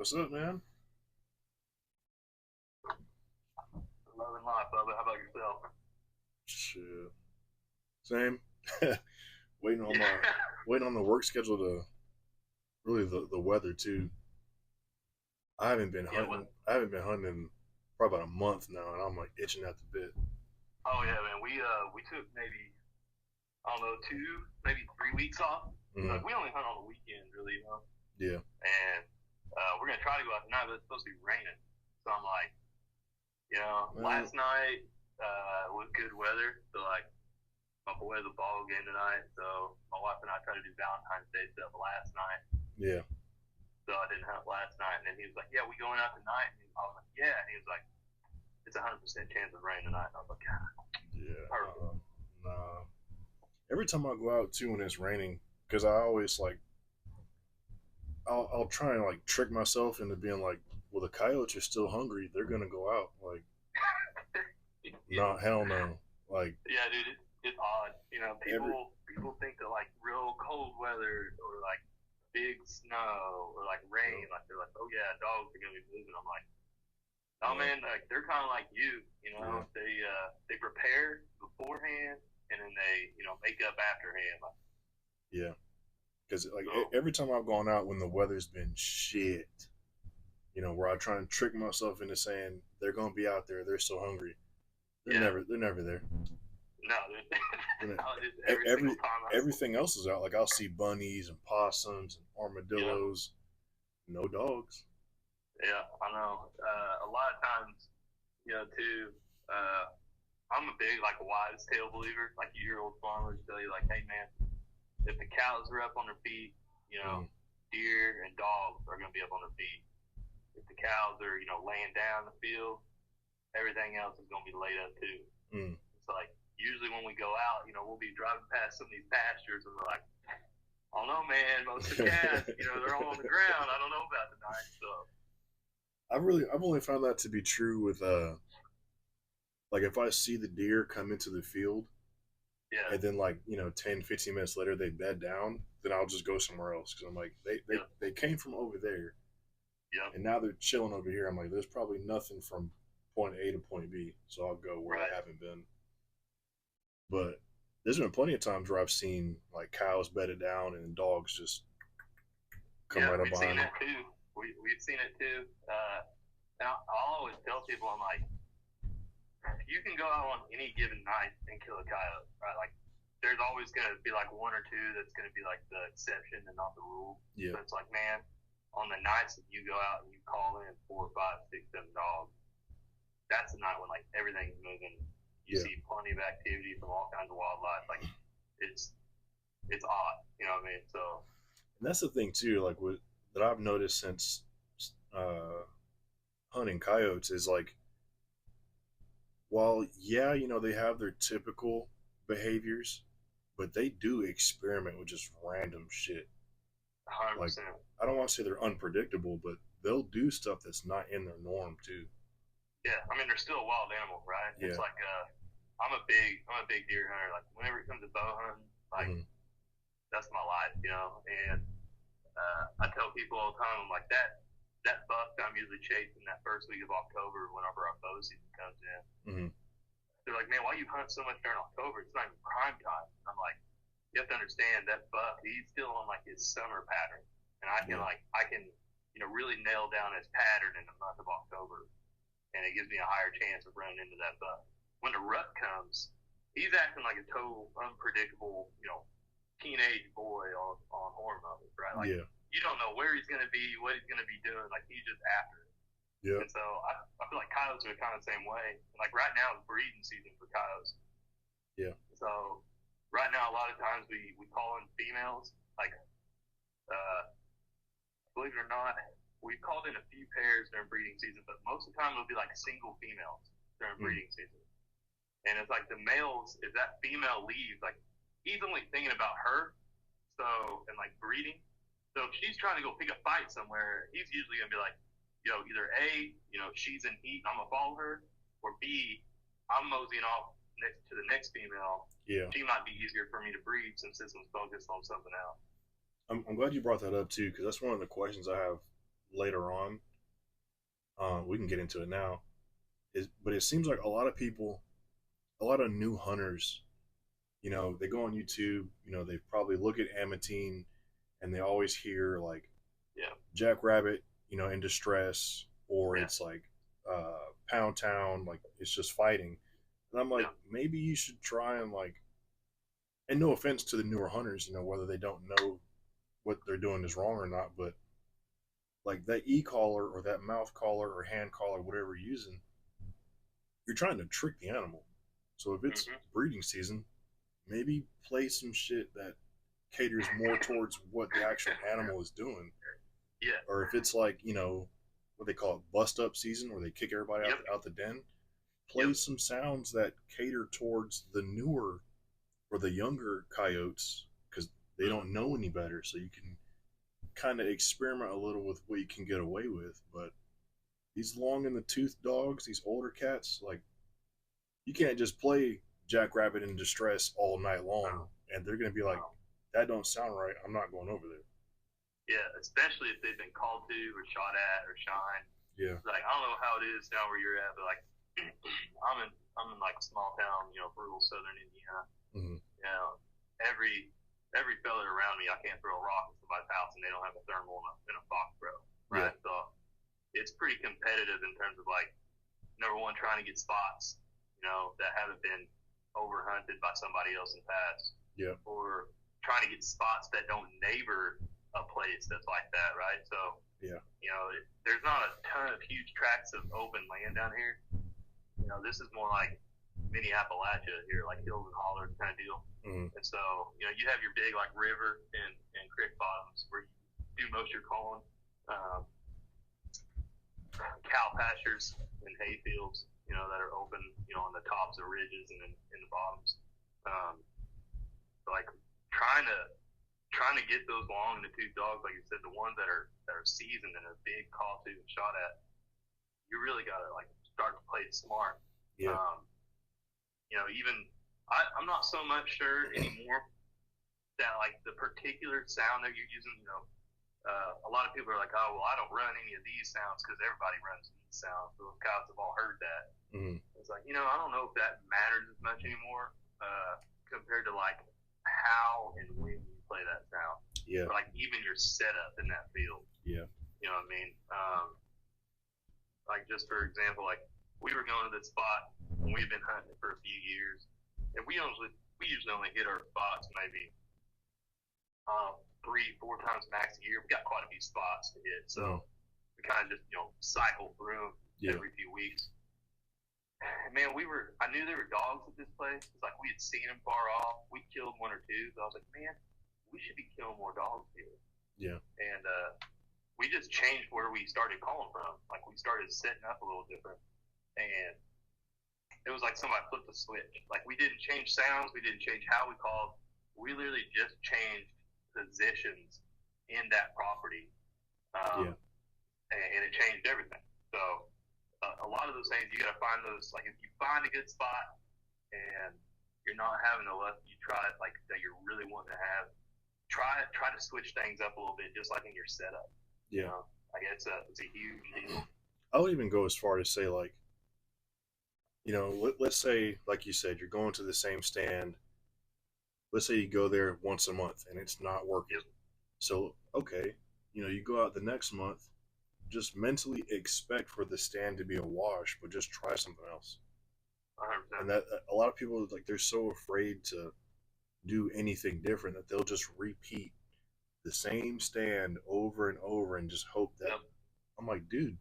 What's up, man? Love and life, Bubba. How about yourself? Shit. Same. waiting on Yeah. my waiting on the work schedule to really the weather too. I haven't been Yeah. hunting. I haven't been hunting in probably about a month now, and I'm like itching at the bit. Oh yeah, man. We took maybe I don't know 2 maybe 3 weeks off. Hmm. Like we only hunt on the weekends, really. Yeah. And we're gonna try to go out tonight, but it's supposed to be raining. So I'm like, Well, last night was good weather. So like my boy has a ball game tonight. So my wife and I tried to do Valentine's Day stuff last night. yeah. So I didn't hunt last night. And then he was like, "Yeah, we going out tonight?" And I was like, "Yeah." And he was like, "It's 100% chance of rain tonight." And I was like, "God, Yeah. perfect." Nah. Every time I go out too when it's raining, because I always like I'll try and like trick myself into being like, well, the coyotes are still hungry. They're gonna go out. Like, no, hell no. Like Yeah, dude, it's odd. every People think that like real cold weather or like big snow or like rain, like they're like, oh yeah, dogs are gonna be moving. I'm like, no yeah, man, like they're kind of like you. yeah, They prepare beforehand and then they make up afterhand. Like, yeah. Because like so every time I've gone out when the weather's been shit, where I try and trick myself into saying they're gonna be out there, they're so hungry. yeah, They're never there. no, dude, They're no, it's e- every single every time everything else is out. Like I'll see bunnies and possums and yeah, armadillos, no dogs. yeah, I know. A lot of times, too. Uh, I'm a big like wise tale believer. Like you hear old farmers tell you like, hey man, if the cows are up on their feet, Mm, deer and dogs are gonna be up on their feet. If the cows are, laying down in the field, everything else is gonna be laid up too. mm. It's like usually when we go out, we'll be driving past some of these pastures and we're like, I don't know, man, most of the cats, they're all on the ground. I don't know about tonight. So I've only found that to be true with like if I see the deer come into the field yeah, and then like 10, 15 minutes later they bed down, then I'll just go somewhere else because I'm like yeah, they came from over there yeah, and now they're chilling over here. I'm like, there's probably nothing from point A to point B, so I'll go where they right. haven't been. But there's been plenty of times where I've seen like cows bedded down and dogs just come Yeah, right up we've seen behind them. it too. We've seen it too. And I'll always tell people, I'm like, you can go out on any given night and kill a coyote, right? Like, there's always going to be like one or two that's going to be like the exception and not the rule. Yeah, But it's like, man, on the nights that you go out and you call in four, five, six, seven dogs, that's the night when like everything's moving. You yeah, see plenty of activity from all kinds of wildlife. Like, it's it's odd, you know what I mean? So and that's the thing too. Like what that I've noticed since uh, hunting coyotes is like, while yeah, they have their typical behaviors, but they do experiment with just random shit. hundred Like percent. I don't want to say they're unpredictable, but they'll do stuff that's not in their norm too. Yeah, I mean they're still a wild animal, right? It's Yeah. like I'm a big deer hunter. Like whenever it comes to bow hunting, like Hmm. that's my life. And I tell people all the time, I'm like that buck I'm usually chasing that first week of October whenever our bow season comes in. Hmm. They're like, man, why you hunt so much during October? It's not even prime time. And I'm like, you have to understand that buck, he's still on like his summer pattern, and Yeah. I can really nail down his pattern in the month of October, and it gives me a higher chance of running into that buck. When the rut comes, he's acting like a total unpredictable, teenage boy on hormones, right? Like Yeah. you don't know where he's gonna be, what he's gonna be doing. Like he's just after it. Yeah. And so I feel like coyotes are kind of the same way. Like right now is breeding season for coyotes. Yeah. So right now a lot of times we call in females. Like believe it or not, we've called in a few pairs during breeding season, but most of the time it'll be like single females during Mm. breeding season. And it's like the males, if that female leaves, like he's only thinking about her. So and like breeding. So if she's trying to go pick a fight somewhere, he's usually gonna be like, either A, she's in heat, I'm gonna follow her, or B, I'm moseying off next to the next female. Yeah. She might be easier for me to breed since this one's focused on something else. I'm glad you brought that up too, because that's one of the questions I have later on. We can get into it now. But it seems like a lot of people, a lot of new hunters, they go on YouTube, they probably look at Amatine and they always hear like Yeah. Jackrabbit, in distress, or Yeah. it's like Pound Town, like it's just fighting. And I'm like, maybe you should try and like, and no offense to the newer hunters, whether they don't know what they're doing is wrong or not, but like that e-collar or that mouth collar or hand collar, whatever you're using, you're trying to trick the animal. So if it's breeding season, maybe play some shit that caters more towards what the actual animal is doing. Yeah. Or if it's like, what they call it, bust up season, where they kick everybody out the den, play some sounds that cater towards the newer or the younger coyotes, because they don't know any better. So you can kind of experiment a little with what you can get away with. But these long in the tooth dogs, these older cats, like, you can't just play Jackrabbit in distress all night long, and they're gonna be like, that don't sound right, I'm not going over there. Yeah, especially if they've been called to or shot at or shined. Yeah. Like, I don't know how it is down where you're at, but like I'm in like small town, rural southern Indiana. Mm-hmm. Every fella around me, I can't throw a rock at somebody's house and they don't have a thermal in a box throw. Right? Yeah. So it's pretty competitive in terms of like, number one, trying to get spots, that haven't been overhunted by somebody else in the past. Yeah. Or trying to get spots that don't neighbor a place that's like that, right? So, yeah. There's not a ton of huge tracts of open land down here. This is more like mini Appalachia here, like hills and hollers kind of deal. Mm-hmm. And so, you have your big like river and creek bottoms where you do most of your calling, cow pastures and hay fields, that are open, on the tops of ridges and in the bottoms. Like trying to get those long in the tooth dogs, like you said, the ones that are seasoned and a big call to and shot at, you really gotta like start to play it smart. Yeah. Even I'm not so much sure anymore that like the particular sound that you're using, a lot of people are like, oh, well, I don't run any of these sounds because everybody runs these sounds. So those guys have all heard that. Mm-hmm. It's like, I don't know if that matters as much anymore compared to like how and when you play that sound. Yeah. Or like even your setup in that field. Yeah. You know what I mean? Like just for example, like we were going to this spot and we've been hunting for a few years, and we usually only hit our spots maybe 3-4 times max a year. We got quite a few spots to hit, so we kind of just cycle through them every few weeks. And man, I knew there were dogs at this place. It's like we had seen them far off. We killed one or two, so I was like, man, we should be killing more dogs here. Yeah. And we just changed where we started calling from. Like we started setting up a little different, and it was like somebody flipped a switch. Like we didn't change sounds, we didn't change how we called. We literally just changed positions in that property, and it changed everything. So a lot of those things, you got to find those. Like if you find a good spot and you're not having the luck you try it, like that you're really wanting to have, try to switch things up a little bit, just like in your setup. Yeah, like it's a huge deal. I'll even go as far to say like, let's say, like you said, you're going to the same stand. Let's say you go there once a month and it's not working. Yep. So, okay, you go out the next month, just mentally expect for the stand to be a wash, but just try something else. 100%. And that a lot of people, like, they're so afraid to do anything different that they'll just repeat the same stand over and over and just hope that. Yep. I'm like, dude,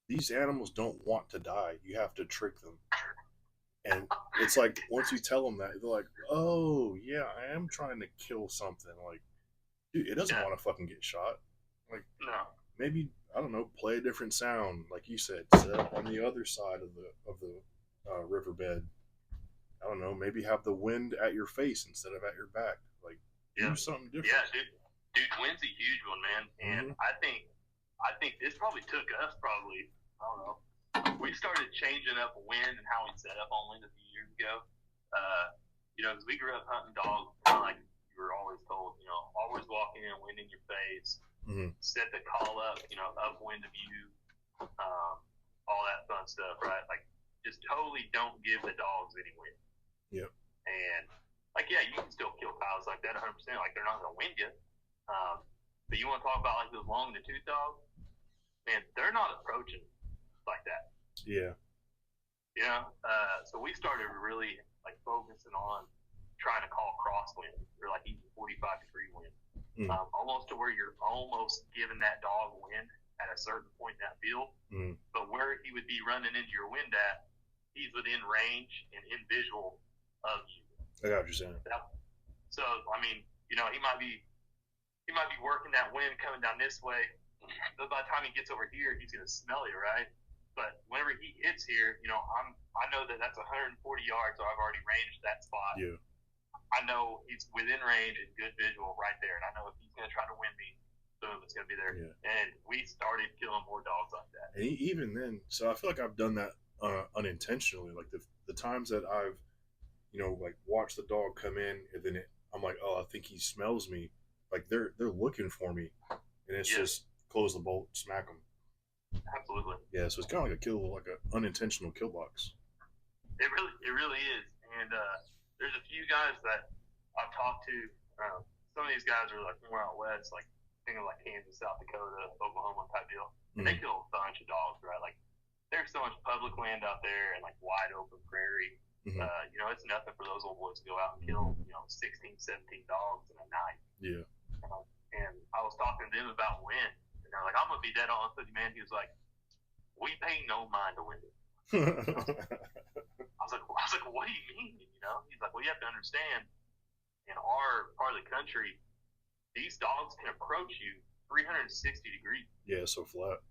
these animals don't want to die. You have to trick them. And it's like, once you tell them that, they're like, oh, yeah, I am trying to kill something. Like, dude, it doesn't want to fucking get shot. Like, no. Maybe, I don't know, play a different sound. Like you said, set up on the other side of the riverbed. I don't know, maybe have the wind at your face instead of at your back. Like, do something different. Yeah, dude, wind's a huge one, man. And I think this probably took us I don't know, we started changing up wind and how we set up on wind a few years ago. Because we grew up hunting dogs, kind of like you were always told, always walking in, wind in your face. set the call up, upwind of you, all that fun stuff, right? Like, just totally don't give the dogs any wind. Yep. And, like, yeah, you can still kill coyotes like that 100%. Like, they're not going to wind you. But you want to talk about, like, those long in the tooth dogs? Man, they're not approaching like that. Yeah. So we started really, like, focusing on trying to call crosswind, or, like, even 45-degree wind. Almost to where you're almost giving that dog wind at a certain point in that field. But where he would be running into your wind at, he's within range and in visual of you. I got what you're saying. So, I mean, he might be working that wind coming down this way, but by the time he gets over here, he's gonna smell you, right? But whenever he hits here, I know that that's 140 yards, so I've already ranged that spot. Yeah. I know he's within range and good visual right there, and I know if he's gonna try to win me, boom, it's gonna be there. Yeah. And we started killing more dogs like that. And even then, so I feel like I've done that unintentionally. Like the times that I've, like watched the dog come in, and then I'm like, oh, I think he smells me. Like they're looking for me, and it's just close the bolt, smack them. Absolutely. Yeah, so it's kind of like an unintentional kill box. It really is. And there's a few guys that I've talked to. Some of these guys are like more out west, like think of like Kansas, South Dakota, Oklahoma type deal. And they kill a bunch of dogs, right? Like there's so much public land out there and like wide open prairie. It's nothing for those old boys to go out and kill, 16, 17 dogs in a night. Yeah. And I was talking to them about wind, and they're like, I'm gonna be dead honest with you, man. He was like, we pay no mind to wind it. I was like, what do you mean? He's like, well, you have to understand, in our part of the country, these dogs can approach you 360 degrees. Yeah, so flat.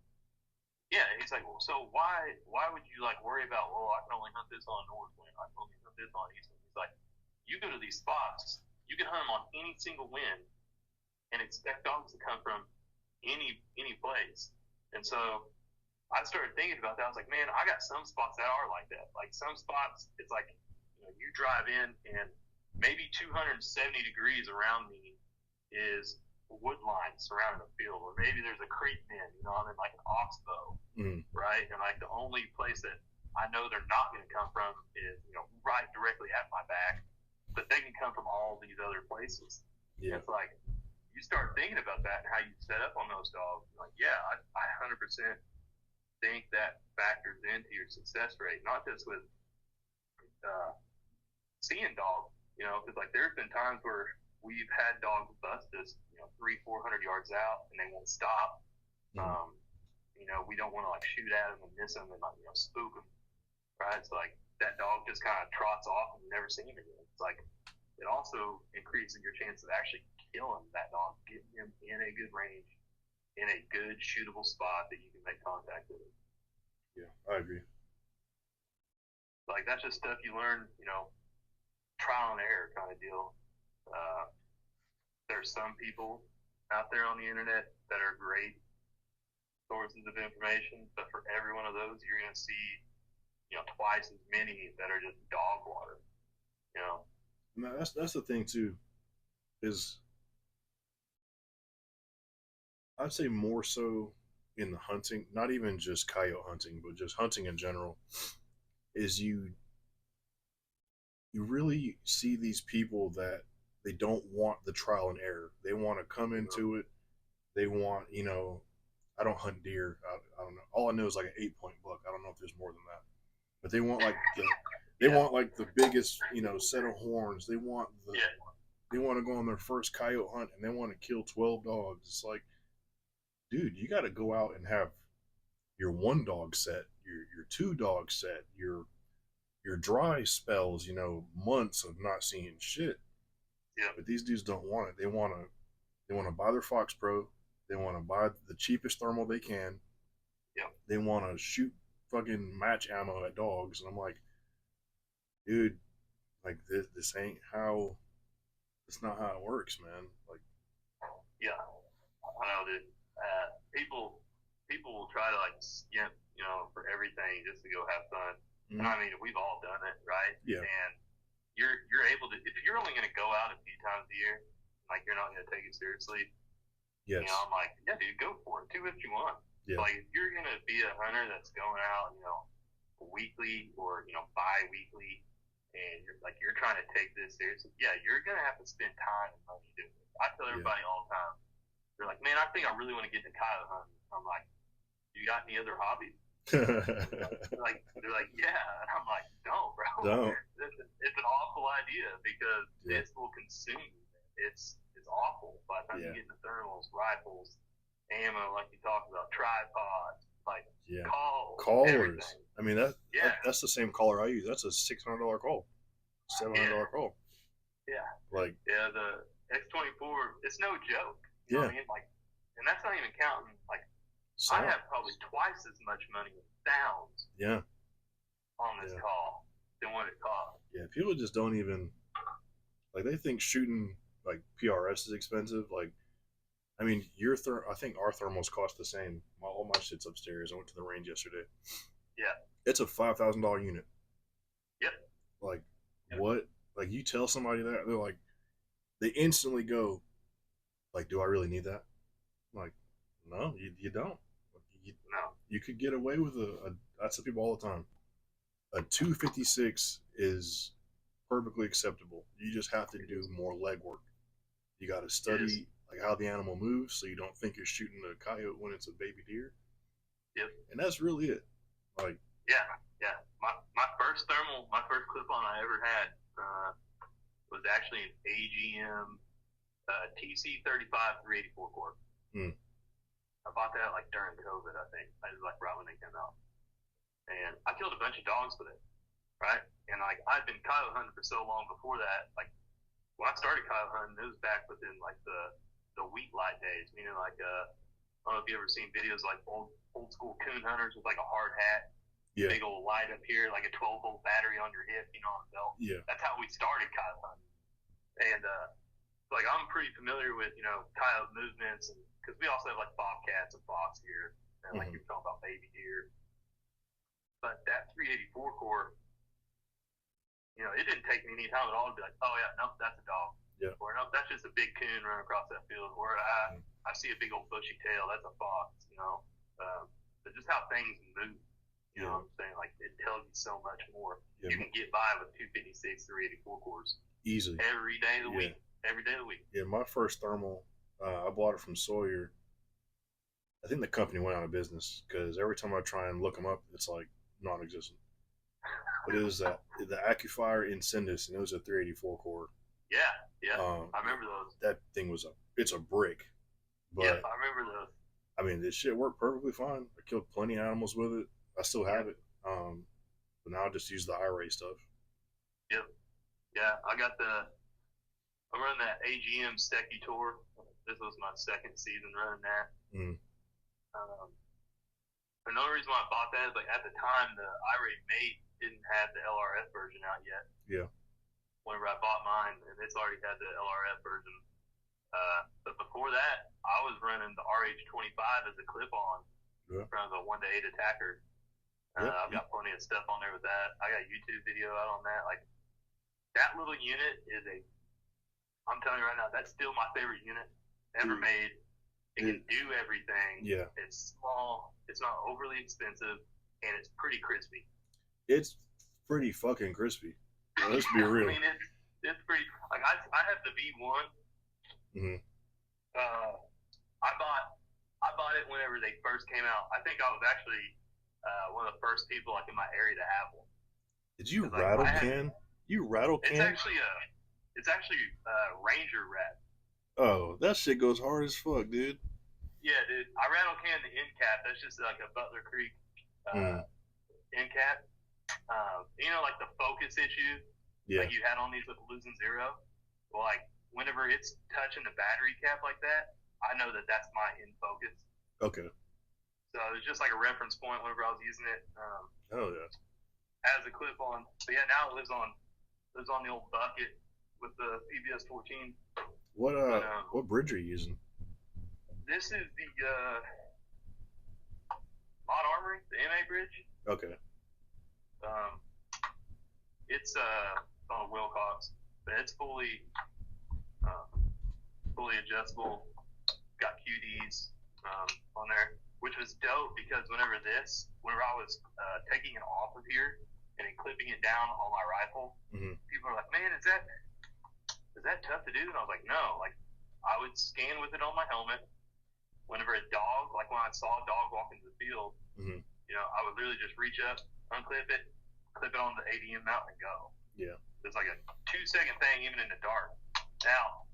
Yeah, he's like, well, so why would you like worry about? Well, I can only hunt this on north wind. I can only hunt this on east wind. He's like, you go to these spots, you can hunt them on any single wind, and expect dogs to come from any place. And so I started thinking about that. I was like, man, I got some spots that are like that. Like some spots, it's like you drive in and maybe 270 degrees around me is wood line surrounding the field, or maybe there's a creek bend, I'm in like an oxbow, right? And like the only place that I know they're not going to come from is right directly at my back, but they can come from all these other places. Yeah. It's like you start thinking about that and how you set up on those dogs. Like, yeah, I 100% think that factors into your success rate, not just with seeing dogs, because like there's been times where we've had dogs bust us, 300-400 yards out, and they won't stop. We don't want to like shoot at them and miss them and like spook them, right? It's like that dog just kind of trots off and you never see him again. It's like it also increases your chance of actually killing that dog, getting him in a good range, in a good shootable spot that you can make contact with him. Yeah, I agree. Like that's just stuff you learn, trial and error kind of deal. There's some people out there on the internet that are great sources of information, but for every one of those, you're going to see, twice as many that are just dog water. No, that's the thing too. Is I'd say more so in the hunting, not even just coyote hunting, but just hunting in general, is you really see these people that they don't want the trial and error. They want to come into it. They want, I don't hunt deer. I don't know. All I know is like an 8-point buck. I don't know if there's more than that. But they want like the biggest, set of horns. They want they want to go on their first coyote hunt and they want to kill 12 dogs. It's like, dude, you got to go out and have your 1 dog set, your 2 dog set, your dry spells, months of not seeing shit. Yeah. But these dudes don't want it. They want to buy their Fox Pro. They want to buy the cheapest thermal they can. Yeah. They want to shoot fucking match ammo at dogs, and I'm like, dude, like this ain't how. It's not how it works, man. Like, yeah, I know that people will try to like skimp, for everything just to go have fun. And I mean, we've all done it, right? Yeah. And you're able to, if you're only going to go out a few times a year, like you're not going to take it seriously, Yes. I'm like, yeah, dude, go for it. Do what you want. Yeah. Like, if you're gonna be a hunter that's going out, weekly or bi-weekly, and you're trying to take this seriously, yeah, you're gonna have to spend time and money doing it. I tell everybody all the time. They're like, man, I think I really want to get into coyote hunting. I'm like, you got any other hobbies? they're like, yeah. And I'm like, no, bro. Don't. It's an awful idea because this will consume you. It's awful. By the time you get into thermals, rifles, ammo, like you talked about, tripods, collars. Everything. I mean that's the same collar I use. That's a $600 call, $700 call. Yeah. The X24, it's no joke. You know what I mean? And that's not even counting sound. I have probably twice as much money in sounds. Yeah. On this call than what it costs. Yeah, people just don't even they think shooting PRS is expensive. I mean, I think our thermals cost the same. All my shit's upstairs. I went to the range yesterday. Yeah. It's a $5,000 unit. Yep. What? You tell somebody that, they're like, they instantly go, do I really need that? I'm like, no, you don't. No. You could get away with I tell people all the time, a 256 is perfectly acceptable. You just have to do more legwork. You got to study how the animal moves, so you don't think you're shooting a coyote when it's a baby deer. Yep. And that's really it. Yeah. My first thermal, my first clip-on I ever had was actually an AGM TC35 384 core. I bought that during COVID, I think. I was right when they came out. And I killed a bunch of dogs with it, right? And I'd been coyote hunting for so long before that. When I started coyote hunting, it was back within the wheat light days, meaning I don't know if you ever seen videos old school coon hunters with a hard hat, big old light up here, a 12-volt battery on your hip, on the belt. Yeah. That's how we started coyote hunting. And I'm pretty familiar with coyote movements, and because we also have bobcats and fox here, and you were talking about baby deer. But that 384 core, it didn't take me any time at all to be like, oh yeah, nope, that's a dog. Yeah. Or nope, that's just a big coon running across that field. Or I see a big old bushy tail, that's a fox. But just how things move. You know what I'm saying? It tells you so much more. Yeah. You can get by with 256, 384 cores easily every day of the week. Every day of the week. Yeah, my first thermal, I bought it from Sawyer. I think the company went out of business because every time I try and look them up, it's non-existent. But it was the Accufire Incendus, and it was a 384 core. Yeah. I remember those. That thing it's a brick. But, yeah, I remember those. I mean, this shit worked perfectly fine. I killed plenty of animals with it. I still have it. But now I just use the IRA stuff. Yep. Yeah, I run that AGM Stecky Tour. This was my second season running that. Another reason why I bought that is at the time the IRA Mate didn't have the LRF version out yet. Yeah. Whenever I bought mine, and it's already had the LRF version. But before that, I was running the RH25 as a clip-on from the 1-to-8 attacker. I've got plenty of stuff on there with that. I got a YouTube video out on that. That little unit is I'm telling you right now, that's still my favorite unit ever made. It can do everything. Yeah. It's small. It's not overly expensive, and it's pretty crispy. It's pretty fucking crispy. Let's be real. I mean, it's pretty. I have the V1. I bought it whenever they first came out. I think I was actually one of the first people in my area to have one. Did you rattle can? You rattle can? It's actually Ranger rat. Oh, that shit goes hard as fuck, dude. Yeah, dude. I rattle can the end cap. That's just a Butler Creek end cap. The focus issue you had on these with losing zero. Well, whenever it's touching the battery cap like that, I know that that's my in focus. Okay. So it's just a reference point whenever I was using it. Oh yeah. As a clip on. But yeah, now it lives on the old bucket with the PBS 14. What bridge are you using? This is the Mod Armory, the MA bridge. Okay. It's on a Wilcox, but it's fully adjustable. got QDs on there, which was dope because whenever I was taking it off of here and then clipping it down on my rifle, people are like, "Man, is that tough to do?" And I was like, "No, like I would scan with it on my helmet. Whenever a dog, like when I saw a dog walk into the field, you know, I would literally just reach up, unclip it, clip it on the ADM mount, and go." Yeah. It's like a 2-second thing, even in the dark. Now,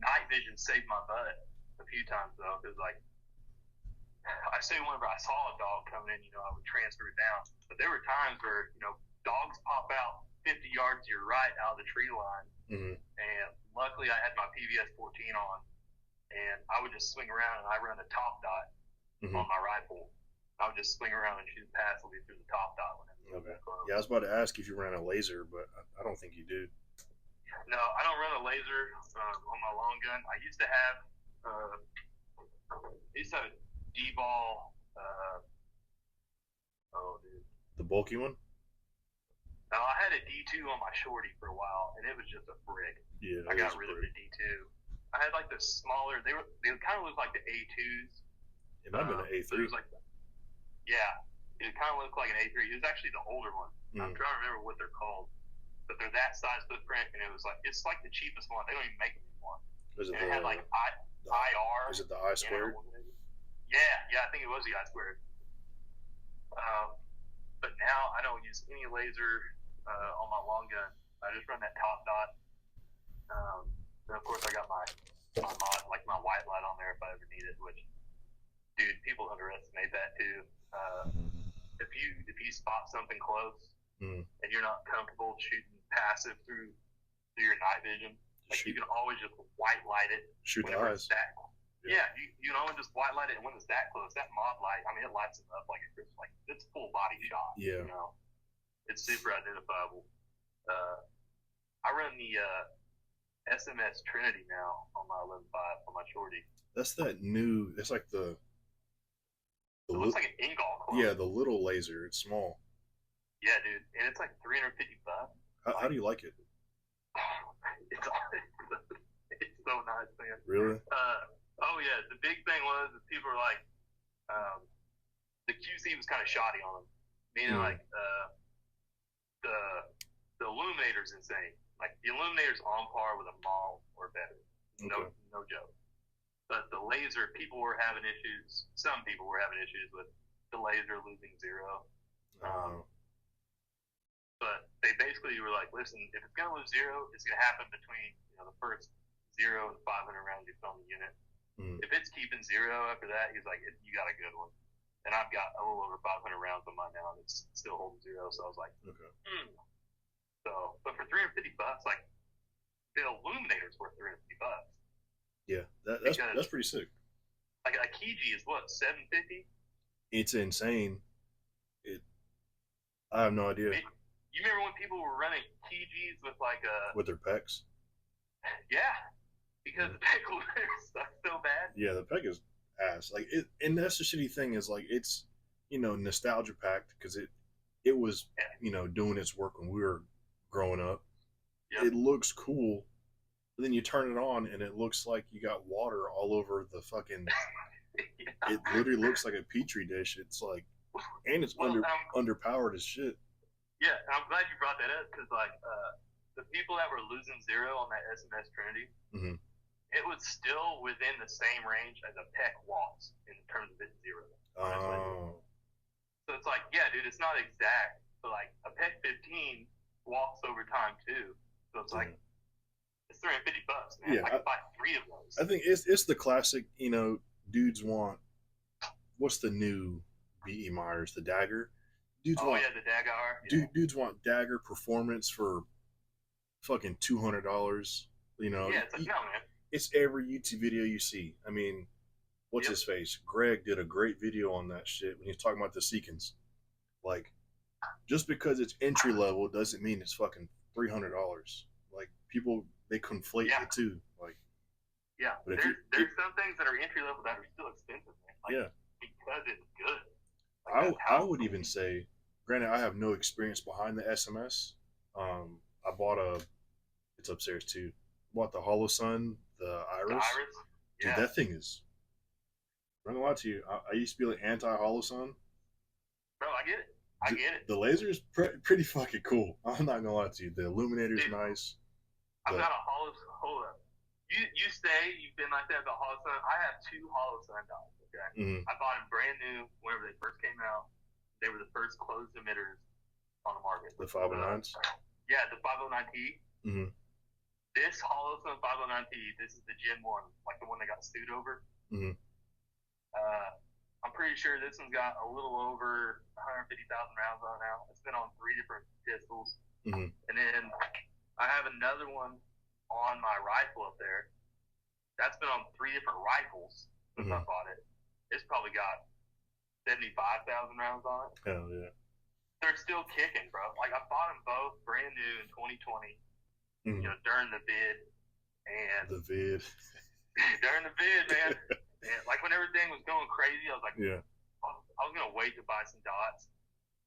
night vision saved my butt a few times though, because like I say, whenever I saw a dog coming in, you know, I would transfer it down. But there were times where, you know, dogs pop out 50 yards to your right out of the tree line, and luckily I had my PVS 14 on, and I would just swing around and I run a top dot on my rifle. I would just swing around and shoot passively through the top dot. Okay. Yeah, I was about to ask if you ran a laser, but I don't think you do. No, I don't run a laser on my long gun. I used to have a D-ball. The bulky one? No, I had a D2 on my shorty for a while, and it was just a brick. Yeah, I got rid of the D2. I had like the smaller. They kind of look like the A2s. It might have been an A3. It was like, yeah, it kind of looked like an A3. It was actually the older one. I'm trying to remember what they're called, but they're that size footprint, and it's like the cheapest one. They don't even make them anymore. It had like IR. Is it the I squared? Yeah, I think it was the I squared. But now I don't use any laser on my long gun. I just run that top dot. And of course I got my mod, like my white light on there if I ever need it. Which, dude, people underestimate that too. If you spot something close and you're not comfortable shooting passive through your night vision, like you can always just white light it. Shoot the eyes. Yeah, you can always just white light it, and when it's that close, that mod light, I mean, it lights it up like it's full body shot. Yeah. You know, it's super identifiable. I run the SMS Trinity now on my 11.5 on my shorty. That's that new. It's like the it looks like an Ingall clone. Yeah, the little laser. It's small. Yeah, dude, and it's like $350. How do you like it? It's so nice, man. Really? Oh yeah, the big thing was that people were like, the QC was kind of shoddy on them, meaning like the illuminator's insane. Like the illuminator's on par with a mall or better. No joke. But the laser, people were having issues. Some people were having issues with the laser losing zero. But they basically were like, listen, if it's gonna lose zero, it's gonna happen between the first 0 and 500 rounds you put on the unit. If it's keeping zero after that, he's like, you got a good one. And I've got a little over 500 rounds on mine now, and it's still holding zero. So I was like, So, but for $350, like the illuminator's worth $350. Yeah, that's pretty sick. Like a Kiji is what, $750? It's insane. I have no idea. You remember when people were running Kijis with their pecs? Yeah. Because the peg sucks so bad. Yeah, the peg is ass. Like and that's the shitty thing is like it's nostalgia packed because it was doing its work when we were growing up. Yep. It looks cool, but then you turn it on and it looks like you got water all over the fucking. Yeah. It literally looks like a petri dish. It's like, and it's underpowered as shit. Yeah, I'm glad you brought that up because the people that were losing zero on that SMS Trinity. It was still within the same range as a PEC walks in terms of its zero. So it's like, yeah, dude, it's not exact, but like a PEC 15 walks over time too. So it's like, it's $350, man. Yeah, I could buy 3 of those. I think it's the classic, dudes want, what's the new B.E. Myers, the dagger? The dagger. Dudes want dagger performance for fucking $200. Yeah, it's like, no, man. It's every YouTube video you see. I mean, what's his face? Greg did a great video on that shit when he's talking about the Seekins. Like, just because it's entry level doesn't mean it's fucking $300. Like, people, they conflate the two. Like, yeah, there's some things that are entry level that are still expensive, man. Like, because it's good. Like, I would even say, granted, I have no experience behind the SMS. I bought it's upstairs too. Bought the Hollow Sun, the Iris. Dude, that thing is. I'm not gonna lie to you. I used to be like anti-hollow sun. Bro, I get it. I get it. The laser is pretty fucking cool. I'm not gonna lie to you. The illuminator's nice. I've got a hollow. Hold up. You say you've been like that about hollow sun. I have 2 hollow sun dogs. Okay. Mm-hmm. I bought them brand new whenever they first came out. They were the first closed emitters on the market. The 509s. Yeah, the 509T. Mm-hmm. This hollow sun 509T. This is the Gen 1, like the one that got sued over. Mm-hmm. I'm pretty sure this one's got a little over 150,000 rounds on it now. It's been on 3 different pistols. Mm-hmm. And then I have another one on my rifle up there. That's been on 3 different rifles since I bought it. It's probably got 75,000 rounds on it. Hell yeah. They're still kicking, bro. Like, I bought them both brand new in 2020, you know, during the vid. And the vid. During the vid, man. And, like, when everything was going crazy, I was like, yeah. I was going to wait to buy some dots.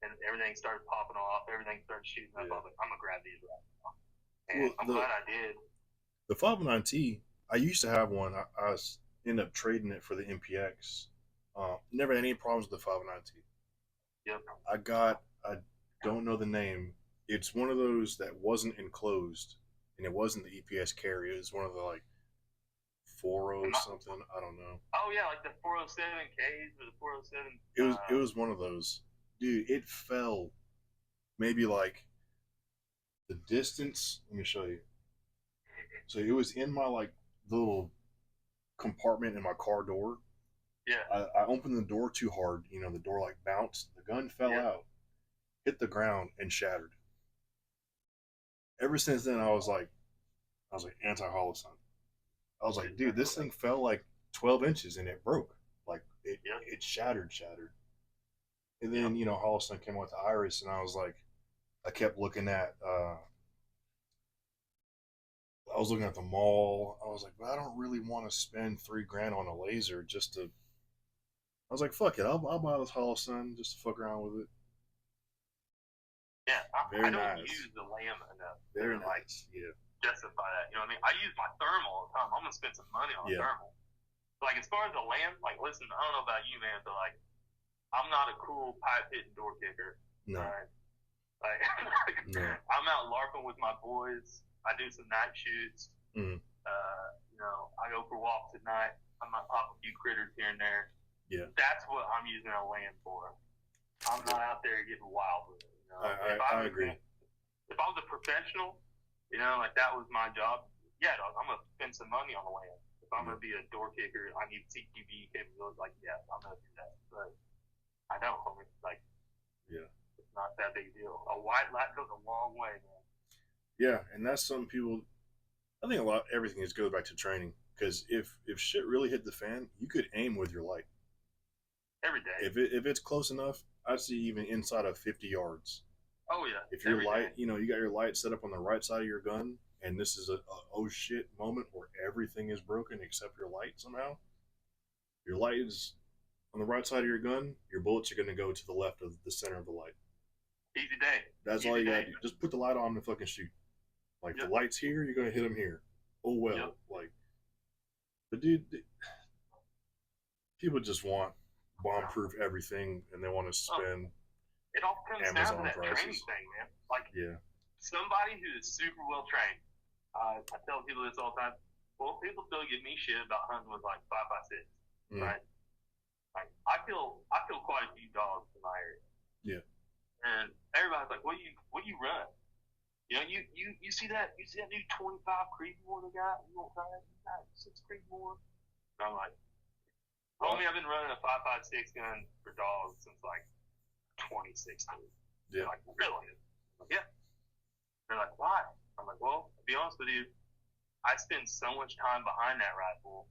And everything started popping off. Everything started shooting up. I was like, I'm going to grab these right now. And I'm glad I did. The 509T, I used to have one. I ended up trading it for the MPX. Never had any problems with the 509T. Yep. I don't know the name. It's one of those that wasn't enclosed, and it wasn't the EPS carry. It was one of the like 40 something. I don't know. Oh yeah, like the 407Ks or the 407. It was one of those. Dude, it fell maybe like the distance. Let me show you. So it was in my like little compartment in my car door. Yeah. I opened the door too hard. You know, the door like bounced. The gun fell out, hit the ground, and shattered. Ever since then, I was like anti-hollow sun. I was like, dude, this thing fell like 12 inches and it broke. Like it shattered. And then you know, hollow sun came out with the Iris, and I was like, I kept looking at. I was looking at the mall. I was like, but I don't really want to spend $3,000 on a laser just to. I was like, fuck it, I'll buy this hollow sun just to fuck around with it. Yeah, I don't use the lamb enough. Very nice. Like, yeah. Justify that. You know what I mean? I use my thermal all the time. I'm gonna spend some money on a thermal. Like as far as the lamb, like listen, I don't know about you, man, but like I'm not a cool pipe hitting door kicker. No. Right? Like no. I'm out larping with my boys. I do some night shoots. Mm. You know, I go for walks at night. I might pop a few critters here and there. Yeah. That's what I'm using a land for. I'm not out there getting wild with it. You know? I agree. If I was a professional, you know, like that was my job, yeah, dog, I'm going to spend some money on the land. If I'm going to be a door kicker, I need CQB capabilities, like, yeah, I'm going to do that. But I don't, homie. Like, it's not that big a deal. A white light goes a long way, man. Yeah, and that's some people, I think everything is goes back to training. Because if shit really hit the fan, you could aim with your light. Every day. If it's close enough, I'd see even inside of 50 yards. Oh yeah. If your light, you know, you got your light set up on the right side of your gun, and this is a oh shit moment where everything is broken except your light somehow. Your light is on the right side of your gun. Your bullets are going to go to the left of the center of the light. Easy day. That's all you got to do. Just put the light on and fucking shoot. Like the light's here, you're going to hit them here. Oh well. Like, but dude, people just want bomb-proof everything, and they want to spend. It all comes down to that training thing, man. Like, somebody who is super well trained. I tell people this all the time. Well, people still give me shit about hunting with like 5.56, right? Like, I kill quite a few dogs in my area. Yeah. And everybody's like, "What do you run?" You know, you see that new 25 Creedmoor they got? You don't try that? You got 6 Creedmoor? And I'm like, homie, I've been running a 5.56 gun for dogs since like 2016. Yeah. They're like, really? I'm like, yeah. They're like, why? I'm like, well, to be honest with you, I spend so much time behind that rifle.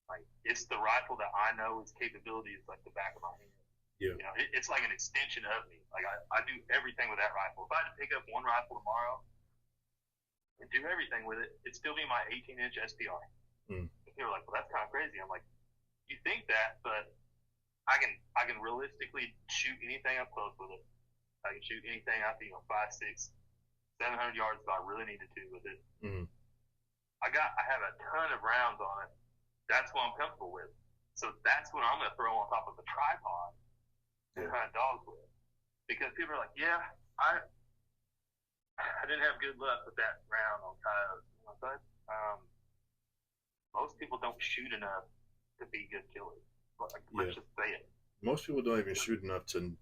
Like, it's the rifle that I know its capability is like the back of my hand. Yeah. You know, it's like an extension of me. Like, I do everything with that rifle. If I had to pick up one rifle tomorrow and do everything with it, it'd still be my 18-inch SPR. And people are like, well, that's kind of crazy. I'm like, you think that, but I can realistically shoot anything up close with it. I can shoot anything out to 5, 6, 700 yards if I really needed to with it. I have a ton of rounds on it. that's what I'm comfortable with. So that's what I'm going to throw on top of the tripod and hunt dogs with. Because people are like, yeah, I didn't have good luck with that round on coyotes. But most people don't shoot enough to be good killers. Let's just say it. Most people don't even shoot enough to.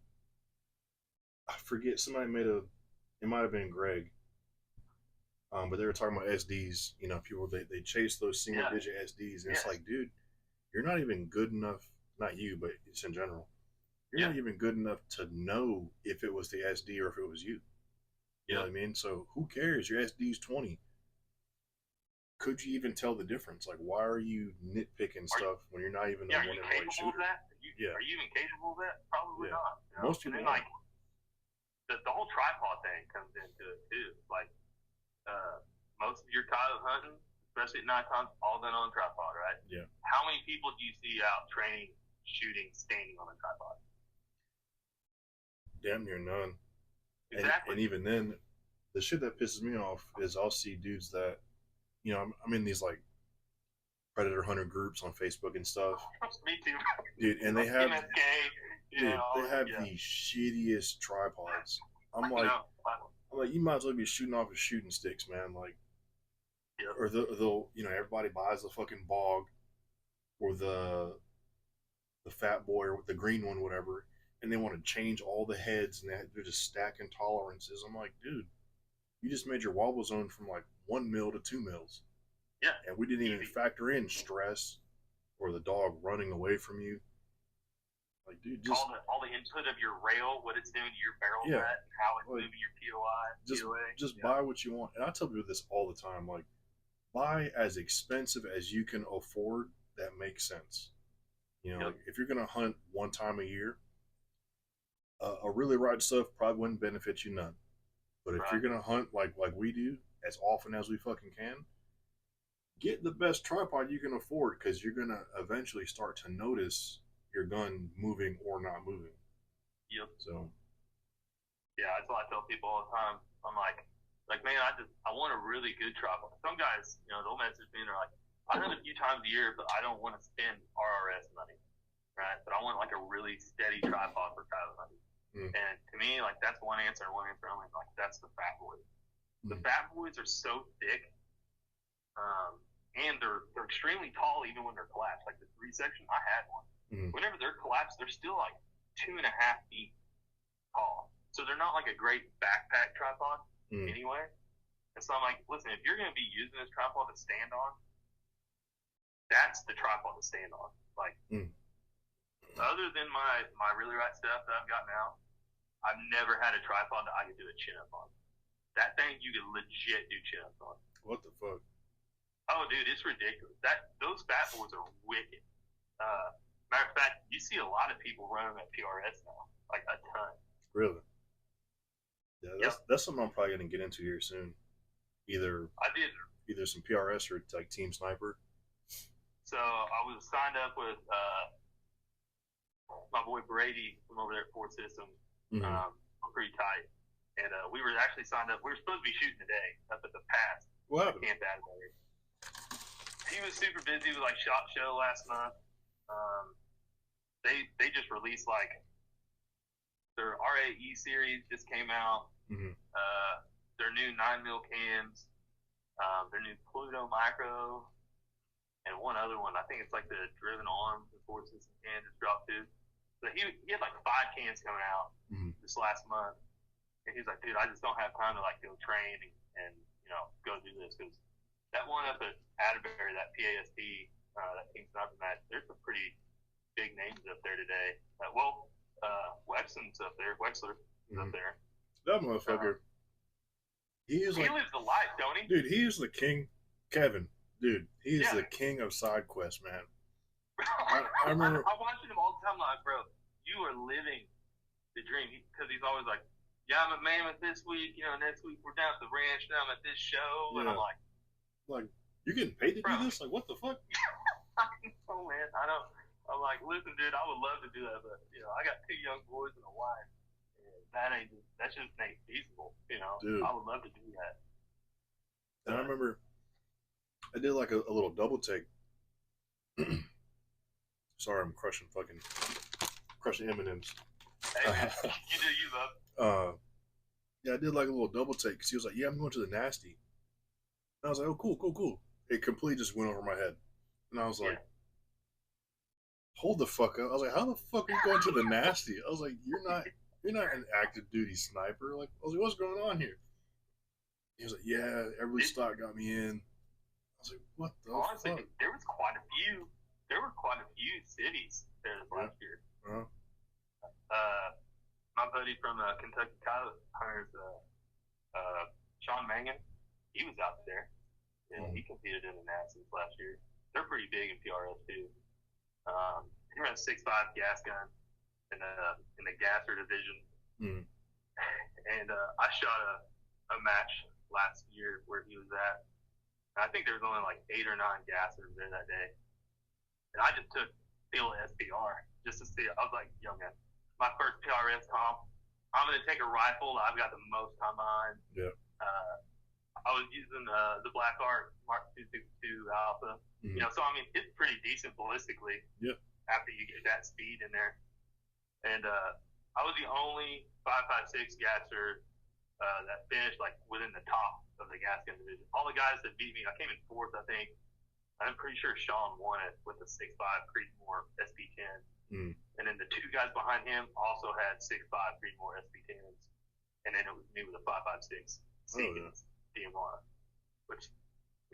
I forget, somebody it might have been Greg, but they were talking about SDs. You know, people they chase those single digit SDs, and it's like, dude, you're not even good enough. Not you, but it's in general. You're not even good enough to know if it was the SD or if it was you. You know what I mean? So who cares? Your SD's 20. Could you even tell the difference? Like, why are you nitpicking stuff when you're not even a one in white shooter? Are you even capable of that? Probably not. You know? Most people. And then, like, the whole tripod thing comes into it too. Like, most of your coyote hunting, especially at nighttime, all done on a tripod, right? Yeah. How many people do you see out training, shooting, standing on a tripod? Damn near none. Exactly. And even then, the shit that pisses me off is I'll see dudes that, you know, I'm in these like predator hunter groups on Facebook and stuff. Me too. Dude, and they have MSK, they have the shittiest tripods. I'm like, you might as well be shooting off with shooting sticks, man. Like, or they'll, you know, everybody buys the fucking bog or the fat boy or the green one, whatever, and they want to change all the heads and they're just stacking tolerances. I'm like, dude, you just made your wobble zone from like 1 mil to 2 mils. Yeah. And we didn't even factor in stress or the dog running away from you. Like, dude, just all the input of your rail, what it's doing to your barrel nut, and how it's moving your POI. Just buy what you want. And I tell people this all the time, like, buy as expensive as you can afford that makes sense. You know, like if you're gonna hunt one time a year, a really right stuff probably wouldn't benefit you none. But if you're gonna hunt like we do as often as we fucking can, get the best tripod you can afford, because you're gonna eventually start to notice your gun moving or not moving. Yep. So. Yeah, that's what I tell people all the time. I'm like, man, I want a really good tripod. Some guys, you know, they'll message me and they're like, I hunt a few times a year, but I don't want to spend RRS money, right? But I want like a really steady tripod for coyote hunting. And to me, like, that's one answer only. Like, that's the fat boys. The fat boys are so thick, and they're extremely tall even when they're collapsed. Like the 3 section, I had one. Whenever they're collapsed, they're still like 2.5 feet tall. So they're not like a great backpack tripod anyway. And so I'm like, listen, if you're going to be using this tripod to stand on, that's the tripod to stand on. Like, other than my really right stuff that I've got now, I've never had a tripod that I could do a chin up on. That thing you could legit do chin ups on. What the fuck? Oh, dude, it's ridiculous. Those fat boys are wicked. Matter of fact, you see a lot of people running at PRS now, like a ton. Really? Yeah, that's something I'm probably gonna get into here soon. Either some PRS or like Team Sniper. So I was signed up with my boy Brady from over there at Ford Systems. We're pretty tight, and we were actually signed up. We were supposed to be shooting today up at the pass. What happened? Camp Atterbury. He was super busy with like SHOT Show last month. They just released like their RAE series just came out. Their new 9mm cams, their new Pluto Micro, and one other one. I think it's like the Driven Arms, the Ford System can just dropped too. So he had like 5 cans coming out this last month, and he's like, dude, I just don't have time to like go train and you know go do this, because that one up at Atterbury, that PAST, that Team Sniper match, there's some pretty big names up there today. Wexler's up there. Up there. That motherfucker. He lives the life, don't he? Dude, he is the king. Kevin, dude, he is the king of side quests, man. I remember. I'm watching him all the time, like, bro, you are living the dream. Because he's always like, yeah, I'm at Mammoth this week. You know, next week we're down at the ranch. Now I'm at this show, and I'm like, you're getting paid to do this? Like, what the fuck? Oh man, I don't. I'm like, listen, dude, I would love to do that, but you know, I got 2 young boys and a wife. And that just ain't feasible. You know, dude, I would love to do that. And I remember I did like a little double take Sorry, I'm crushing M&Ms. Hey, man, you do you, bub. Yeah, I did like a little double take because he was like, "Yeah, I'm going to the nasty." And I was like, "Oh, cool, cool, cool." It completely just went over my head, and I was like, "Hold the fuck up!" I was like, "How the fuck are you going to the nasty?" I was like, "You're not an active duty sniper." Like, I was like, "What's going on here?" He was like, "Yeah, every stock got me in." I was like, "What the honestly, fuck?" There were quite a few cities there last year. Uh-huh. My buddy from Kentucky Coyote Hunters, Sean Mangan, he was out there. Yeah, he competed in the Nationals last year. They're pretty big in PRS too. He ran a 6.5 gas gun in the gasser division, and I shot a match last year where he was at. And I think there was only like 8 or 9 gassers there that day, and I just took Phil SPR just to see it. I was like, "Yo, man, my first PRS comp. I'm gonna take a rifle I've got the most time on." Yeah. I was using the Black Art Mark 262 Alpha. You know, so I mean, it's pretty decent ballistically. Yeah. After you get that speed in there, and I was the only 5.56 gasser that finished like within the top of the gas gun division. All the guys that beat me, I came in 4th, I think. I'm pretty sure Sean won it with the 6.5 Creedmoor SP10. And then the 2 guys behind him also had 6.5 Creedmoor SP10s. And then it was me with a 5.56 Seagans DMR. Which,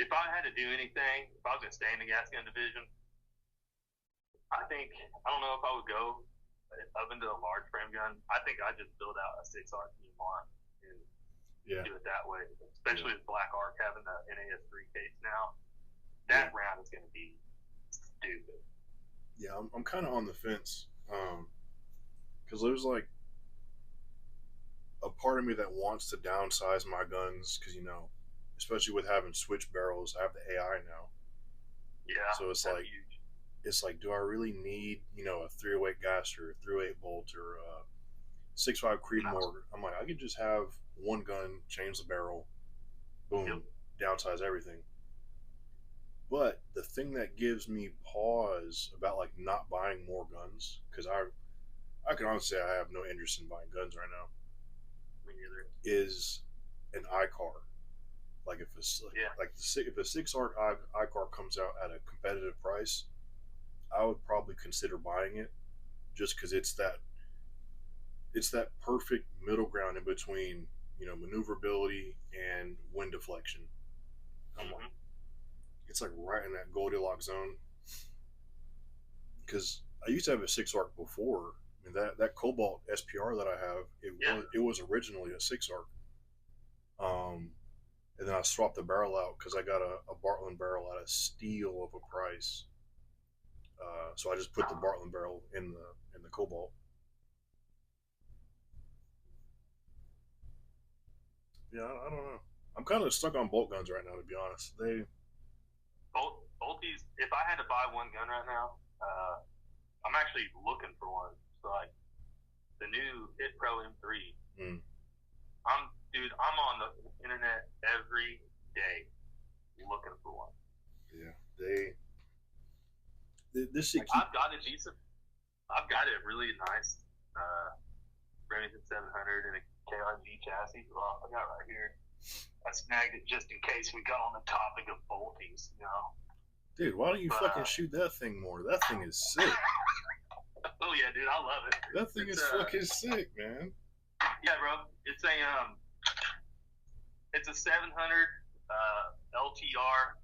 if I had to do anything, if I was going to stay in the gas gun division, I don't know if I would go up into a large frame gun. I think I'd just build out a 6-arc DMR and do it that way. Especially with Black Arc having the NAS3 case now. That round is going to be stupid. Yeah, I'm kind of on the fence because there's like a part of me that wants to downsize my guns because, you know, especially with having switch barrels, I have the AI now. Yeah. So it's like, huge. It's like, do I really need, you know, a 308 gasser, a 308 bolt, or a 6.5 Creedmoor? I'm like, I could just have one gun, change the barrel, boom, downsize everything. But the thing that gives me pause about like not buying more guns, because I can honestly say I have no interest in buying guns right now. Me neither. Is an iCar. Like if a 6-arc iCar comes out at a competitive price, I would probably consider buying it, just because it's that perfect middle ground in between, you know, maneuverability and wind deflection. It's like right in that Goldilocks zone. Because I used to have a 6-arc before. I mean, that Cobalt SPR that I have, it was originally a 6-arc. And then I swapped the barrel out because I got a Bartlein barrel at a steal of a price. So I just put the Bartlein barrel in the Cobalt. Yeah, I don't know. I'm kind of stuck on bolt guns right now, to be honest. Bolties. If I had to buy one gun right now, I'm actually looking for one. So like the new Hit Pro M3. I'm on the internet every day looking for one. Yeah, this shit. I've got a really nice Remington 700 and a KRG chassis. Well, I got it right here. I snagged it just in case we got on the topic of bolties, you know. Dude, why don't you fucking shoot that thing more? That thing is sick. Oh yeah, dude, I love it. That thing is fucking sick, man. Yeah, bro. It's a 700 LTR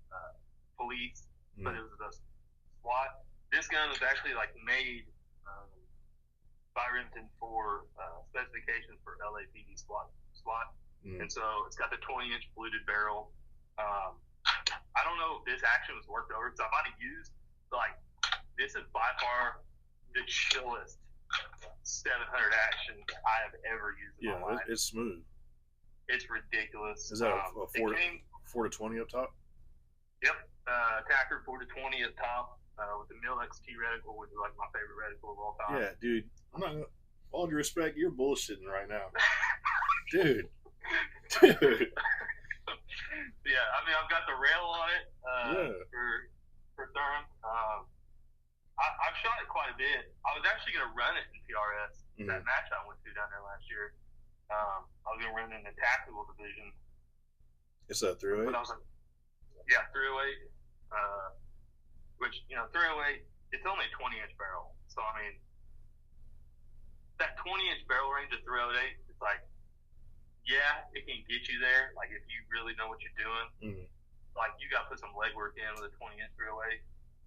police, but it was a SWAT. This gun was actually like made by Remington for specifications for LAPD SWAT. And so it's got the 20-inch bluted barrel. I don't know if this action was worked over because I might have used, like, this is by far the chillest 700 action I have ever used in my life. It's smooth. It's ridiculous. Is that a 4 to 20 up top? Yep. Attacker 4 to 20 up top with the Mil XT reticle, which is like my favorite reticle of all time. Yeah, dude. I'm not gonna, all due respect, you're bullshitting right now. Dude. Yeah, I mean, I've got the rail on it for Durham. I've shot it quite a bit. I was actually going to run it in PRS, that match I went to down there last year. I was going to run it in the tactical division. It's a 308? But I was like, yeah, 308. Which, 308, it's only a 20-inch barrel. So, I mean, that 20-inch barrel range of 308, it's like, yeah, it can get you there. Like, if you really know what you're doing. Like, you got to put some legwork in with a 20-inch 308.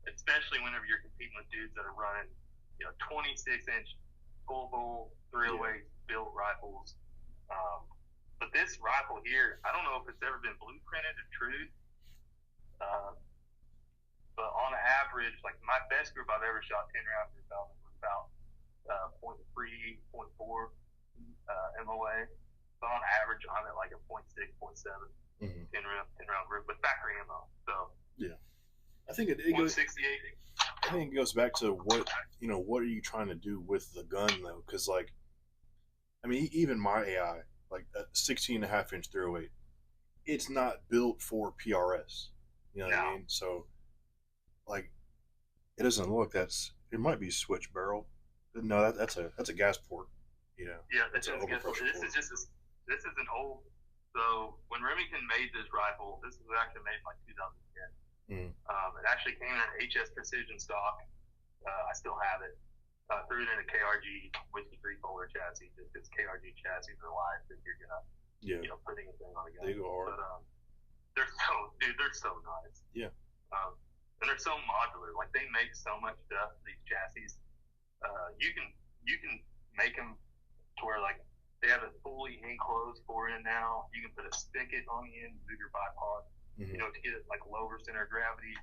Especially whenever you're competing with dudes that are running, 26-inch full bowl 308 built rifles. But this rifle here, I don't know if it's ever been blueprinted or trued. But on average, like my best group I've ever shot 10 rounds with was about 0.3, 0.4 MOA. So on average, I'm at like a 0.6, 0.7 10 round group with factory ammo. So yeah. I think it goes. I think it goes back to what are you trying to do with the gun though? Because like, I mean, even my AI, like a 16.5-inch 308, it's not built for PRS. You know what I mean? So, like, it doesn't look. It might be switch barrel. No, that's a gas port. You know. Yeah, that's an overpressure port. This is an old. So when Remington made this rifle, this was actually made in like 2010. It actually came in an HS Precision stock. I still have it. Threw it in a KRG Whiskey 3-Polar chassis just because KRG chassis are live if you're gonna put anything on a gun. They go hard. But they're so nice. Yeah. And they're so modular. Like they make so much stuff. These chassis. You can make them to where like they have a fully enclosed 4-in now. You can put a spigot on the end of your bipod. To get it like lower center of gravity.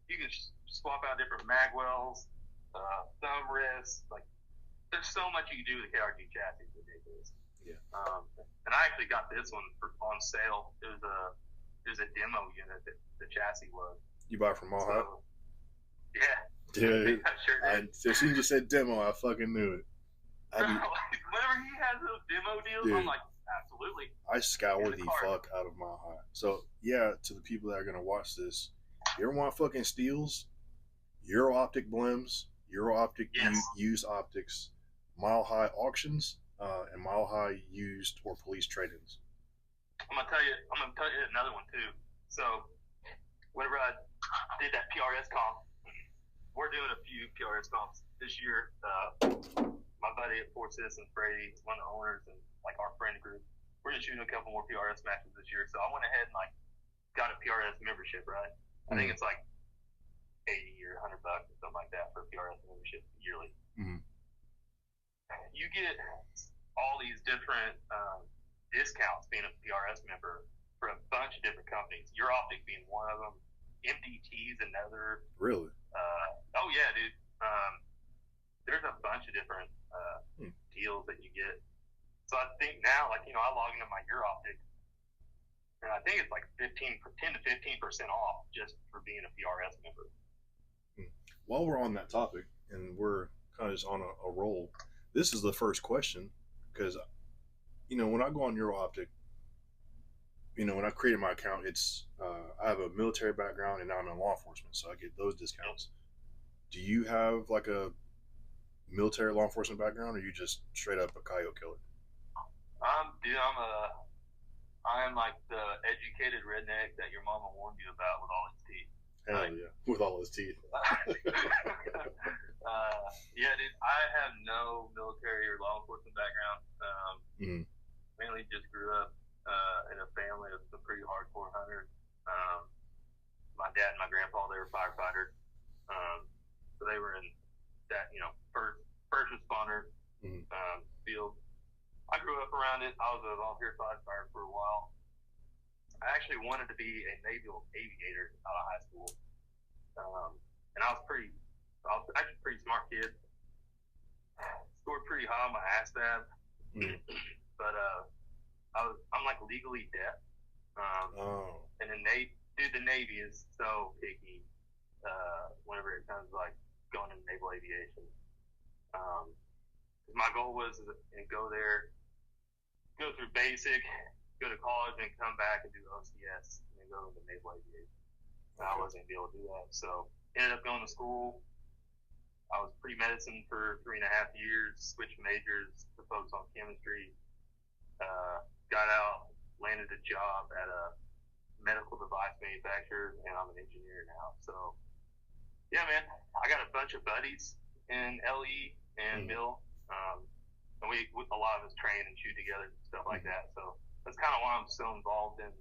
You can swap out different mag wells, thumb rests. Like, there's so much you can do with the KRG chassis. It's ridiculous. Yeah. And I actually got this one on sale. It was a demo unit that the chassis was. You buy it from Mile High? Yeah. Dude, I sure did. As soon as you said demo, I fucking knew it. Whenever he has those demo deals, dude, I'm like, absolutely. I scour the fuck out of Mile High. So, yeah, to the people that are going to watch this, you ever want fucking steals? Euro Optic Blims, Euro Optic used optics, Mile High auctions, and Mile High used or police trade-ins. I'm gonna tell you another one too. So, whenever I did that PRS comp, we're doing a few PRS comps this year. My buddy at Fort Citizens, Brady, one of the owners, and like our friend group, we're just shooting a couple more PRS matches this year. So I went ahead and like got a PRS membership, right? I think it's like $80 or $100 or something like that for a PRS membership yearly. You get all these different discounts being a PRS member for a bunch of different companies. Your Optic being one of them. MDT's another. Really? Oh yeah, dude. There's a bunch of different deals that you get. So I think now, like, I log into my Euro Optic, and I think it's like 10 to 15% off just for being a PRS member. While we're on that topic, and we're kind of just on a roll, this is the first question, because, when I go on Euro Optic, when I created my account, it's I have a military background, and now I'm in law enforcement, so I get those discounts. Do you have like a military law enforcement background, or are you just straight up a coyote killer? Dude, I'm like the educated redneck that your mama warned you about with all his teeth. Hell yeah, with all his teeth. Yeah, dude, I have no military or law enforcement background. Mainly just grew up in a family of some pretty hardcore hunters. My dad and my grandpa, they were firefighters. So they were in that, first responder field. I grew up around it. I was a volunteer firefighter for a while. I actually wanted to be a naval aviator out of high school. And I was actually a pretty smart kid. Scored pretty high on my ASVAB. But I'm like legally deaf. And the Navy is so picky whenever it comes to like going into naval aviation. My goal was to go there, go through basic, go to college, and come back and do OCS, and then go into naval aviation. I wasn't gonna be able to do that. So ended up going to school. I was pre-medicine for 3.5 years, switched majors to focus on chemistry. Got out, landed a job at a medical device manufacturer, and I'm an engineer now. So, yeah, man, I got a bunch of buddies in LE and Mill, and we a lot of us train and shoot together and stuff like that. So that's kind of why I'm so involved in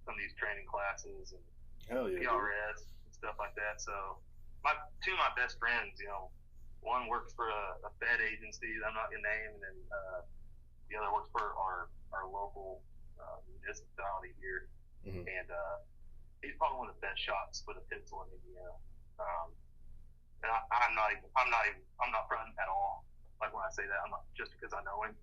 some of these training classes and PRS and stuff like that. So two of my best friends, one works for a Fed agency that I'm not gonna name, and then the other works for our local municipality here. And he's probably one of the best shots with a pistol in Indiana. And I'm not fronting at all. Like when I say that, I'm not just because I know him.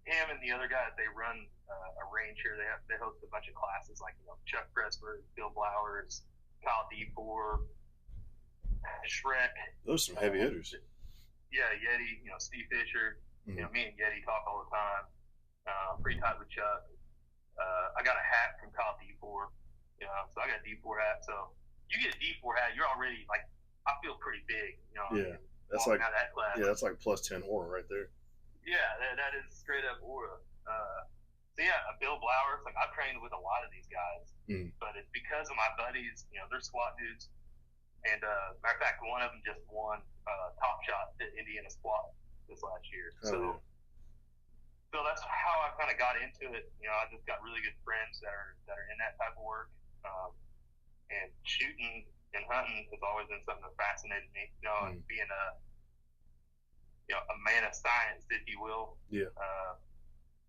Him and the other guy, they run a range here. They host a bunch of classes like Chuck Pressford, Bill Blowers, Kyle D4, Shrek. Those are some heavy hitters. Yeah, Yeti. Steve Fisher. Me and Yeti talk all the time. Pretty tight with Chuck. I got a hat from Kyle D4. So I got a D4 hat. So you get a D4 hat, you're already I feel pretty big. That's like out of that class. Yeah, that's like +10 aura right there. Yeah, that is straight up aura. So yeah, Bill Blowers, I've trained with a lot of these guys, but it's because of my buddies. They're SWAT dudes, and matter of fact, one of them just won Top Shot at Indiana SWAT this last year. So that's how I kind of got into it. I just got really good friends that are in that type of work, and shooting and hunting has always been something that fascinated me. And being a man of science, if you will. Yeah.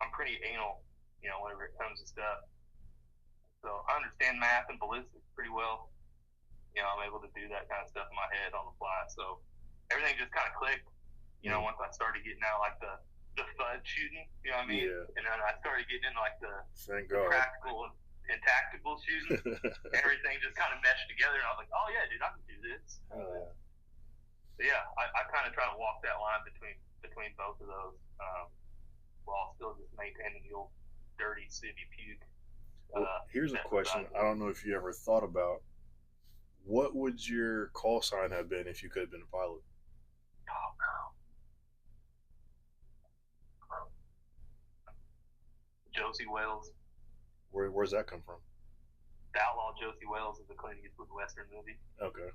I'm pretty anal, whenever it comes to stuff. So I understand math and ballistics pretty well. I'm able to do that kind of stuff in my head on the fly. So everything just kind of clicked. Once I started getting out the FUD shooting, you know what I mean? Yeah. And then I started getting into the practical and tactical shooting. Everything just kind of meshed together, and I was like, oh yeah, dude, I can do this. So yeah, I kind of try to walk that line between both of those, while still just maintaining the old dirty city puke. Here's a question I don't know if you ever thought about. What would your call sign have been if you could have been a pilot? Oh, no. Josie Wales. Where's that come from? The Outlaw Josie Wales is a Clint Eastwood Western movie. Okay.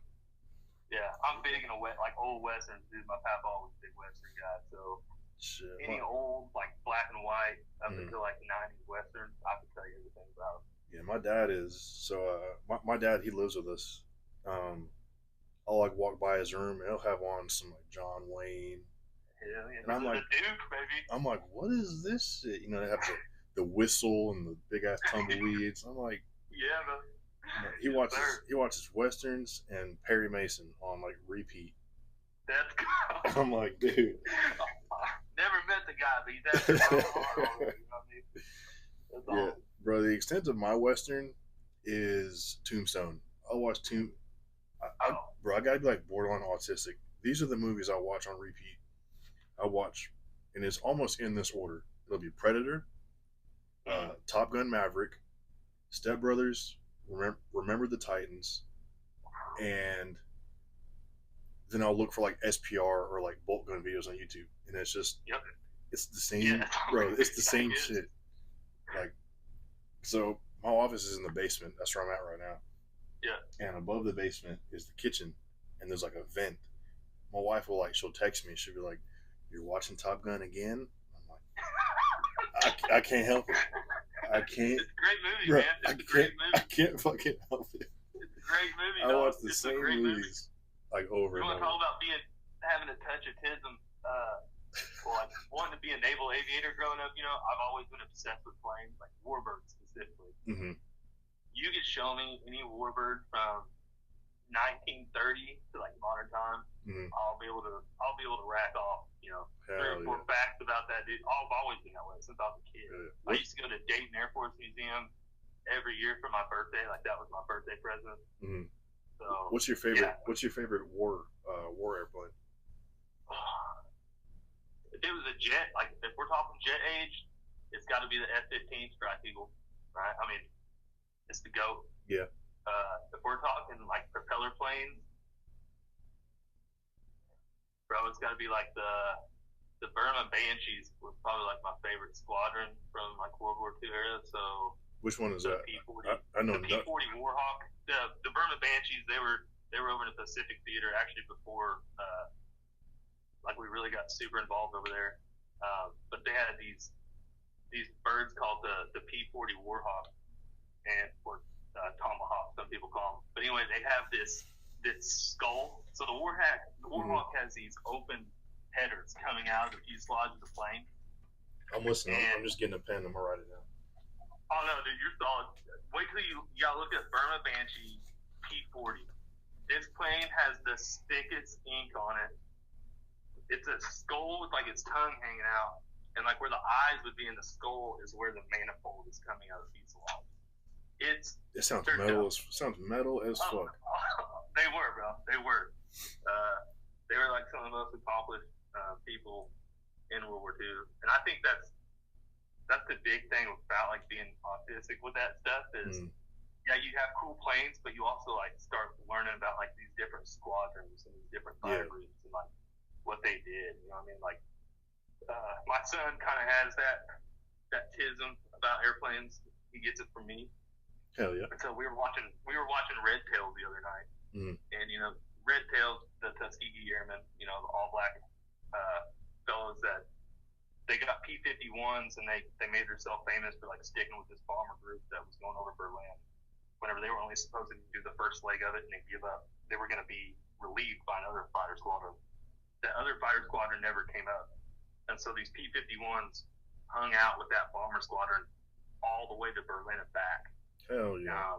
Yeah, I'm big in old Westerns, dude. My papa was a big Western guy, so any old, black and white, up until, 90s Westerns, I can tell you everything about them. Yeah, my dad is, my dad, he lives with us. I'll, walk by his room, and he'll have on some, John Wayne. Hell yeah, and I'm like, the Duke, baby. I'm like, what is this shit? They have the whistle and the big-ass tumbleweeds. I'm like... Yeah, man. He watches Westerns and Perry Mason on repeat. That's cool. I'm like, dude. Never met the guy, but he's actually hard already. You know what I mean? That's awesome. Bro. The extent of my Western is Tombstone. I'll watch Bro, I gotta be borderline autistic. These are the movies I watch on repeat. I watch, and it's almost in this order. It'll be Predator, Top Gun Maverick, Step Brothers, Remember the Titans, and then I'll look for SPR or bolt gun videos on YouTube, and it's just it's the same, bro. It's the same shit. So my office is in the basement. That's where I'm at right now. Yeah. And above the basement is the kitchen, and there's a vent. My wife will she'll text me. She'll be like, "You're watching Top Gun again?" I'm like, I can't help it. I can't. It's a great movie, bro, man. It's a great movie. I can't fucking help it. It's a great movie. I watch the same movies over and over. You want to talk about having a touch of tism? Wanting to be a naval aviator growing up. I've always been obsessed with planes, warbirds specifically. Mm-hmm. You could show me any warbird from 1930 to modern time. Mm-hmm. I'll be able to rack off 3 or 4 facts about that dude. I've always been that way since I was a kid. I used to go to Dayton Air Force Museum every year for my birthday. That was my birthday present. Mm-hmm. So what's your favorite? Yeah. What's your favorite war airplane? If it was a jet, if we're talking jet age, it's got to be the F-15 Strike Eagle, right? I mean, it's the GOAT. Yeah. If we're talking like propeller planes, bro, it's got to be like the Burma Banshees was probably like my favorite squadron from like World War II era. So which one is that? P-40, I know the P-40 Warhawk, the Burma Banshees. They were over in the Pacific Theater actually before like we really got super involved over there. But they had these birds called the P-40 Warhawk and or Tomahawk, some people call them. But anyway, they have this skull. So the Warhawk has these open headers coming out of the fuselage of the plane. I'm listening. I'm just getting a pen. I'm gonna write it down. Oh no, dude, you're solid. Wait till you gotta look at Burma Banshee P-40. This plane has the thickest ink on it. It's a skull with like its tongue hanging out, and like where the eyes would be in the skull is where the manifold is coming out of the fuselage. It sounds metal. Sounds metal as fuck. They were, bro. They were. They were like some of the most accomplished people in World War II, and I think that's the big thing about like being autistic with that stuff is, yeah, you have cool planes, but you also like start learning about like these different squadrons and these different fighter groups and like what they did. You know what I mean? Like my son kind of has that tism about airplanes. He gets it from me. Hell yeah! And so we were watching Red Tails the other night, and you know, Red Tails, the Tuskegee Airmen, you know, the all black fellows that they got P-51s, and they made themselves famous for like sticking with this bomber group that was going over Berlin. Whenever they were only supposed to do the first leg of it and they give up, they were going to be relieved by another fighter squadron. That other fighter squadron never came up, and so these P-51s hung out with that bomber squadron all the way to Berlin and back. Hell yeah!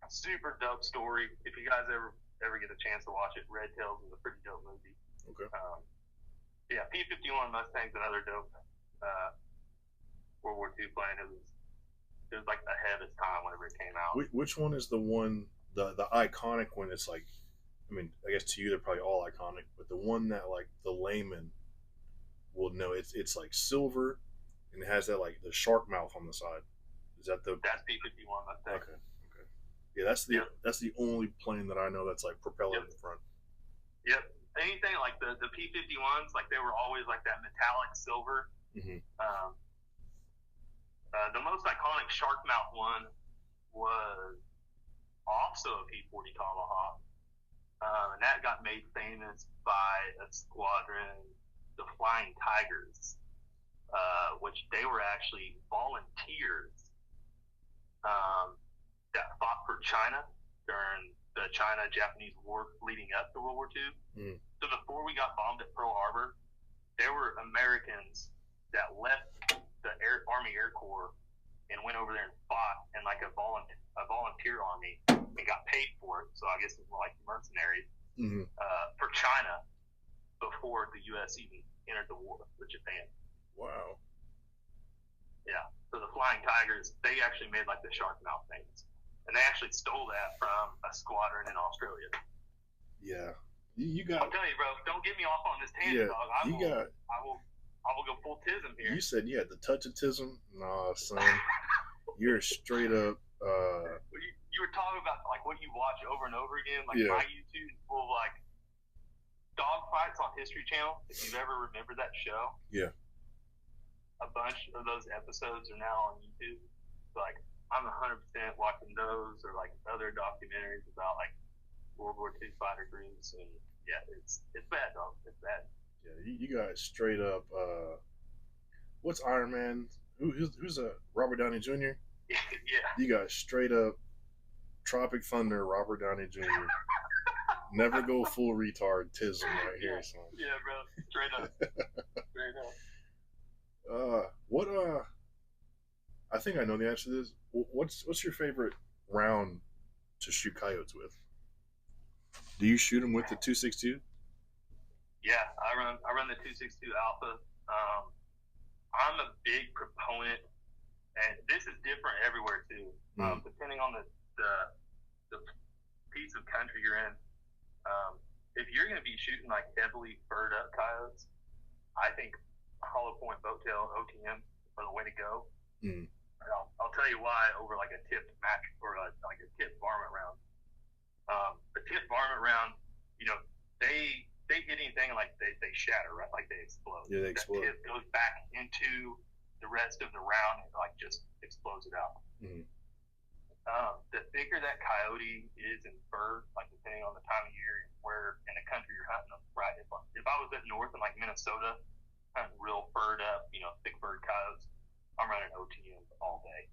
Super dope story. If you guys ever get a chance to watch it, Red Tails is a pretty dope movie. Okay. Yeah, P-51 Mustang's another dope World War II plane. It was like ahead of its time whenever it came out. Which one is the one, the iconic one? It's like, I mean, I guess to you they're probably all iconic, but the one that like the layman will know, it's like silver and it has that like the shark mouth on the side. Is that That's P-51 Mustang. Okay. Yeah, that's the only plane that I know that's like propeller in the front. Yep. Anything like the P-51s, like they were always like that metallic silver. Mm-hmm. The most iconic shark mouth one was also a P-40 Tomahawk, and that got made famous by a squadron, the Flying Tigers, which they were actually volunteers that fought for China during the China-Japanese War leading up to World War II. Mm. So before we got bombed at Pearl Harbor, there were Americans that left the Army Air Corps and went over there and fought in like a volunteer army and got paid for it. So I guess it was like mercenaries for China before the U.S. even entered the war with Japan. Wow. Yeah. So the Flying Tigers, they actually made like the shark mouth things. And they actually stole that from a squadron in Australia. Yeah. You got. I'm telling you, bro. Don't get me off on this tangent, dog. I will go full tism here. You said you had the touch of tism. Nah, son. You're straight up. You were talking about like what you watch over and over again. Like my YouTube is full of like dog fights on History Channel. If you've ever remembered that show. Yeah. A bunch of those episodes are now on YouTube. Like I'm 100% watching those or like other documentaries about like World War II fighter groups, and yeah, it's bad, dog. It's bad. Yeah, you got straight up. What's Iron Man? Who's Robert Downey Jr.? Yeah. You got straight up Tropic Thunder, Robert Downey Jr. Never go full retard tism right here, son. Yeah, bro. Straight up. Straight up. I think I know the answer to this. What's your favorite round to shoot coyotes with? Do you shoot them with the 2.62? Yeah, I run the 2.62 Alpha. I'm a big proponent, and this is different everywhere too. Depending on the piece of country you're in. If you're going to be shooting like heavily furred up coyotes, I think hollow point boat tail OTM are the way to go. I'll tell you why over like a tipped match or like a tipped varmint round. A tipped varmint round, you know, they hit anything like they shatter, right? Like they explode. Yeah, they explode. That tip goes back into the rest of the round and like just explodes it out. Mm-hmm. The thicker that coyote is in fur, like depending on the time of year and where in the country you're hunting them, right? If I was up north in like Minnesota, hunting real furred up, you know, thick furred coyotes, I'm running OTMs all day.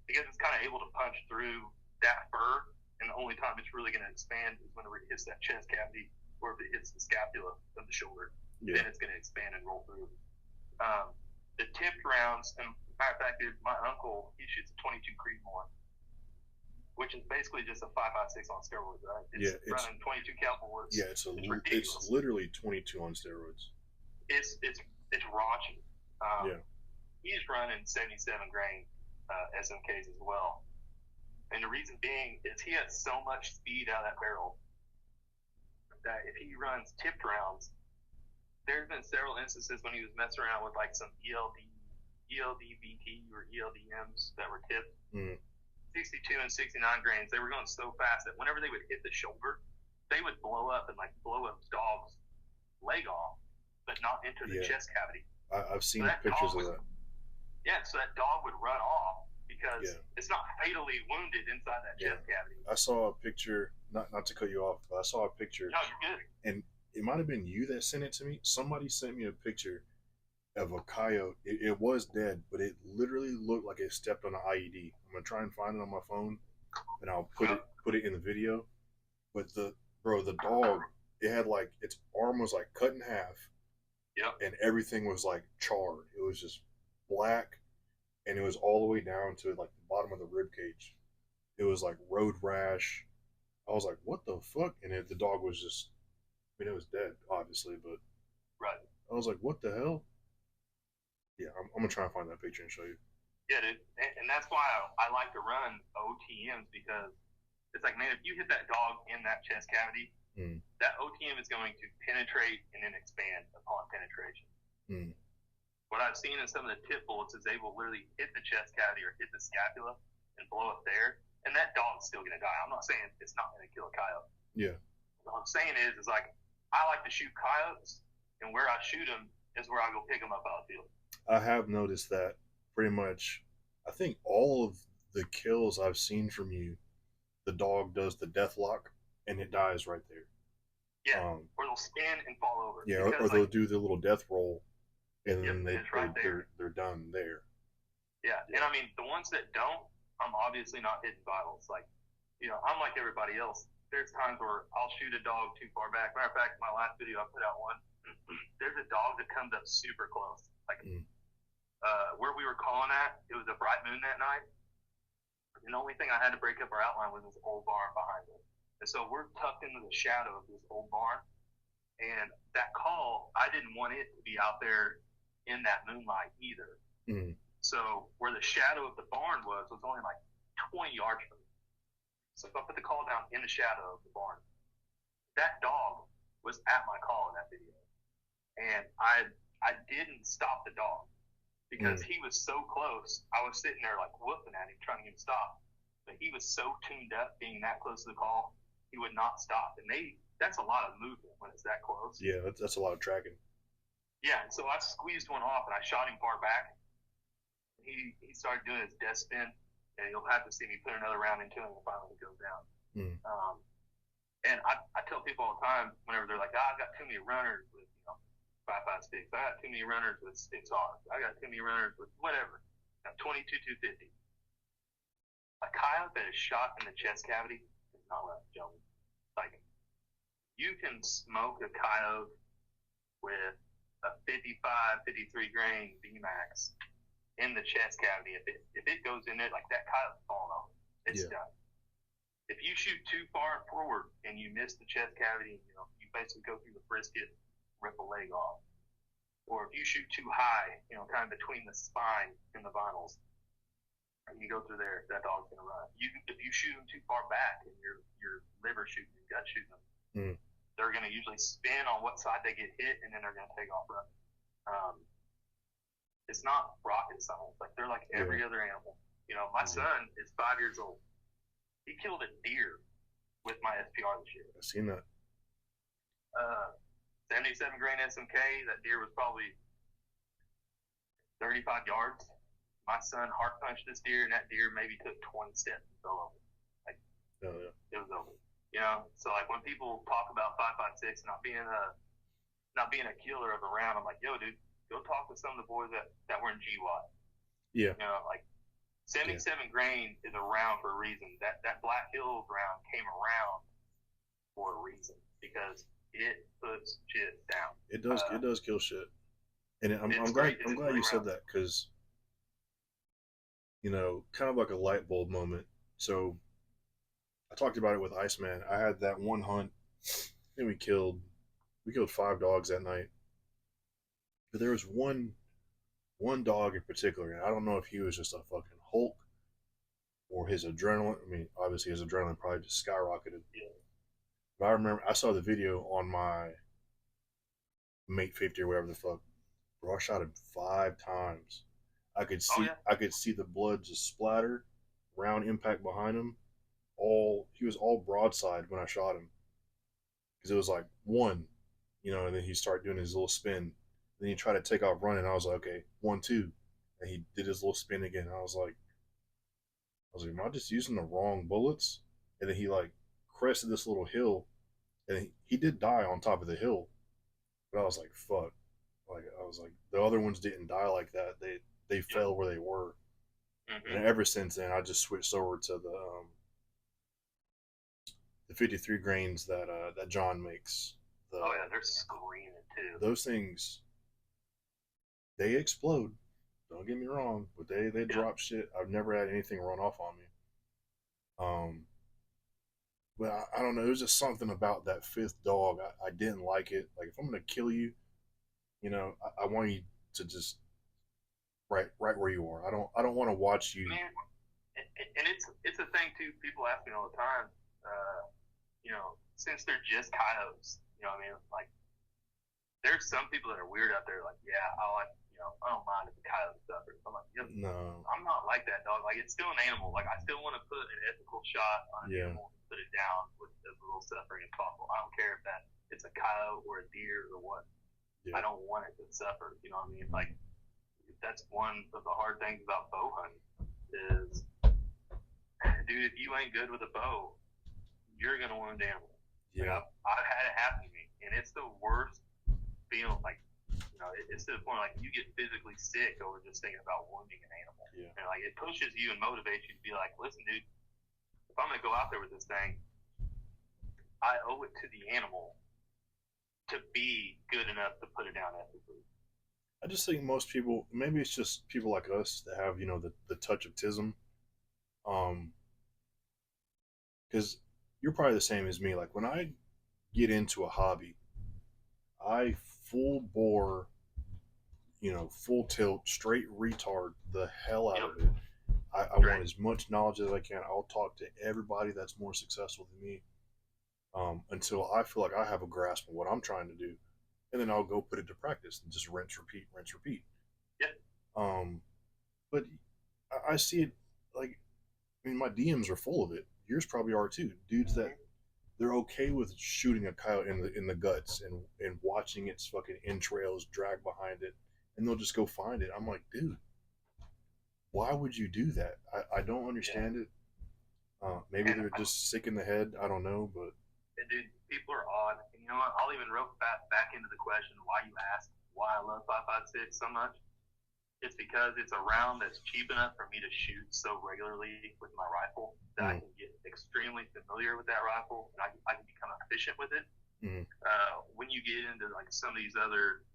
Because it's kind of able to punch through that fur, and the only time it's really going to expand is whenever it hits that chest cavity or if it hits the scapula of the shoulder. Then it's going to expand and roll through. The tipped rounds, and matter of fact, my uncle, he shoots a 22 Creedmoor, which is basically just a 5.56 on steroids, right? It's running 22 cal bullets. Yeah, it's literally 22 on steroids. It's raunchy. He's running 77 grain SMKs as well. And the reason being is he has so much speed out of that barrel that if he runs tipped rounds, there's been several instances when he was messing around with like some ELDBT or ELDMs that were tipped. 62 and 69 grains, they were going so fast that whenever they would hit the shoulder, they would blow up and like blow a dog's leg off, but not into the chest cavity. I've seen pictures of that. Yeah, so that dog would run off because it's not fatally wounded inside that chest cavity. I saw a picture, not to cut you off, but I saw a picture. No, you're good. And it might have been you that sent it to me. Somebody sent me a picture of a coyote. It was dead, but it literally looked like it stepped on an IED. I'm gonna try and find it on my phone, and I'll put it in the video. But the dog, it had like its arm was like cut in half. Yep. And everything was like charred. It was just black, and it was all the way down to like the bottom of the rib cage. It was like road rash. I was like, "What the fuck?" And the dog was just, I mean, it was dead, obviously, but right. I was like, "What the hell?" Yeah, I'm gonna try and find that picture and show you. Yeah, dude. And that's why I like to run OTMs, because it's like, man, if you hit that dog in that chest cavity, that OTM is going to penetrate and then expand upon penetration. What I've seen in some of the tip bullets is they will literally hit the chest cavity or hit the scapula and blow up there, and that dog's still going to die. I'm not saying it's not going to kill a coyote. Yeah. What I'm saying is like, I like to shoot coyotes, and where I shoot them is where I go pick them up out of the field. I have noticed that pretty much. I think all of the kills I've seen from you, the dog does the death lock, and it dies right there. Yeah, or they'll spin and fall over. Yeah, or they'll do the little death roll, and then they're done there. Yeah, and I mean, the ones that don't, I'm obviously not hitting vitals. Like, you know, I'm like everybody else. There's times where I'll shoot a dog too far back. Matter of fact, my last video, I put out one. There's a dog that comes up super close. Like, where we were calling at, it was a bright moon that night. And the only thing I had to break up our outline was this old barn behind it. And so we're tucked into the shadow of this old barn. And that call, I didn't want it to be out there in that moonlight either. So where the shadow of the barn was only like 20 yards from me. So if I put the call down in the shadow of the barn, that dog was at my call in that video. And I didn't stop the dog because he was so close. I was sitting there like whooping at him, trying to get him to stop. But he was so tuned up being that close to the call, he would not stop. And that's a lot of movement when it's that close. Yeah, that's a lot of tracking. Yeah, and so I squeezed one off and I shot him far back. He started doing his death spin, and you'll have to see me put another round into him and finally it goes down. And I tell people all the time whenever they're like, I've got too many runners with 5.56. I got too many runners with 6Rs. I got too many runners with whatever. I got 22 250. A coyote that is shot in the chest cavity is not left, gentlemen. Like, you can smoke a coyote with a 55, 53 grain VMAX in the chest cavity. If it goes in there, like that coyote's falling off. It's done. If you shoot too far forward and you miss the chest cavity, you basically go through the brisket, rip a leg off. Or if you shoot too high, kind of between the spine and the vinyls, you go through there, that dog's going to run. If you shoot them too far back and you're liver shooting and gut shooting them, they're going to usually spin on what side they get hit, and then they're going to take off running. it's not rocket science. Like they're like every other animal. You know, my son is 5 years old. He killed a deer with my SPR this year. I've seen that. 77 grain SMK. That deer was probably 35 yards. My son heart punched this deer, and that deer maybe took 20 steps and fell over. Like, it was over. You know, so like when people talk about 5.56 not being a killer of a round, I'm like, yo, dude, go talk to some of the boys that were in GY. Yeah. You know, like 77 grain is a round for a reason. That Black Hills round came around for a reason because it puts shit down. It does. It does kill shit. And I'm glad you said that because, you know, kind of like a light bulb moment. So I talked about it with Iceman. I had that one hunt, and we killed 5 dogs that night. But there was one dog in particular, and I don't know if he was just a fucking Hulk or his adrenaline. I mean, obviously his adrenaline probably just skyrocketed. Yeah. But I remember I saw the video on my Mate 50 or whatever the fuck. Bro, I shot him 5 times. I could see the blood just splatter, round impact behind him. He was all broadside when I shot him. Because it was like one, you know, and then he started doing his little spin. Then he tried to take off running. I was like, okay, 1, 2. And he did his little spin again. I was like, am I just using the wrong bullets? And then he like crested this little hill, and he did die on top of the hill. But I was like, fuck. Like I was like, the other ones didn't die like that. They fell where they were. Mm-hmm. And ever since then, I just switched over to the 53 grains that John makes. They're screaming too. Those things, they explode. Don't get me wrong, but they drop shit. I've never had anything run off on me. But I don't know. There's just something about that 5th dog. I didn't like it. Like if I'm gonna kill you, you know, I want you to just right where you are. I don't want to watch you. Man, and it's a thing too. People ask me all the time. You know, since they're just coyotes, you know what I mean? Like, there's some people that are weird out there. Like, yeah, I don't mind if the coyote suffers. I'm like, no, I'm not like that, dog. Like, it's still an animal. Like, I still want to put an ethical shot on an animal and put it down with as little suffering as possible. I don't care if it's a coyote or a deer or what. Yeah. I don't want it to suffer. You know what I mean? Like, that's one of the hard things about bow hunting is, dude, if you ain't good with a bow, you're gonna wound an animal. Yeah. Like, I've had it happen to me, and it's the worst feeling. Like, you know, it's to the point like you get physically sick over just thinking about wounding an animal. Yeah. And like it pushes you and motivates you to be like, listen, dude, if I'm gonna go out there with this thing, I owe it to the animal to be good enough to put it down ethically. I just think most people, maybe it's just people like us that have, you know, the touch of tism. Because you're probably the same as me. Like when I get into a hobby, I full bore, you know, full tilt, straight retard the hell out of it. I want as much knowledge as I can. I'll talk to everybody that's more successful than me until I feel like I have a grasp of what I'm trying to do. And then I'll go put it to practice and just rinse, repeat. Yeah. But I see it like, I mean, my DMs are full of it. Yours probably are too. Dudes that they're okay with shooting a coyote in the guts and watching its fucking entrails drag behind it, and they'll just go find it. I'm like, dude, why would you do that? I don't understand it. Maybe they're just sick in the head. I don't know, but dude, people are odd. And you know what? I'll even rope back into the question why you asked why I love 5.56 so much. It's because it's a round that's cheap enough for me to shoot so regularly with my rifle that I can get extremely familiar with that rifle and I can become efficient with it. When you get into like some of these other,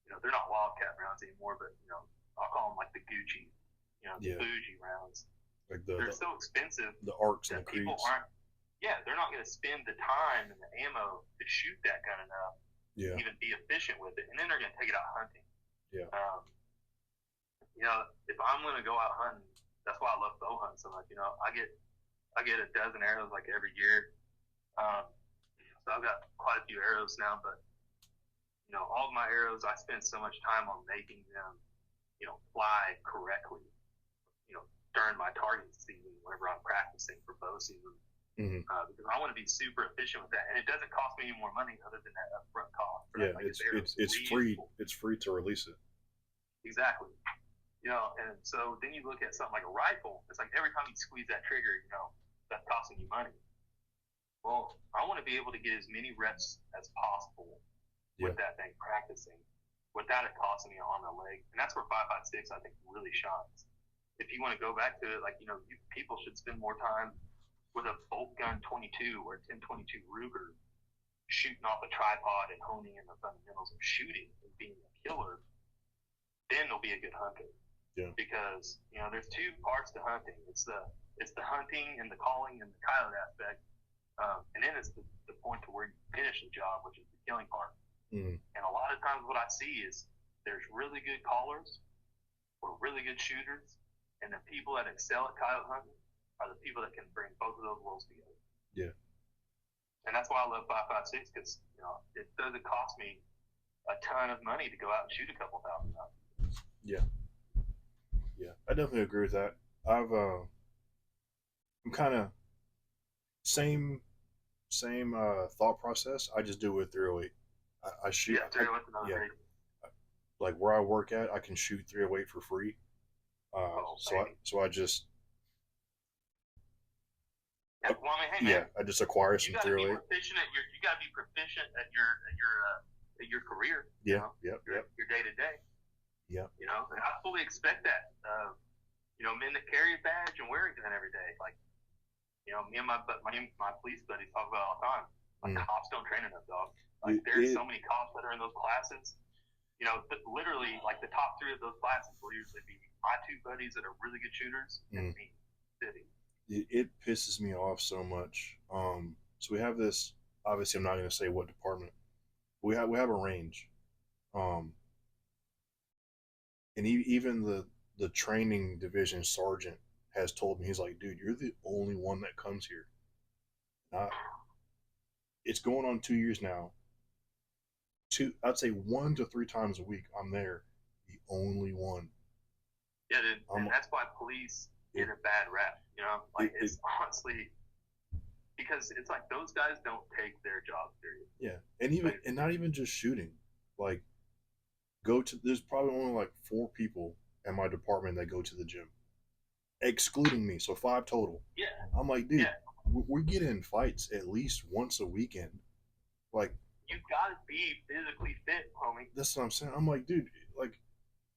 you know, they're not Wildcat rounds anymore, but you know, I'll call them like the Gucci, you know, the bougie rounds. Like they're so expensive. The arcs and the people creeps. They're not going to spend the time and the ammo to shoot that gun enough to even be efficient with it, and then they're going to take it out hunting. Yeah. You know, if I'm going to go out hunting, that's why I love bow hunting so much. You know, I get a dozen arrows like every year. So I've got quite a few arrows now, but you know, all of my arrows, I spend so much time on making them fly correctly, during my target season, whenever I'm practicing for bow season. Because I want to be super efficient with that, and it doesn't cost me any more money other than that upfront cost. Right? Yeah, it's free. It's free to release it. Exactly. And so then you look at something like a rifle. It's like every time you squeeze that trigger, that's costing you money. Well, I want to be able to get as many reps as possible with that thing practicing without it costing me on the leg, and that's where 5.56 I think really shines. If you want to go back to it, people should spend more time with a bolt gun 22 or 10-22 Ruger, shooting off a tripod and honing in the fundamentals of shooting and being a killer. Then they'll be a good hunter. Yeah. Because there's two parts to hunting. It's the hunting and the calling and the coyote aspect, and then it's the point to where you finish the job, which is the killing part. And a lot of times, what I see is there's really good callers or really good shooters, and the people that excel at coyote hunting are the people that can bring both of those worlds together. Yeah. And that's why I love 5.56, because it doesn't cost me a ton of money to go out and shoot a couple thousand dollars. Yeah. Yeah, I definitely agree with that. I'm kind of same thought process. I just do it with 308. I shoot. Yeah, 308 is another great. Like where I work at, I can shoot 308 for free. So I just. Yeah, well, hey, man, I just acquire some 308. You got to be proficient at your career. Yeah, your day to day. Yeah. And I fully expect that. Men that carry a badge and wear a gun every day. Like, me and my police buddies talk about it all the time. Like, cops don't train enough, dog. Like, there's so many cops that are in those classes. But literally, like, the top 3 of those classes will usually be my 2 buddies that are really good shooters and me, City. It pisses me off so much. So we have this. Obviously, I'm not going to say what department. We have a range. And even the training division sergeant has told me, he's like, dude, you're the only one that comes here. It's going on 2 years now. I'd say 1 to 3 times a week I'm there, the only one. Yeah, dude, and that's why police get a bad rap. It's honestly because it's like those guys don't take their job serious. Yeah, and not even just shooting. Like, there's probably only like 4 people in my department that go to the gym, excluding me. So 5 total. Yeah. I'm like, dude, we get in fights at least once a weekend. Like, you gotta be physically fit, homie. That's what I'm saying. I'm like, dude, like,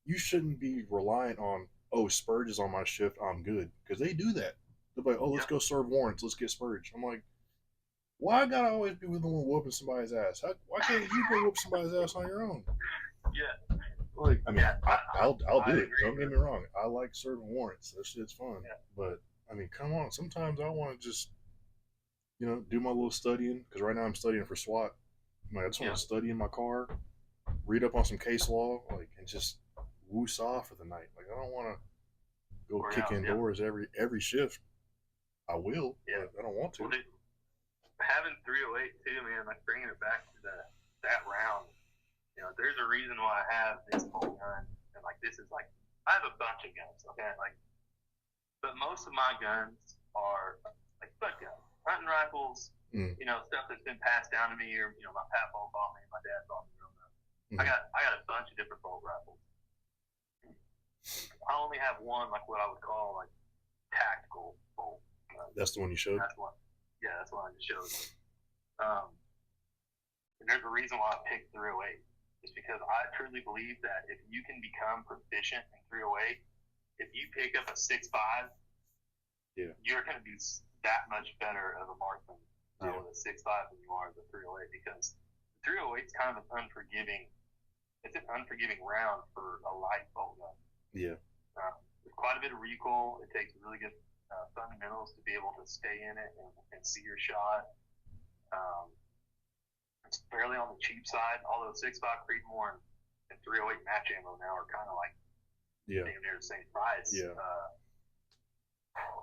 you shouldn't be reliant on, Spurge is on my shift, I'm good, because they do that. They're like, let's go serve warrants, let's get Spurge. I'm like, why I gotta always be with the one whooping somebody's ass? Why can't you go whoop somebody's ass on your own? Yeah. Like, I mean, I'll do it. Don't get me wrong. I like serving warrants. That shit's fun. Yeah. But, I mean, come on. Sometimes I want to just, do my little studying, because right now I'm studying for SWAT. I just want to study in my car, read up on some case law, and just woos off for the night. Like, I don't want to go kick indoors every shift. I will, but I don't want to. Well, dude, having 308 too, man, like bringing it back to that round. There's a reason why I have this whole gun, and this is I have a bunch of guns, okay, but most of my guns are butt guns, hunting rifles. Stuff that's been passed down to me, or my papa bought me, my dad bought me growing up. I got a bunch of different bolt rifles. I only have one, what I would call tactical bolt gun. That's the one you showed. That's one. Yeah, that's one I just showed. And there's a reason why I picked 308. It's because I truly believe that if you can become proficient in 308, if you pick up a 6.5, you're going to be that much better of a marksman with a 6.5 than you are with a 308, because the 308 is kind of an unforgiving round for a light bolt gun. Yeah. There's quite a bit of recoil. It takes really good fundamentals to be able to stay in it and see your shot. It's fairly on the cheap side, although 6.5 Creedmoor and 308 match ammo now are kind of damn near the same price. Yeah.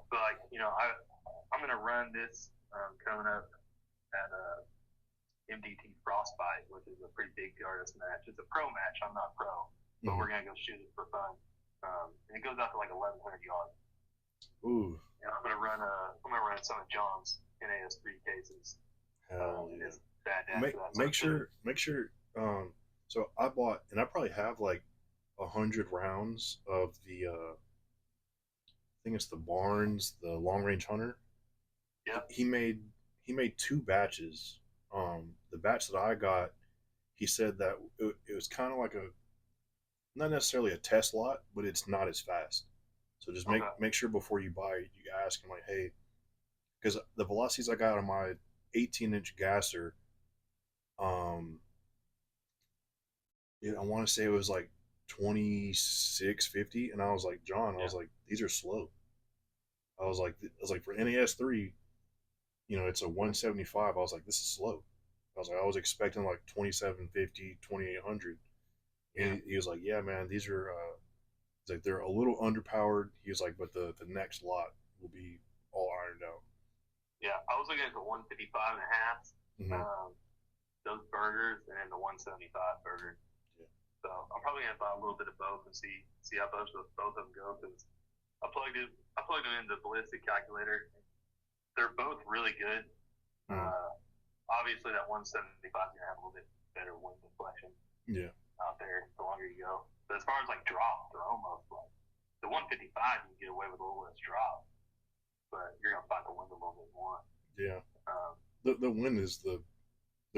But I'm gonna run this coming up at MDT Frostbite, which is a pretty big PRS match. It's a pro match. I'm not pro, but we're gonna go shoot it for fun. and it goes out to like 1,100 yards. Ooh. And I'm gonna run some of John's NAS3 cases. Hell yeah. It's badass. Make sure. So I bought, and I probably have like 100 rounds of the. I think it's the Barnes, the long range hunter. Yeah. He made 2 batches. The batch that I got, he said that it was kind of like a, not necessarily a test lot, but it's not as fast. So just make sure before you buy it, you ask him like, hey, because the velocities I got on my 18-inch gasser, I want to say it was like 2650, and I was like, John, I was like, these are slow. I was like for NAS3, it's a 175. I was like, this is slow. I was expecting like 2750, 2800. And he was like, yeah, man, these are. He's like, they're a little underpowered. He was like, but the next lot will be all ironed out. Yeah, I was looking at the 155.5. Mm-hmm. Those burgers, and then the 175 burger. Yeah. So I'm probably gonna buy a little bit of both and see how both of them go, because I plugged them into the ballistic calculator. They're both really good. Obviously, that 175 is gonna have a little bit better wind deflection. Yeah. Out there, the longer you go. But as far as like drop, they're almost like the 155. You can get away with a little less drop, but you're gonna fight the wind a little bit more. Yeah. The wind is the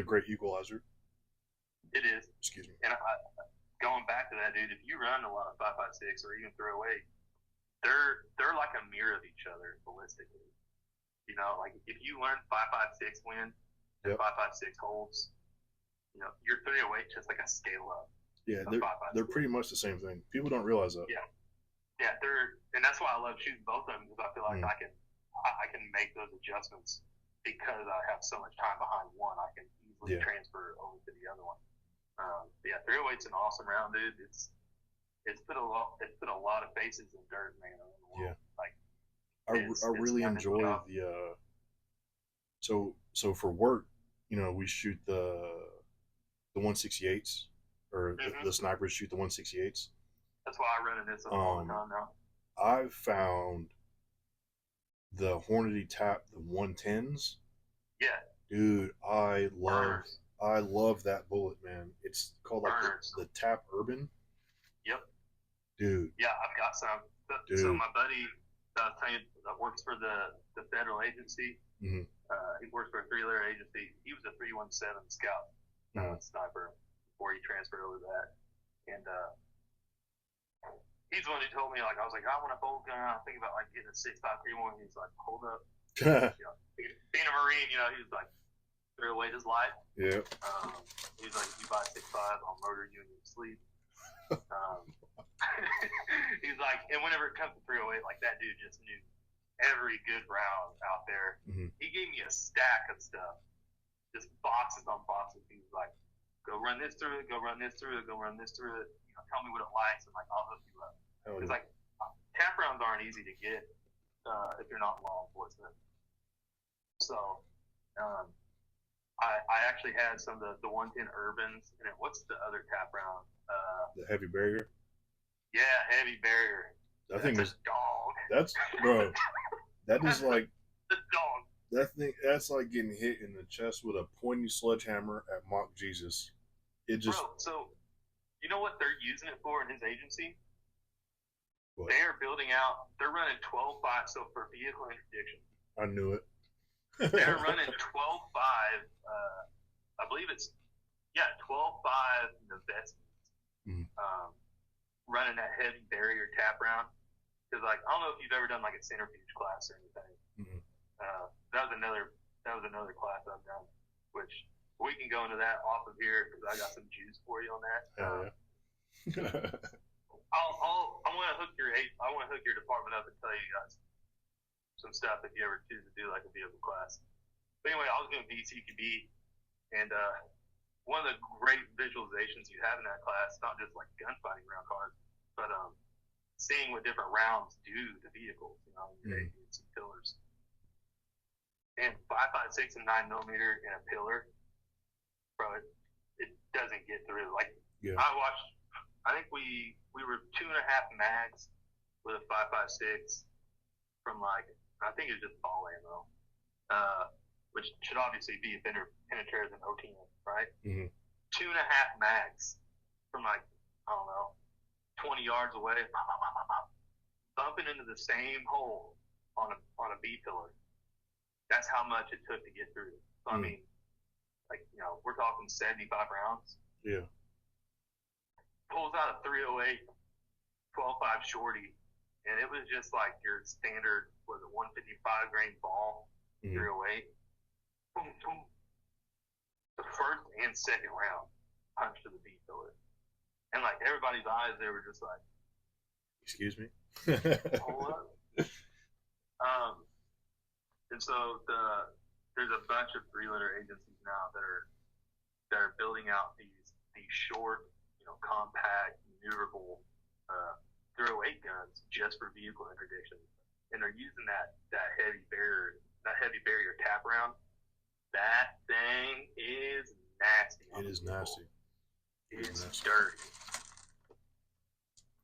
great equalizer. It is. Excuse me. And going back to that, dude, if you run a lot of 5.56 or even throw away, they're like a mirror of each other ballistically. Like if you learn 5.56 wind and 5.56 holds, your 308 just like a scale up. Yeah, they're pretty much the same thing. People don't realize that. Yeah, and that's why I love shooting both of them, because I feel like I can make those adjustments because I have so much time behind one. I can easily transfer over to the other one. 308's an awesome round, dude. It's put a lot of faces in dirt, man. Yeah, like I really enjoy the. So for work, we shoot the 168s, or the snipers shoot the 168s. That's why I run in this all the time now. I've found the Hornady Tap, the 110s. Yeah. Dude, I love that bullet, man. It's called like the Tap Urban. Yep. Dude. Yeah, I've got some. So my buddy that works for the federal agency. Mm-hmm. He works for a 3-letter agency. He was a 317 scout sniper before he transferred over to that. And he's the one who told me, like, I was like, I want a bolt gun. I think about like getting a 6.531. He's like, hold up. Being a Marine, he was like, threw away his life. Yeah. He's like, if you buy 6.5, I'll murder you in your sleep. He's like, and whenever it comes to 308, like that dude just knew every good round out there. Mm-hmm. He gave me a stack of stuff, just boxes on boxes. He was like, go run this through it, go run this through it, go run this through it. Tell me what it likes, and like I'll hook you up. Because like tap rounds aren't easy to get if you're not law enforcement. So I actually had some of the 110 Urbans, and what's the other tap round? The heavy barrier. Yeah, heavy barrier. That thing is dog. That's bro. That is like the dog. That's like getting hit in the chest with a pointy sledgehammer at Mock Jesus. It just. Bro, so you know what they're using it for in his agency? What? They're building out. They're running 12.5. So for vehicle interdiction. I knew it. They're running 12.5. I believe it's 12.5 investments. Mm-hmm. Running that heavy barrier tap round, because like I don't know if you've ever done like a centrifuge class or anything. Mm-hmm. That was another class I've done, which we can go into that off of here because I got some juice for you on that. I want to hook your department up and tell you guys some stuff if you ever choose to do like a vehicle class. But anyway, I was doing BCQB, and one of the great visualizations you have in that class, not just like gunfighting round cards, but seeing what different rounds do to vehicles, your APs and pillars. And 5.56 and 9mm in a pillar, bro, it doesn't get through. Like I watched I think we were 2.5 mags with a 5.56 from like, I think it was just ball ammo, which should obviously be better penetrators than OTM, right? Mm-hmm. 2.5 mags from like, I don't know, 20 yards away, bumping into the same hole on a B pillar. That's how much it took to get through. So I mean, like, you know, we're talking 75 rounds. Yeah. Pulls out a 308 12.5 shorty, and it was just like your standard, was it 155 grain ball, 308. Boom, boom. The first and second round punched to the B pillar, and like everybody's eyes, they were just like, "Excuse me." Hold up. And so there's a bunch of 3-liter agencies now that are building out these short, you know, compact, maneuverable 308 guns just for vehicle interdiction, and they're using that heavy barrier tap round. That thing is nasty. It is nasty. It's dirty.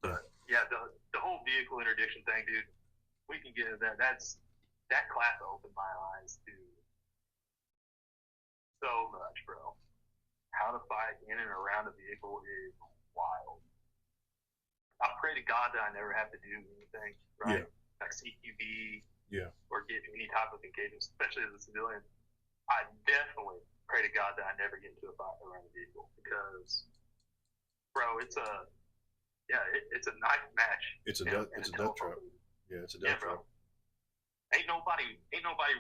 But yeah, the whole vehicle interdiction thing, dude. We can get into that. That class opened my eyes to so much, bro. How to fight in and around a vehicle is wild. I pray to God that I never have to do anything, right? Yeah. Like CQB, or get any type of engagement, especially as a civilian. I definitely pray to God that I never get into a fight around a vehicle, because, bro, it's a knife match. It's a death trap. Yeah, it's a death trap. Ain't nobody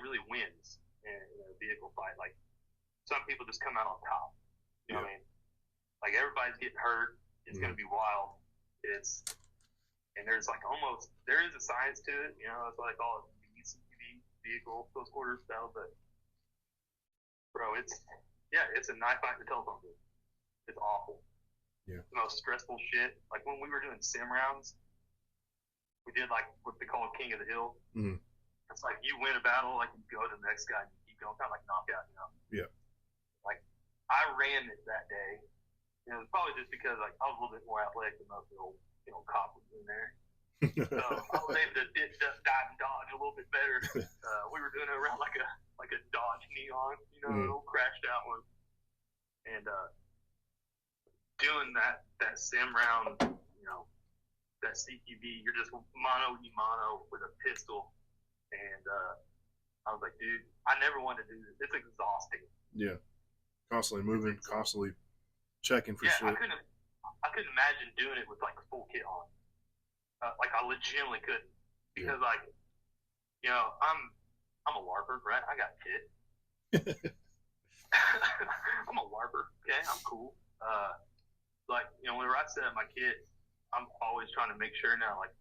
really wins in a vehicle fight. Like, some people just come out on top. You know what I mean? Like, everybody's getting hurt. It's gonna be wild. And there's like there is a science to it. You know, it's like all VCV, vehicle close quarters style. But bro, it's a knife fight in the telephone booth. It's awful. Yeah. The most stressful shit. Like when we were doing sim rounds, we did like what they call King of the Hill. Mm-hmm. It's like you win a battle, like you go to the next guy and you keep going, kind of like knockout, you know? Yeah. Like I ran it that day. You know, it's probably just because like I was a little bit more athletic than most of the old, you know, cops in there. So I was able to dip, dive, and dodge a little bit better. We were doing it around like a Dodge Neon, you know, an old crashed out one. And doing that sim round, you know, that CQB, you're just mano a mano with a pistol. And I was like, dude, I never wanted to do this. It's exhausting. Yeah. Constantly moving, constantly checking for shit. I couldn't imagine doing it with like a full kit on. Like I legitimately couldn't, because like, you know, I'm a LARPer, right? I got kit. I'm a LARPer. Okay, I'm cool. Like, you know, whenever I set up my kit, I'm always trying to make sure now, like,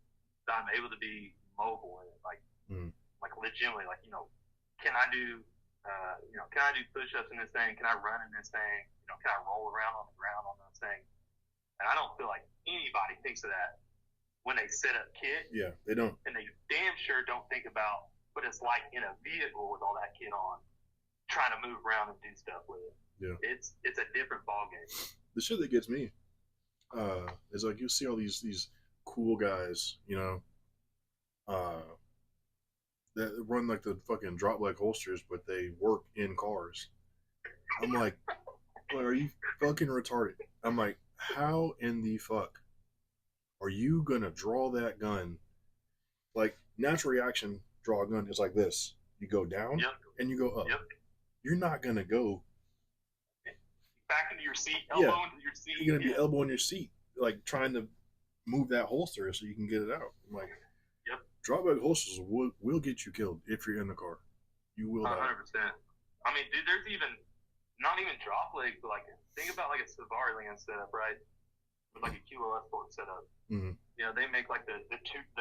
that I'm able to be mobile in it, like legitimately, like, you know, can I do push-ups in this thing? Can I run in this thing? You know, can I roll around on the ground on this thing? And I don't feel like anybody thinks of that when they set up kit. Yeah, they don't. And they damn sure don't think about what it's like in a vehicle with all that kit on, trying to move around and do stuff with it. Yeah. It's a different ballgame. The shit that gets me is like, you see all these cool guys, you know, that run like the fucking drop leg holsters, but they work in cars. I'm like, are you fucking retarded? I'm like, how in the fuck are you gonna draw that gun? Like, natural reaction, draw a gun is like this. You go down and you go up. Yep. You're not gonna go back into your seat, elbow into your seat. You're gonna be elbowing your seat, like trying to move that holster so you can get it out. I'm like, drawback holsters will get you killed if you're in the car. You will 100%. I mean, dude, there's not even drop legs, but like, think about like a Savari land setup, right? With like a QLS port setup. Mm-hmm. You know, they make like the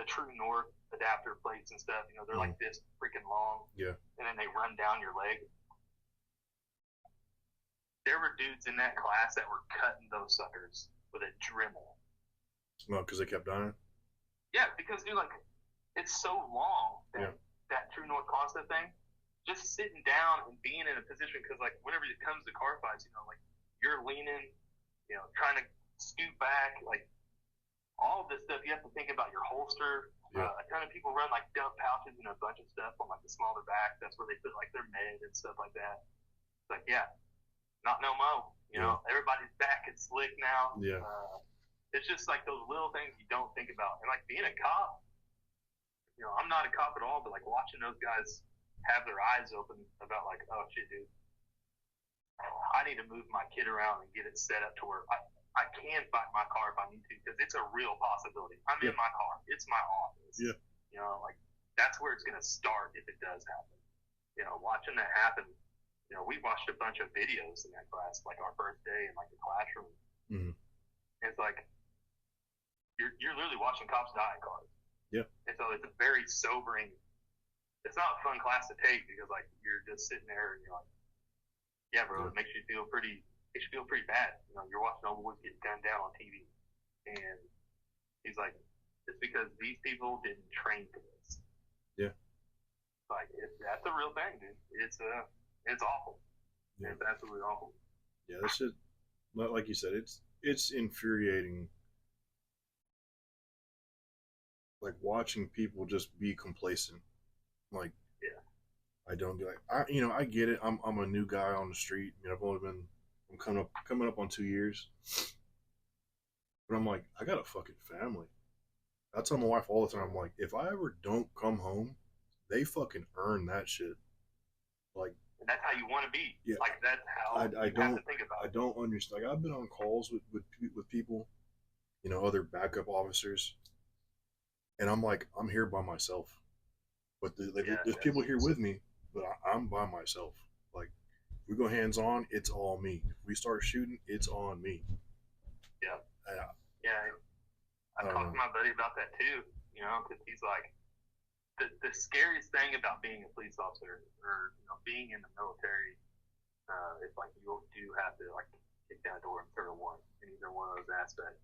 True North adapter plates and stuff. You know, they're like this freaking long. Yeah. And then they run down your leg. There were dudes in that class that were cutting those suckers with a Dremel. Well, because they kept dying? Yeah, because, dude, like, it's so long, that True North concept thing. Just sitting down and being in a position, because, like, whenever it comes to car fights, you know, like, you're leaning, you know, trying to scoot back, like all of this stuff. You have to think about your holster. A ton of people run like dump pouches and a bunch of stuff on like the smaller back. That's where they put like their med and stuff like that. It's like, not no mo. You know, everybody's back is slick now. It's just like those little things you don't think about. And like being a cop, you know, I'm not a cop at all, but like watching those guys have their eyes open about like, oh shit, dude, I need to move my kid around and get it set up to where I can find my car if I need to, because it's a real possibility. I'm in my car. It's my office. You know, like that's where it's going to start if it does happen. You know, watching that happen, you know, we watched a bunch of videos in that class, like our first day in like the classroom. And it's like, you're literally watching cops die in cars. And so it's a very sobering, it's not a fun class to take because like you're just sitting there and you're like, yeah, bro, it makes you feel pretty bad. You know, you're watching old boys get gunned down on TV. And he's like, it's because these people didn't train for this. Like, that's a real thing, dude. It's awful. It's absolutely awful. Yeah, that shit, like you said, it's infuriating. Like watching people just be complacent. Like, I don't get like I get it. I'm a new guy on the street. I mean, I'm coming up on 2 years. But I'm like, I got a fucking family. I tell my wife all the time, I'm like, if I ever don't come home, they fucking earn that shit. Like, and that's how you want to be. Like that's how I you don't have to think about I don't understand. Like I've been on calls with people, you know, other backup officers, and I'm like, I'm here by myself. But there's people here with me, but I'm by myself. Like, if we go hands on, it's all me. If we start shooting, it's on me. I talked to my buddy about that too, you know, because he's like, the scariest thing about being a police officer or, you know, being in the military, it's like you do have to like kick down a door and throw one in either one of those aspects.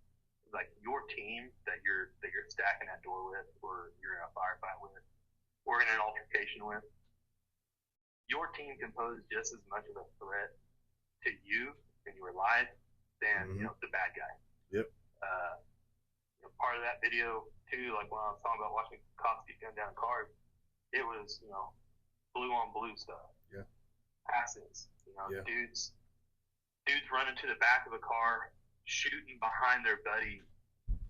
Like your team that you're stacking that door with, or you're in a firefight with, or in an altercation with, your team can pose just as much of a threat to you and your life than you know, the bad guy. You know, part of that video too, like when I was talking about watching cops get gunned down in cars, it was, you know, blue on blue stuff. Passes. You know, dudes running to the back of a car, shooting behind their buddy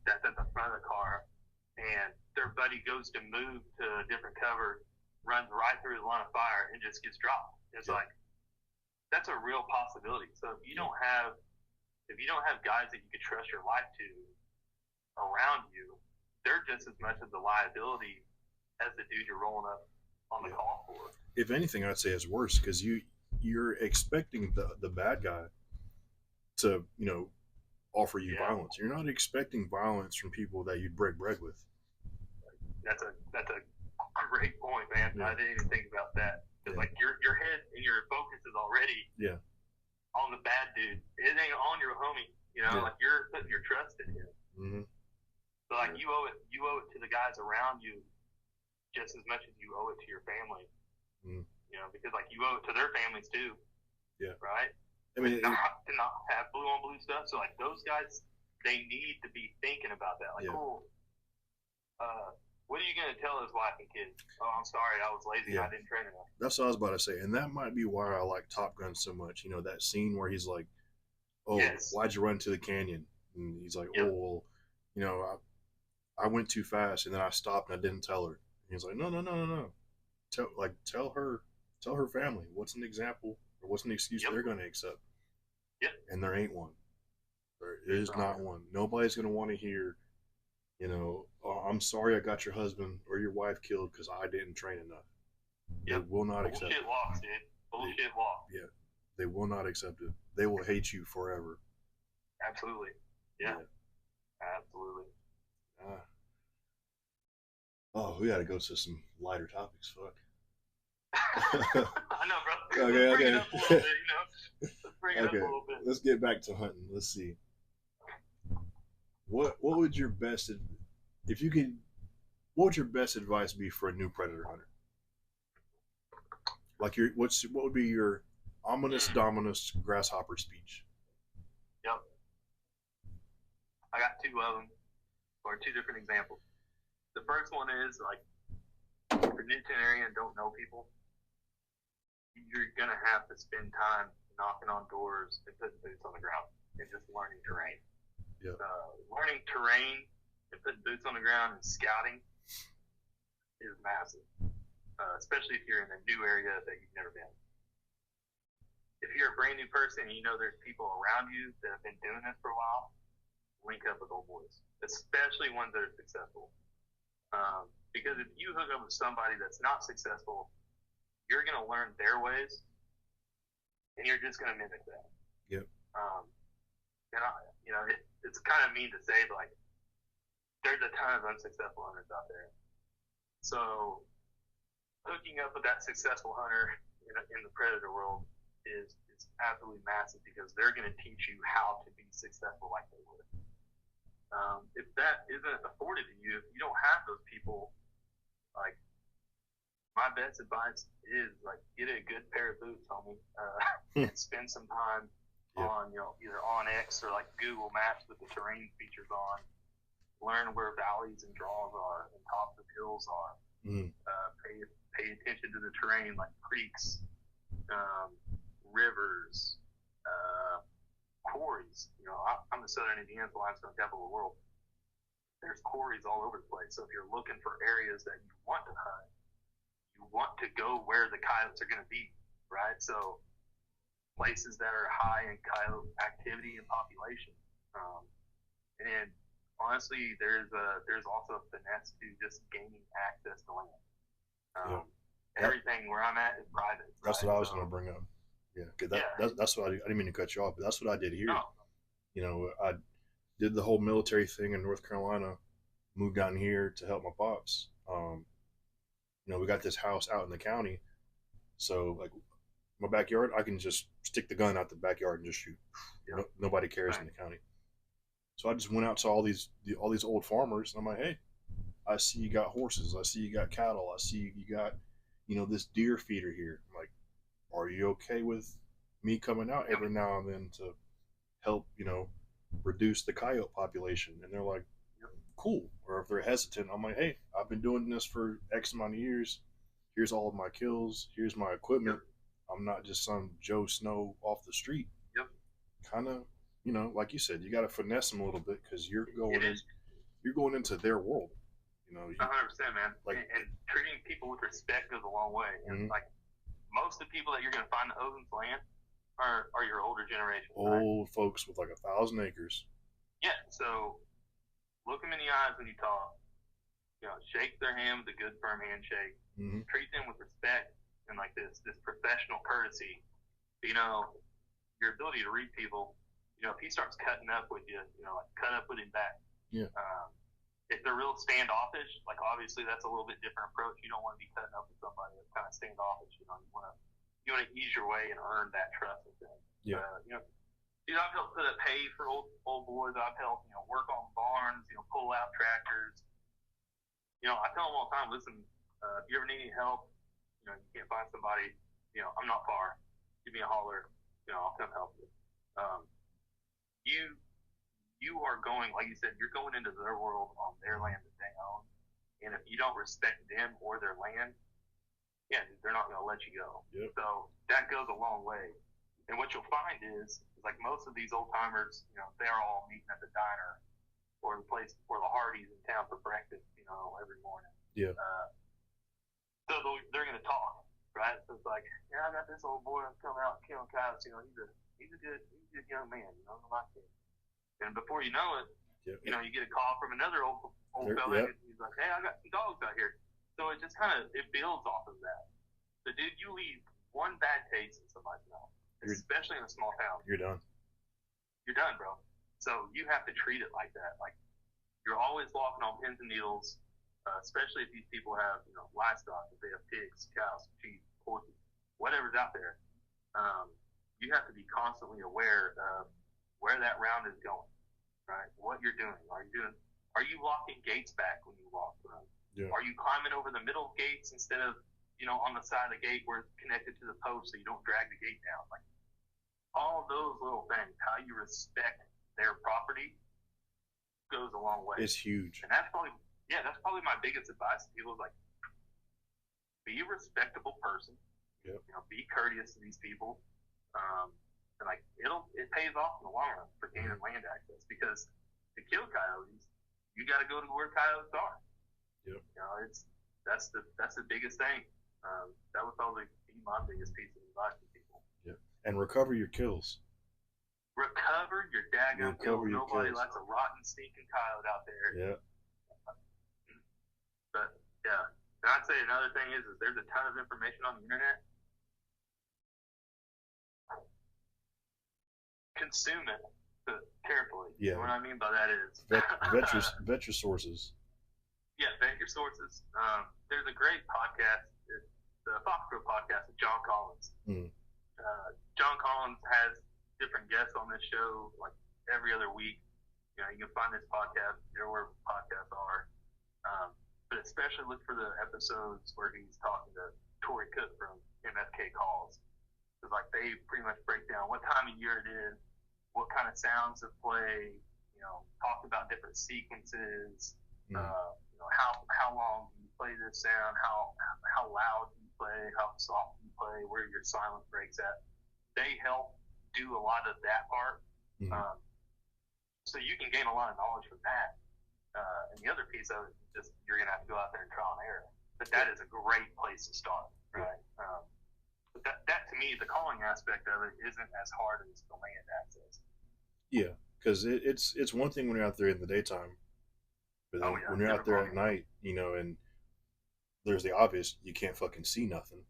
that's at the front of the car, and their buddy goes to move to a different cover, runs right through the line of fire, and just gets dropped. It's like, that's a real possibility. So if you don't have guys that you could trust your life to around you, they're just as much of the liability as the dude you're rolling up on the call for. If anything, I'd say it's worse because you're expecting the bad guy to, you know, offer you violence. You're not expecting violence from people that you'd break bread with. That's a great point, man. I didn't even think about that. Because like your head and your focus is already on the bad dude. It ain't on your homie. You know, like you're putting your trust in him. So like you owe it to the guys around you just as much as you owe it to your family. You know, because like you owe it to their families too. Right? I mean, to not have blue on blue stuff. So like those guys, they need to be thinking about that. Like, what are you gonna tell his wife and kids? Oh, I'm sorry, I was lazy. I didn't train enough. That's what I was about to say, and that might be why I like Top Gun so much. You know, that scene where he's like, "Oh, why'd you run to the canyon?" And he's like, "Oh, well, you know, I went too fast, and then I stopped and I didn't tell her." And he's like, "No. Tell her family. What's an example or what's an excuse they're going to accept?" And there ain't one. There is not one. Nobody's going to want to hear, you know, "Oh, I'm sorry I got your husband or your wife killed because I didn't train enough." They will not accept it. Bullshit walks, dude. Bullshit walk. They will not accept it. They will hate you forever. Absolutely. Absolutely. Oh, we got to go to some lighter topics. Fuck. I know, bro. Okay. Let's bring it up a little bit, you know? Let's bring it up a little bit. Let's get back to hunting. Let's see. What would your best advice be for a new predator hunter? Like what would be your ominous dominus grasshopper speech? I got two of them, or two different examples. The first one is like, if you're new to an area and don't know people, you're gonna have to spend time knocking on doors and putting boots on the ground and just learning terrain. Yeah. Learning terrain and putting boots on the ground and scouting is massive, especially if you're in a new area that you've never been. If you're a brand new person and you know there's people around you that have been doing this for a while, link up with old boys, especially ones that are successful. Because if you hook up with somebody that's not successful, you're going to learn their ways, and you're just going to mimic that. Yep. And it's kind of mean to say, but like, there's a ton of unsuccessful hunters out there. So, hooking up with that successful hunter in the predator world is absolutely massive, because they're going to teach you how to be successful like they would. If that isn't afforded to you, if you don't have those people, like, my best advice is, like, get a good pair of boots, homie, and spend some time on, either on X or like Google Maps with the terrain features on. Learn where valleys and draws are and tops of hills are. Pay attention to the terrain, like creeks, rivers, quarries. I'm the Southern Indiana limestone capital of the world. There's quarries all over the place. So if you're looking for areas that you want to hunt, you want to go where the coyotes are going to be, right? So places that are high in coyote activity and population. And honestly, there's also a finesse to just gaining access to land. Everything where I'm at is private. That's what I was going to bring up. Yeah, because that's what I didn't mean to cut you off, but that's what I did here. No. I did the whole military thing in North Carolina, moved down here to help my pops. We got this house out in the county, so like my backyard, I can just stick the gun out the backyard and just shoot. Nobody cares in the county. So I just went out to all these old farmers, and I'm like, hey, I see you got horses, I see you got cattle, I see you got this deer feeder here. I'm like, are you okay with me coming out every now and then to help reduce the coyote population? And they're like, cool. Or if they're hesitant, I'm like, hey, I've been doing this for X amount of years. Here's all of my kills. Here's my equipment. I'm not just some Joe Snow off the street. Kind of, like you said, you got to finesse them a little bit, because you're going into their world. 100%, man. And treating people with respect goes a long way. And like, most of the people that you're going to find in Odin's land are your older generation. Old folks with like 1,000 acres. Yeah. So look them in the eyes when you talk. Shake their hand with a good firm handshake. Treat them with respect and like this professional courtesy. Your ability to read people. If he starts cutting up with you, like, cut up with him back. Yeah. If they're real standoffish, like, obviously that's a little bit different approach. You don't want to be cutting up with somebody that's kind of standoffish. You want to ease your way and earn that trust with them. Yeah. I've helped put up hay for old boys. I've helped work on barns. Pull out tractors. I tell them all the time, listen, if you ever need any help, you can't find somebody. I'm not far. Give me a holler. I'll come help you. You are going, like you said, you're going into their world on their land that they own. And if you don't respect them or their land, they're not going to let you go. Yep. So that goes a long way. And what you'll find is like, most of these old timers, they're all meeting at the diner or the place or the Hardee's in town for breakfast, every morning. Yeah. So they're going to talk, right? So it's like, I got this old boy that's coming out killing coyotes. He's a good young man. I like him. And before you know it, you get a call from another old fella. Yep. He's like, hey, I got some dogs out here. So it just it builds off of that. So, dude, you leave one bad taste in somebody's mouth, especially in a small town. You're done. You're done, bro. So you have to treat it like that. Like, you're always walking on pins and needles, especially if these people have, livestock. If they have pigs, cows, sheep, horses, whatever's out there. You have to be constantly aware of where that round is going, right? What you're doing. Are you locking gates back when you walk, right? Yeah. Are you climbing over the middle gates instead of, on the side of the gate where it's connected to the post so you don't drag the gate down? Like, all those little things, how you respect their property goes a long way. It's huge. And that's probably my biggest advice to people is like, be a respectable person. Yep. You know, be courteous to these people. And like it pays off in the long run for gaining land access, because to kill coyotes, you got to go to where coyotes are. Yep. You know, that's the biggest thing. That would probably be my biggest piece of advice to people. Yep. And recover your kills. Recover your daggone kills. Nobody likes a rotten, stinking coyote out there. Yeah. But yeah, and I'd say another thing is there's a ton of information on the internet. Consume it carefully. Yeah. What I mean by that is vet your sources. Yeah, vet your sources. There's a great podcast, the Foxborough podcast with John Collins. John Collins has different guests on this show like every other week. You know, you can find this podcast wherever podcasts are. But especially look for the episodes where he's talking to Tori Cook from MFK Calls. Because like they pretty much break down what time of year it is, what kind of sounds to play, you know, talk about different sequences, you know, how long do you play this sound, how loud do you play, how soft do you play, where your silent breaks at. They help do a lot of that part. So you can gain a lot of knowledge from that. And the other piece of it is just you're going to have to go out there and trial and error. But that is a great place to start, right? But that to me, the calling aspect of it isn't as hard as the land access. Yeah, because it's one thing when you're out there in the daytime, but then when you're out there at night, you know, and there's the obvious, you can't fucking see nothing.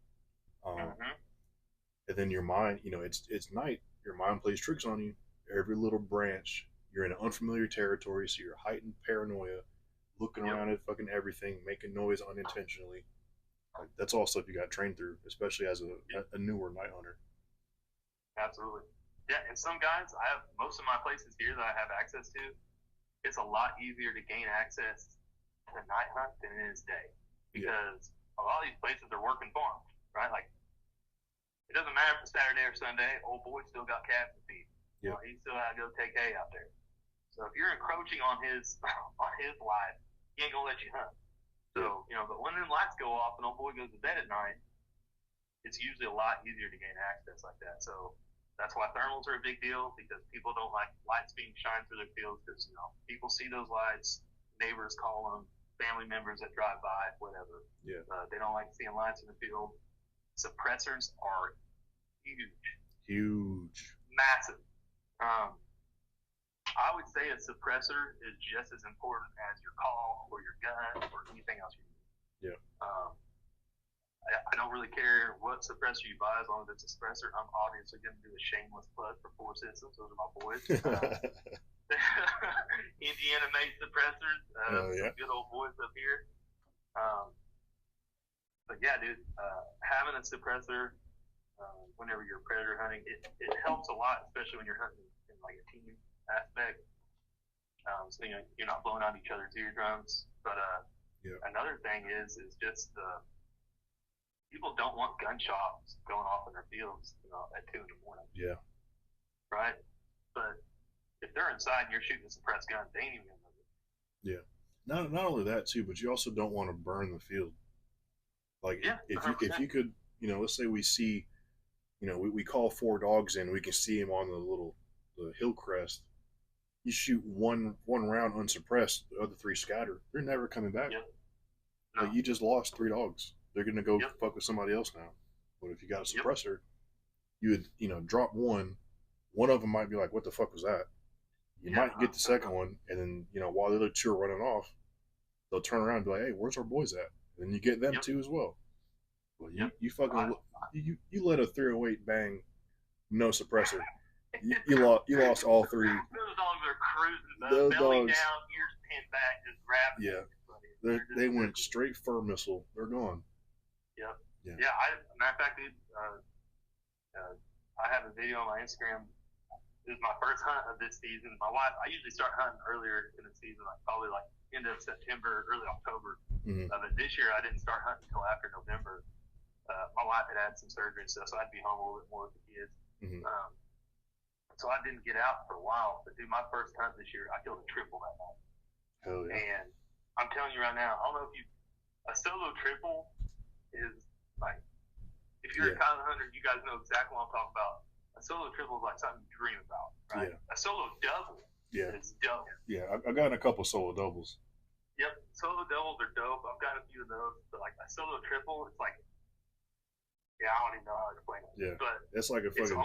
And then your mind, you know, it's night, your mind plays tricks on you. Every little branch, you're in an unfamiliar territory, so you're heightened paranoia, looking around at fucking everything, making noise unintentionally. Like, that's all stuff you got trained through, especially as a newer night hunter. Absolutely. Yeah, and some guys, I have most of my places here that I have access to, it's a lot easier to gain access to night hunt than it is day. Because a lot of these places are working farms, right? Like, it doesn't matter if it's Saturday or Sunday, old boy still got calves to feed. You know, he still got to go take hay out there. So if you're encroaching on his life, he ain't going to let you hunt. So, you know, but when them lights go off and old boy goes to bed at night, it's usually a lot easier to gain access like that. So that's why thermals are a big deal, because people don't like lights being shined through their fields, because, you know, people see those lights, neighbors call them, family members that drive by, whatever. Yeah. They don't like seeing lights in the field. Suppressors are huge. Huge. Massive. I would say a suppressor is just as important as your call or your gun or anything else you do. Yeah. I don't really care what suppressor you buy as long as it's a suppressor. I'm obviously going to do a shameless plug for Four Systems. Those are my boys. Indiana-made suppressors. Good old boys up here. But yeah, dude, having a suppressor whenever you're predator hunting, it helps a lot, especially when you're hunting in like a team aspect. So you know, you're not blowing out each other's eardrums. But another thing is just people don't want gunshots going off in their fields, you know, at 2 a.m. Yeah. Right. But if they're inside and you're shooting a suppressed gun, they ain't even gonna move it. Yeah. Not only that too, but you also don't want to burn the field. Like if you could, you know, let's say we see, you know, we call 4 dogs in, we can see them on the hill crest. You shoot one round unsuppressed, the other 3 scatter. They're never coming back. Yep. Like, you just lost 3 dogs. They're gonna go fuck with somebody else now. But if you got a suppressor, you would, you know, drop one. One of them might be like, "What the fuck was that?" You might get the second one, and then, you know, while the other 2 are running off, they'll turn around and be like, "Hey, where's our boys at?" And then you get them too as well. Well, you fucking you let a 308 bang, no suppressor. You lost all 3. Those dogs are cruising, those belly dogs, down, ears pinned back, just grabbing. Yeah, they went straight fur missile. They're gone. Yep. Yeah. Matter of fact, dude, I have a video on my Instagram. This is my first hunt of this season. My wife, I usually start hunting earlier in the season, like probably like end of September, early October. But this year I didn't start hunting until after November. My wife had some surgery and stuff, so I'd be home a little bit more with the kids. So I didn't get out for a while. But dude, my first hunt this year, I killed a triple that night. Hell yeah. And I'm telling you right now, I don't know if a solo triple is like, if you're a coyote hunter, you guys know exactly what I'm talking about. A solo triple is like something you dream about, right? Yeah. A solo double is dope. Yeah, I've gotten a couple solo doubles. Yep, solo doubles are dope. I've got a few of those, but like a solo triple, it's like, I don't even know how to explain it. Yeah, but it's like a fucking,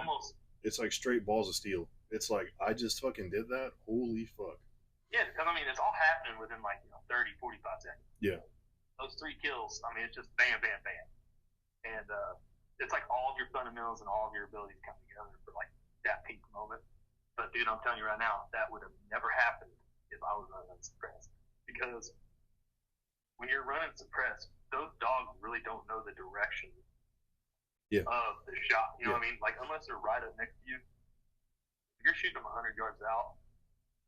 it's like straight balls of steel. It's like, I just fucking did that. Holy fuck. Yeah, because I mean, it's all happening within like 30, 45 seconds. Yeah. Those 3 kills, I mean, it's just bam, bam, bam. And it's like all of your fundamentals and all of your abilities come together for like that peak moment. But dude, I'm telling you right now, that would have never happened if I was running suppressed. Because when you're running suppressed, those dogs really don't know the direction of the shot. You know what I mean? Like, unless they're right up next to you, if you're shooting them 100 yards out,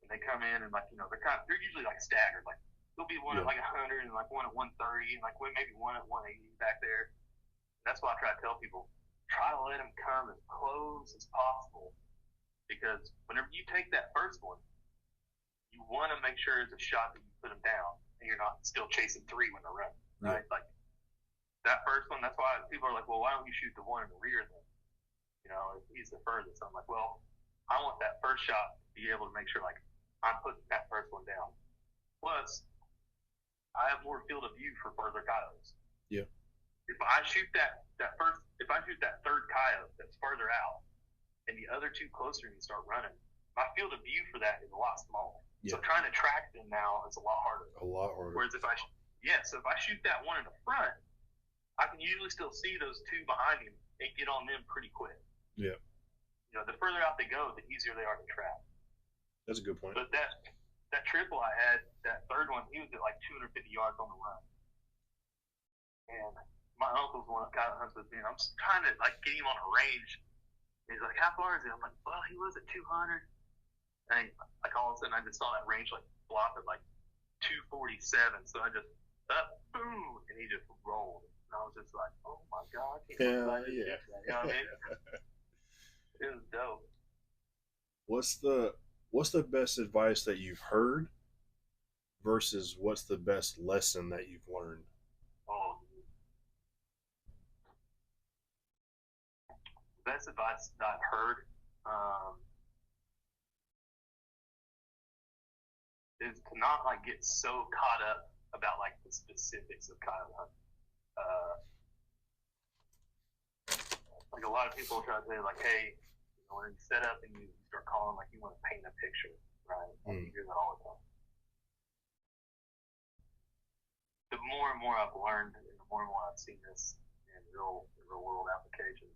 and they come in and like, they're usually like staggered. Like, there'll be one at like 100 and like one at 130 and like maybe one at 180 back there. That's why I try to tell people, try to let them come as close as possible, because whenever you take that first one, you want to make sure it's a shot that you put them down and you're not still chasing 3 when they're running, right? Like that first one, that's why people are like, well, why don't you shoot the one in the rear then? He's the furthest. I'm like, well, I want that first shot to be able to make sure like I'm putting that first one down. Plus, I have more field of view for further coyotes. Yeah. If I shoot that third coyote that's further out, and the other 2 closer to me start running, my field of view for that is a lot smaller. Yeah. So trying to track them now is a lot harder. A lot harder. Whereas if I shoot that one in the front, I can usually still see those 2 behind me and get on them pretty quick. Yeah. The further out they go, the easier they are to trap. That's a good point. But that triple I had, that third one, he was at like 250 yards on the run. And my uncle's one that coyote hunts with me, and I'm just trying to like get him on a range. And he's like, how far is it? I'm like, well, he was at 200. And like all of a sudden, I just saw that range like flop at like 247. So I just boom, and he just rolled. And I was just like, oh my god, I can't believe I did that. You know what I mean? It was dope. What's the best advice that you've heard versus what's the best lesson that you've learned? Best advice that I've heard is to not like get so caught up about like the specifics of coyote hunting. Like a lot of people try to say like, hey, when you set up and you start calling, like you want to paint a picture, right? You hear that all the time. The more and more I've learned, and the more and more I've seen this in real world applications,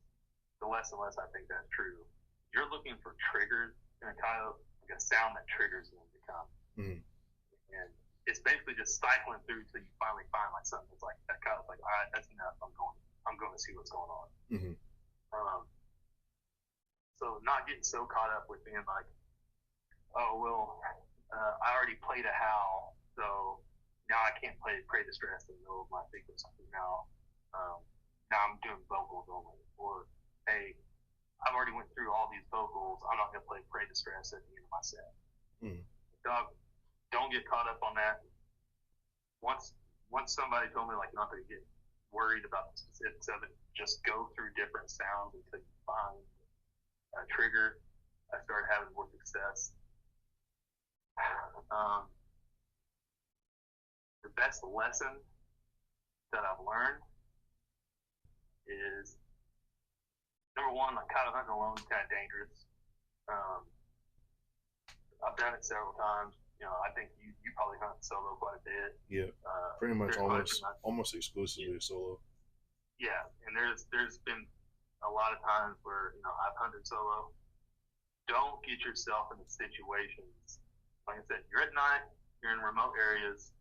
the less and less I think that's true. You're looking for triggers in a coyote, like a sound that triggers them to come. And it's basically just cycling through till you finally find like something that's like, that coyote's like, all right, that's enough. I'm going to see what's going on. So not getting so caught up with being like, oh, well, I already played a howl, so now I can't play Prey Distress in the middle of my thing or something now. Now I'm doing vocals only. Or, hey, I've already went through all these vocals. I'm not going to play Prey Distress at the end of my set. Dog, don't get caught up on that. Once somebody told me like not to get worried about the specifics of it, just go through different sounds until you find a trigger. I started having more success. The best lesson that I've learned is, number one, like coyote hunting alone is kind of dangerous. I've done it several times. I think you probably hunt solo quite a bit. Yeah, pretty much almost exclusively solo. Yeah, and there's been a lot of times where I've hunted solo. Don't get yourself into situations. Like I said, you're at night, you're in remote areas,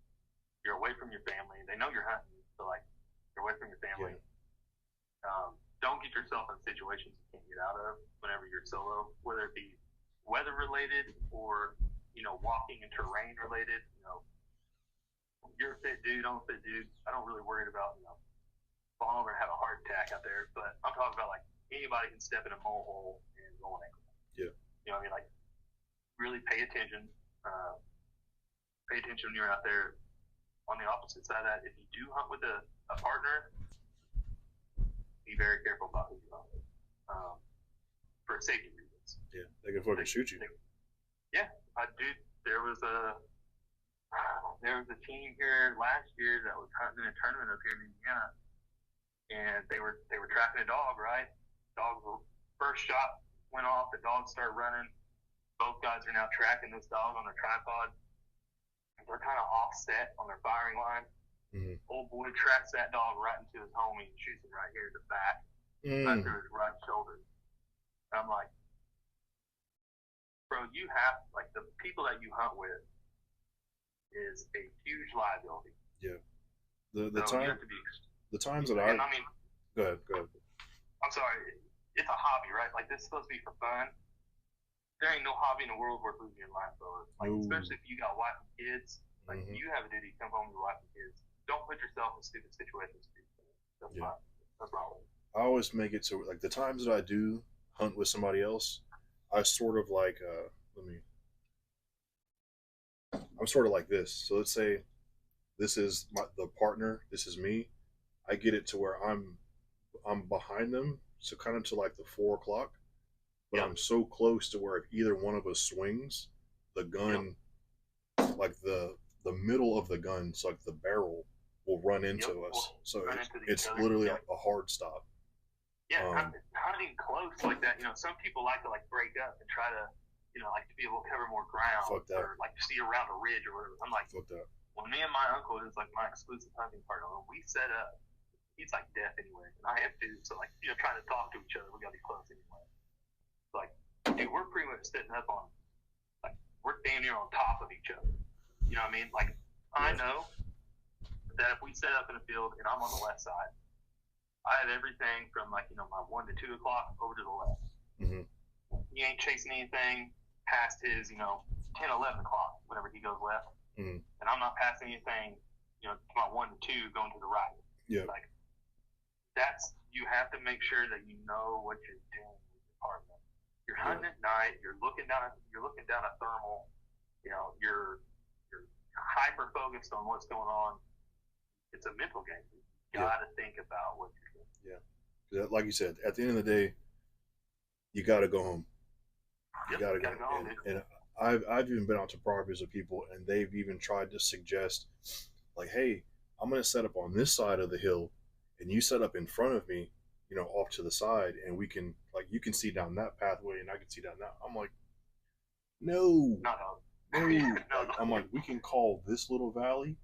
you're away from your family. They know you're hunting, so like you're away from your family. Yeah. Don't get yourself in situations you can't get out of whenever you're solo, whether it be weather related or walking and terrain related. You're a fit dude, I'm a fit dude. I don't really worry about falling over and have a heart attack out there, but I'm talking about like anybody can step in a mole hole and roll an ankle. Yeah. You know what I mean? Like really pay attention. pay attention when you're out there. On the opposite side of that, if you do hunt with a partner, be very careful about who you hunt with, for safety reasons. Yeah, they can fucking shoot you. Yeah, there was a team here last year that was hunting in a tournament up here in Indiana, and they were tracking a dog. Right, first shot went off. The dog started running. Both guys are now tracking this dog on their tripod. They're kind of offset on their firing line. Mm-hmm. Old boy tracks that dog right into his homie and shoots him right here in the back, right through his right shoulder. And I'm like, bro, you have, like, the people that you hunt with is a huge liability. Yeah. The times that I mean, go ahead. I'm sorry, it's a hobby, right? Like, this is supposed to be for fun. There ain't no hobby in the world worth losing your life for. Like, especially if you got wife and kids, like, you have a duty to come home to your wife and kids. Don't put yourself in stupid situations. That's my way. I always make it so, like, the times that I do hunt with somebody else, I sort of like, I'm sort of like this. So let's say this is the partner, this is me. I get it to where I'm behind them, so kind of to like the 4 o'clock. But I'm so close to where if either one of us swings, the gun, like the middle of the gun, so like the barrel, will run into us. So it's literally like a hard stop. Yeah, not even close like that. You know, some people like to like break up and try to, you know, like to be able to cover more ground, or like see around a ridge or whatever. I'm like, when me and my uncle, who's like my exclusive hunting partner, when we set up, he's like deaf anyway, and I have to. So like, you know, trying to talk to each other, we gotta be close anyway. Like, dude, we're pretty much sitting up on, like, we're damn near on top of each other. You know what I mean? Like, I know that if we set up in a field and I'm on the left side, I have everything from, like, you know, my 1 to 2 o'clock over to the left. Mm-hmm. He ain't chasing anything past his, you know, 10, 11 o'clock whenever he goes left. Mm-hmm. And I'm not passing anything, you know, to my 1 to 2 going to the right. Yeah. Like, you have to make sure that you know what you're doing with your partner. You're hunting at night. You're looking down a thermal. You know, you're hyper focused on what's going on. It's a mental game. You gotta think about what you're doing. Yeah, like you said, at the end of the day, you gotta go home. You gotta go home. And I've even been out to properties of people, and they've even tried to suggest, like, hey, I'm gonna set up on this side of the hill, and you set up in front of me, you know, off to the side, and we can, like, you can see down that pathway and I can see down that. I'm like, no. I'm like, we can call this little valley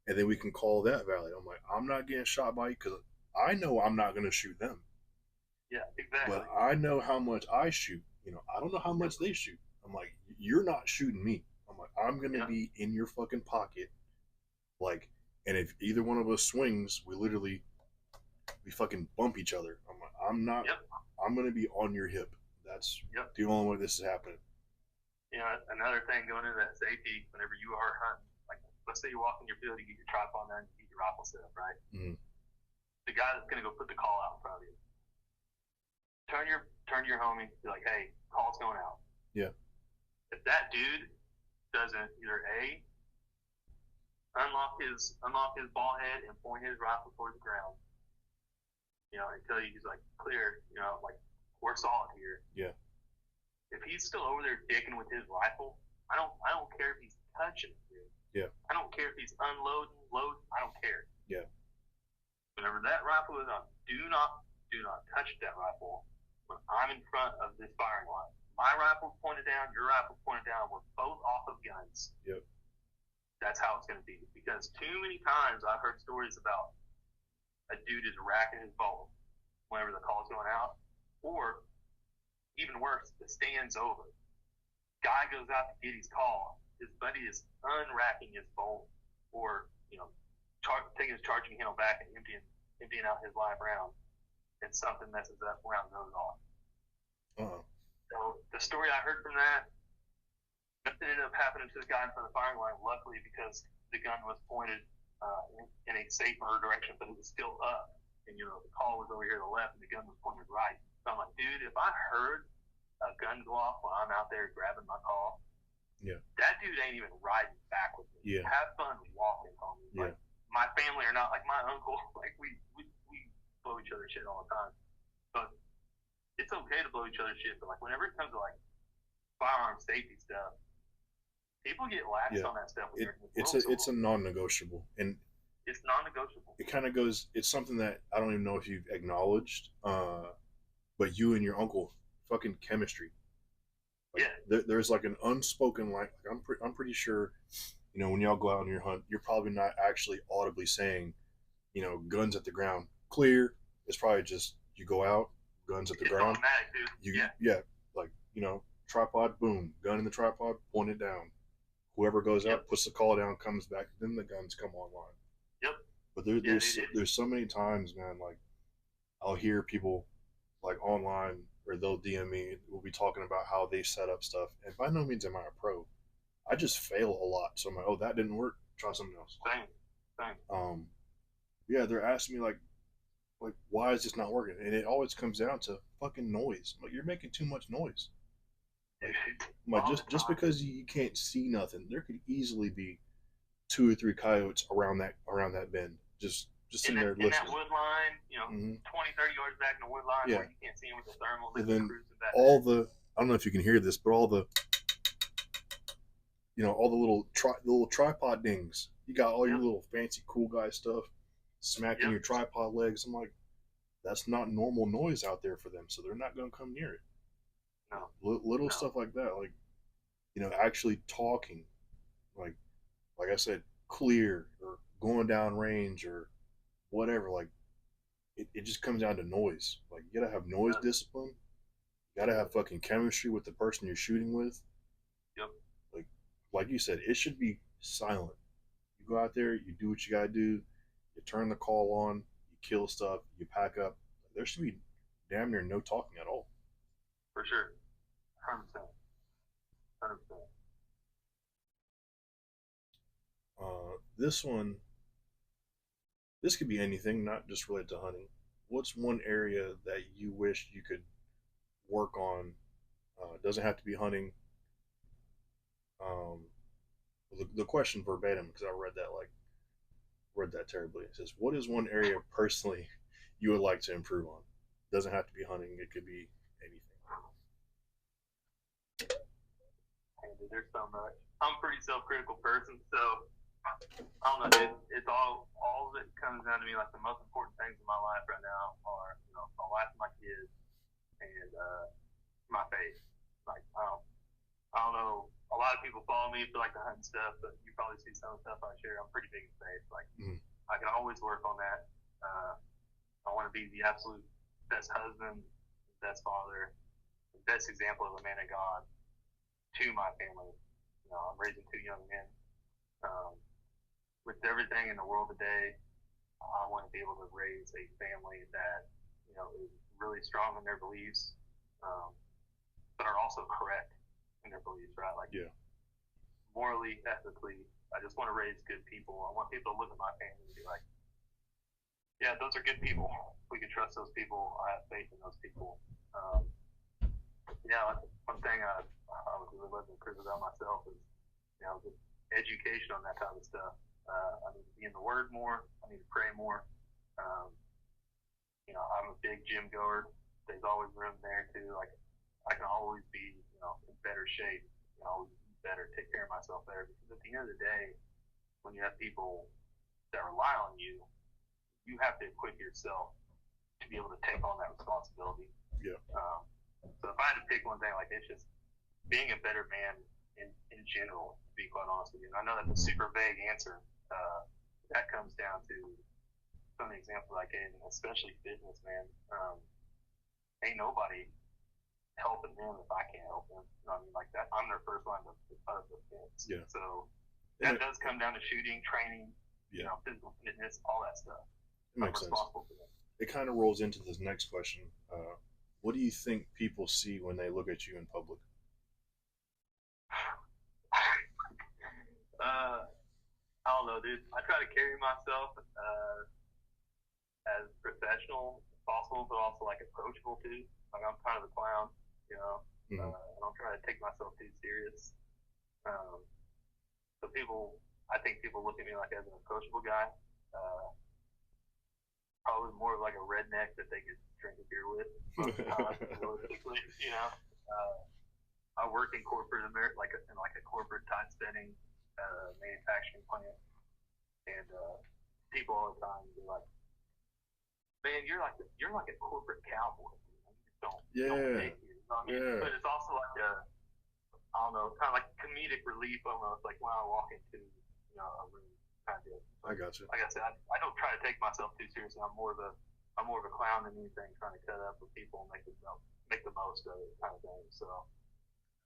and then we can call that valley. I'm like, I'm not getting shot by you because I know I'm not going to shoot them. Yeah, exactly. But I know how much I shoot. You know, I don't know how much they shoot. I'm like, you're not shooting me. I'm like, I'm going to be in your fucking pocket. Like, and if either one of us swings, we fucking bump each other. I'm like, I'm going to be on your hip. That's the only way this is happening. You know, another thing going into that safety, whenever you are hunting, like, let's say you walk in your field, you get your tripod there, and you get your rifle set up, right? Mm-hmm. The guy that's going to go put the call out in front of you, turn to your homie, be like, hey, call's going out. Yeah. If that dude doesn't either unlock his ball head and point his rifle towards the ground, you know, until he's like clear, you know, like, we're solid here. Yeah. If he's still over there dicking with his rifle, I don't care if he's touching it, dude. Yeah. I don't care if he's unloading, loading. I don't care. Yeah. Whenever that rifle is on, do not touch that rifle when I'm in front of this firing line. My rifle's pointed down, your rifle's pointed down. We're both off of guns. Yep. That's how it's going to be. Because too many times I've heard stories about a dude is racking his bolt whenever the call's going out, or even worse, the stand's over. Guy goes out to get his call. His buddy is unracking his bolt, or, you know, taking his charging handle back and emptying out his live round, and something messes up, round goes off. So the story I heard from that, nothing ended up happening to the guy in front of the firing line, luckily, because the gun was pointed in a safer direction, but it was still up. And, you know, the call was over here to the left, and the gun was pointed right. So I'm like, dude, if I heard a gun go off while I'm out there grabbing my call, that dude ain't even riding back with me. Yeah. Have fun walking, homie. Yeah. Like, my family are not like my uncle. Like, we blow each other shit all the time. But it's okay to blow each other shit. But like, whenever it comes to like firearm safety stuff, people get lax on that stuff. It's a non-negotiable, and it's non-negotiable. It kind of goes. It's something that I don't even know if you've acknowledged. But you and your uncle, fucking chemistry. Like, there's like an unspoken like I'm pretty sure, when y'all go out on your hunt, you're probably not actually audibly saying, guns at the ground, clear. It's probably just you go out, guns at the ground. Automatic, dude. Like tripod, boom, gun in the tripod, point it down. Whoever goes out, puts the call down, comes back, then the guns come online. Yep. But there's so many times, man. Like I'll hear people like online, or they'll DM me, we'll be talking about how they set up stuff. And by no means am I a pro. I just fail a lot. So I'm like, oh, that didn't work. Try something else. Same. Yeah, they're asking me like, why is this not working? And it always comes down to fucking noise. Like, you're making too much noise. Like just because you can't see nothing, there could easily be 2 or 3 coyotes around that bend. Just in there listening. In that wood line, 20, 30 yards back in the wood line where you can't see them with the thermal. And then I don't know if you can hear this, but all the little tripod dings. You got all your little fancy cool guy stuff smacking your tripod legs. I'm like, that's not normal noise out there for them, so they're not going to come near it. No. Little stuff like that, like, actually talking, like I said, clear or going down range or whatever. Like, it just comes down to noise. Like, you gotta have noise discipline. You gotta have fucking chemistry with the person you're shooting with. Yep. Like you said, it should be silent. You go out there, you do what you gotta do, you turn the call on, you kill stuff, you pack up. There should be damn near no talking at all. For sure. 100%. 100%. This could be anything, not just related to hunting. What's one area that you wish you could work on? Doesn't have to be hunting. The question verbatim, because I read that terribly. It says, "What is one area personally you would like to improve on?" Doesn't have to be hunting. It could be anything. There's so much. I'm a pretty self-critical person, so I don't know, dude. It's all of it comes down to me. Like, the most important things in my life right now are, my wife and my kids, and my faith. Like, I don't know. A lot of people follow me for like the hunting stuff, but you probably see some of the stuff I share. I'm pretty big in faith. Like, I can always work on that. I want to be the absolute best husband, best father, the best example of a man of God to my family. I'm raising 2 young men. With everything in the world today, I want to be able to raise a family that, is really strong in their beliefs, but are also correct in their beliefs, right? Like, morally, ethically, I just want to raise good people. I want people to look at my family and be like, yeah, those are good people. We can trust those people. I have faith in those people. One thing I was really loving to prove about myself is, just education on that type of stuff. I need to be in the Word more. I need to pray more. I'm a big gym goer. There's always room there too. Like, I can always be, in better shape. Always eat better, take care of myself better. Because at the end of the day, when you have people that rely on you, you have to equip yourself to be able to take on that responsibility. Yeah. So if I had to pick one thing, like, it's just being a better man in general, to be quite honest with you. And I know that's a super vague answer. That comes down to some of the examples I gave, and especially fitness, man. Ain't nobody helping them if I can't help them. You know what I mean? Like, that, I'm their first line of defense. Yeah. So that does come down to shooting, training, physical fitness, all that stuff. It makes sense. It kind of rolls into this next question. What do you think people see when they look at you in public? I don't know, dude. I try to carry myself as professional as possible, but also like approachable too. Like, I'm kind of a clown, I don't try to take myself too serious. I think people look at me like as an approachable guy. Probably more of like a redneck that they could drink a beer with. Realistically, I work in corporate America, in a corporate type setting, manufacturing plant, and people all the time be like, "Man, you're like a corporate cowboy. Don't take you." You know what I mean? But it's also like I don't know, kind of like comedic relief almost, like when I walk into a room. Kind of. I got you. Like I said, I don't try to take myself too seriously. I'm more of a clown than anything, trying to cut up with people and make the most of it, kind of thing. So.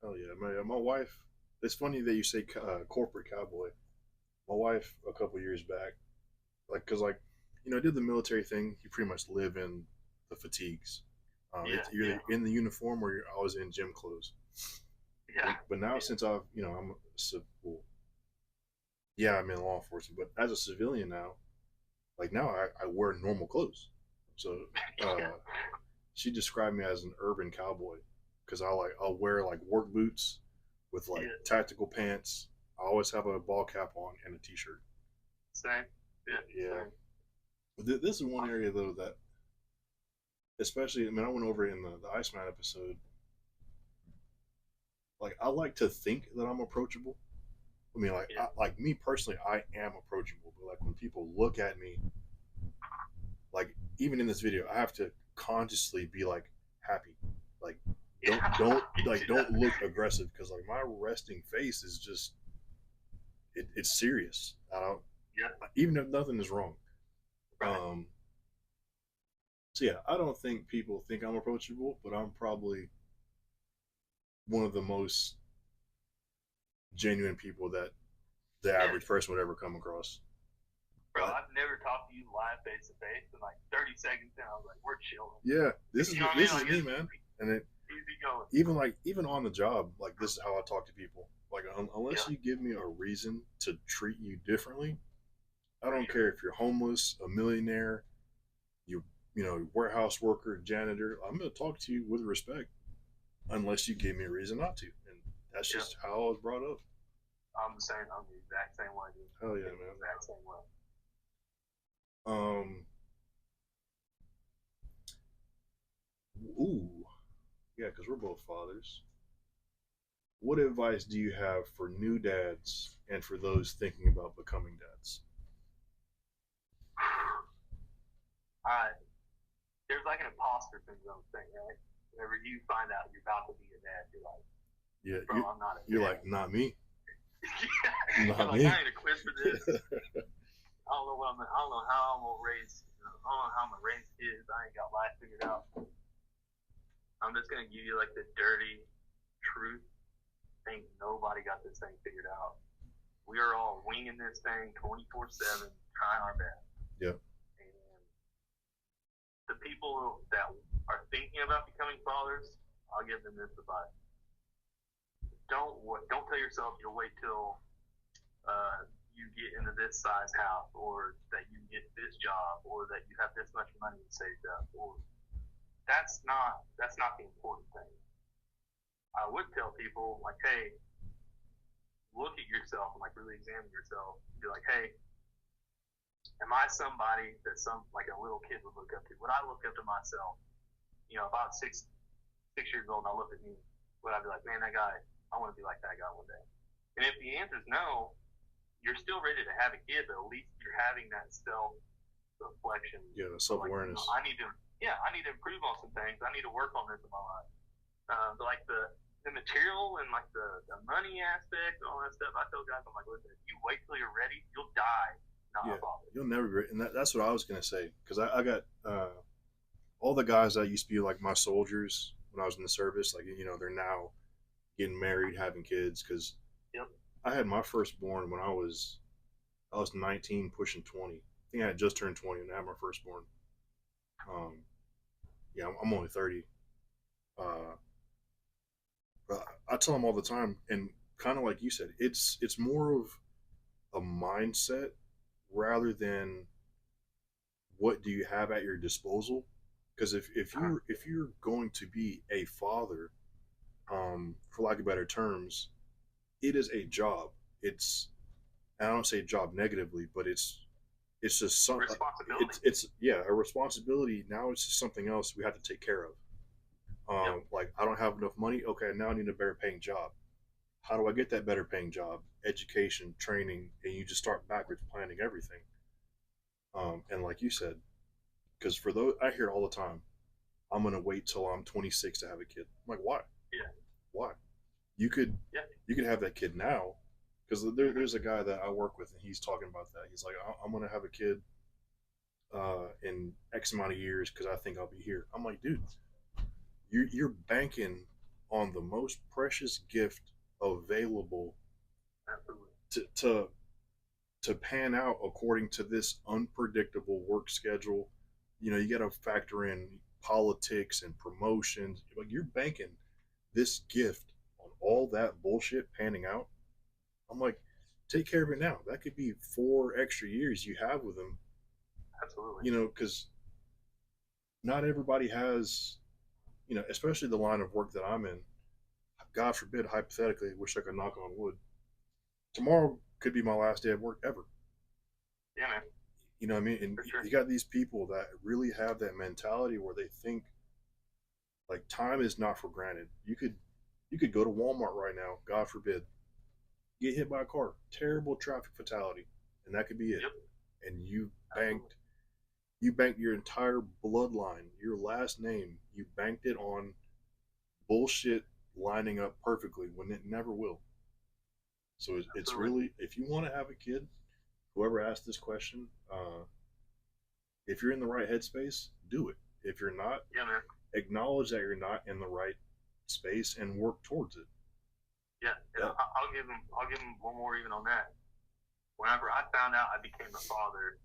Oh yeah, my wife. It's funny that you say corporate cowboy. My wife, a couple years back, because I did the military thing. You pretty much live in the fatigues. You're in the uniform or you're always in gym clothes. Yeah. But now since I'm I'm in law enforcement, but as a civilian now, I wear normal clothes. So she described me as an urban cowboy because I'll wear work boots with tactical pants. I always have a ball cap on and a t-shirt. Same. Yeah. Same. This is one area though that, especially, I went over it in the Iceman episode. I like to think that I'm approachable. Me personally, I am approachable. But when people look at me, even in this video, I have to consciously be happy. Don't look aggressive because my resting face is just it's serious. I don't. Yeah. Even if nothing is wrong. Right. So yeah, I don't think people think I'm approachable, but I'm probably one of the most genuine people that the average person would ever come across. Bro, I've never talked to you live face to face, and 30 seconds in, I was like, "We're chilling." Yeah, this is me, man. And easy going. Even on the job, this is how I talk to people. Unless you give me a reason to treat you differently, I don't care if you're homeless, a millionaire, warehouse worker, janitor. I'm gonna talk to you with respect, unless you give me a reason not to, and that's just how I was brought up. I'm the same. I'm the exact same way, dude. Hell yeah, man. Exact same way. Yeah, because we're both fathers. What advice do you have for new dads and for those thinking about becoming dads? There's an imposter syndrome thing, right? Whenever you find out you're about to be a dad, you're like, "Yeah, bro, I'm not a dad." You're like, "Not me." Not me. I ain't equipped for this. I don't know how I'm gonna raise. I don't know how I'm gonna raise kids. I ain't got life figured out. I'm just gonna give you the dirty truth. Ain't nobody got this thing figured out. We are all winging this thing 24/7, trying our best. Yep. And the people that are thinking about becoming fathers, I'll give them this advice: don't tell yourself you'll wait till you get into this size house, or that you get this job, or that you have this much money saved up. Or that's not the important thing. I would tell people hey, look at yourself and really examine yourself. Be hey, am I somebody that a little kid would look up to? Would I look up to myself? If I was six years old and I looked at me, would I be like, man, that guy, I want to be like that guy one day? And if the answer is no, you're still ready to have a kid, but at least you're having that self-reflection. Yeah, the self-awareness. I need to improve on some things. I need to work on this in my life. But the material and the money aspect and all that stuff, I tell guys, I'm like, listen, if you wait till you're ready, you'll die. You'll never be ready. And that's what I was gonna say, because I got all the guys that used to be my soldiers when I was in the service. They're now getting married, having kids, because I had my firstborn when I was 19, pushing 20. I think I had just turned 20 and I had my firstborn. I'm only 30. But I tell them all the time, and kind of like you said, it's more of a mindset rather than what do you have at your disposal. Because if you're going to be a father, for lack of better terms, it is a job. It's and I don't say job negatively, but it's just some responsibility. It's yeah, a responsibility. Now it's just something else we have to take care of. Like I don't have enough money. Okay, now I need a better paying job. How do I get that better paying job? Education, training, and you just start backwards planning everything. And like you said, because for those I hear all the time, I'm gonna wait till I'm 26 to have a kid. I'm like, why? Yeah. Why? You could Yeah. you could have that kid now, because there's a guy that I work with, and he's talking about that. He's like, I'm gonna have a kid in X amount of years because I think I'll be here. I'm like, dude, you're banking on the most precious gift available Absolutely. to pan out according to this unpredictable work schedule. You know, you got to factor in politics and promotions. Like you're banking this gift on all that bullshit panning out. I'm like, take care of it now. That could be 4 extra years you have with them. Absolutely. You know, because not everybody has, you know, especially the line of work that I'm in. God forbid, hypothetically, wish I could knock on wood. Tomorrow could be my last day of work ever. Yeah, man. You know what I mean? And sure. You got these people that really have that mentality where they think like time is not for granted. You could go to Walmart right now, God forbid, get hit by a car, terrible traffic fatality, and that could be it. Yep. And you banked your entire bloodline, your last name, you banked it on bullshit lining up perfectly when it never will. So it's really, if you want to have a kid, whoever asked this question, if you're in the right headspace, do it. If you're not, yeah, man. Acknowledge that you're not in the right space and work towards it. Yeah, I'll give him one more even on that. Whenever I found out I became a father,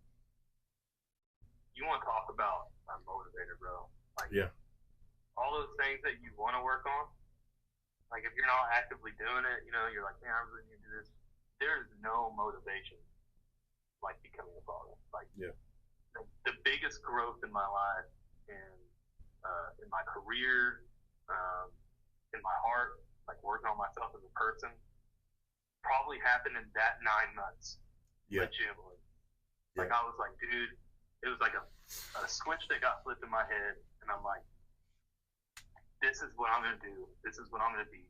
you want to talk about a motivator, bro. Like, yeah. All those things that you want to work on, like if you're not actively doing it, you know, you're like, man, I really need to do this. There's no motivation like becoming a father. Like, yeah. The biggest growth in my life and in my career, in my heart, like working on myself as a person, probably happened in that 9 months. Yeah. Legitimately. Like I was like, dude, it was like a switch that got flipped in my head, and I'm like, this is what I'm gonna do. This is what I'm gonna be.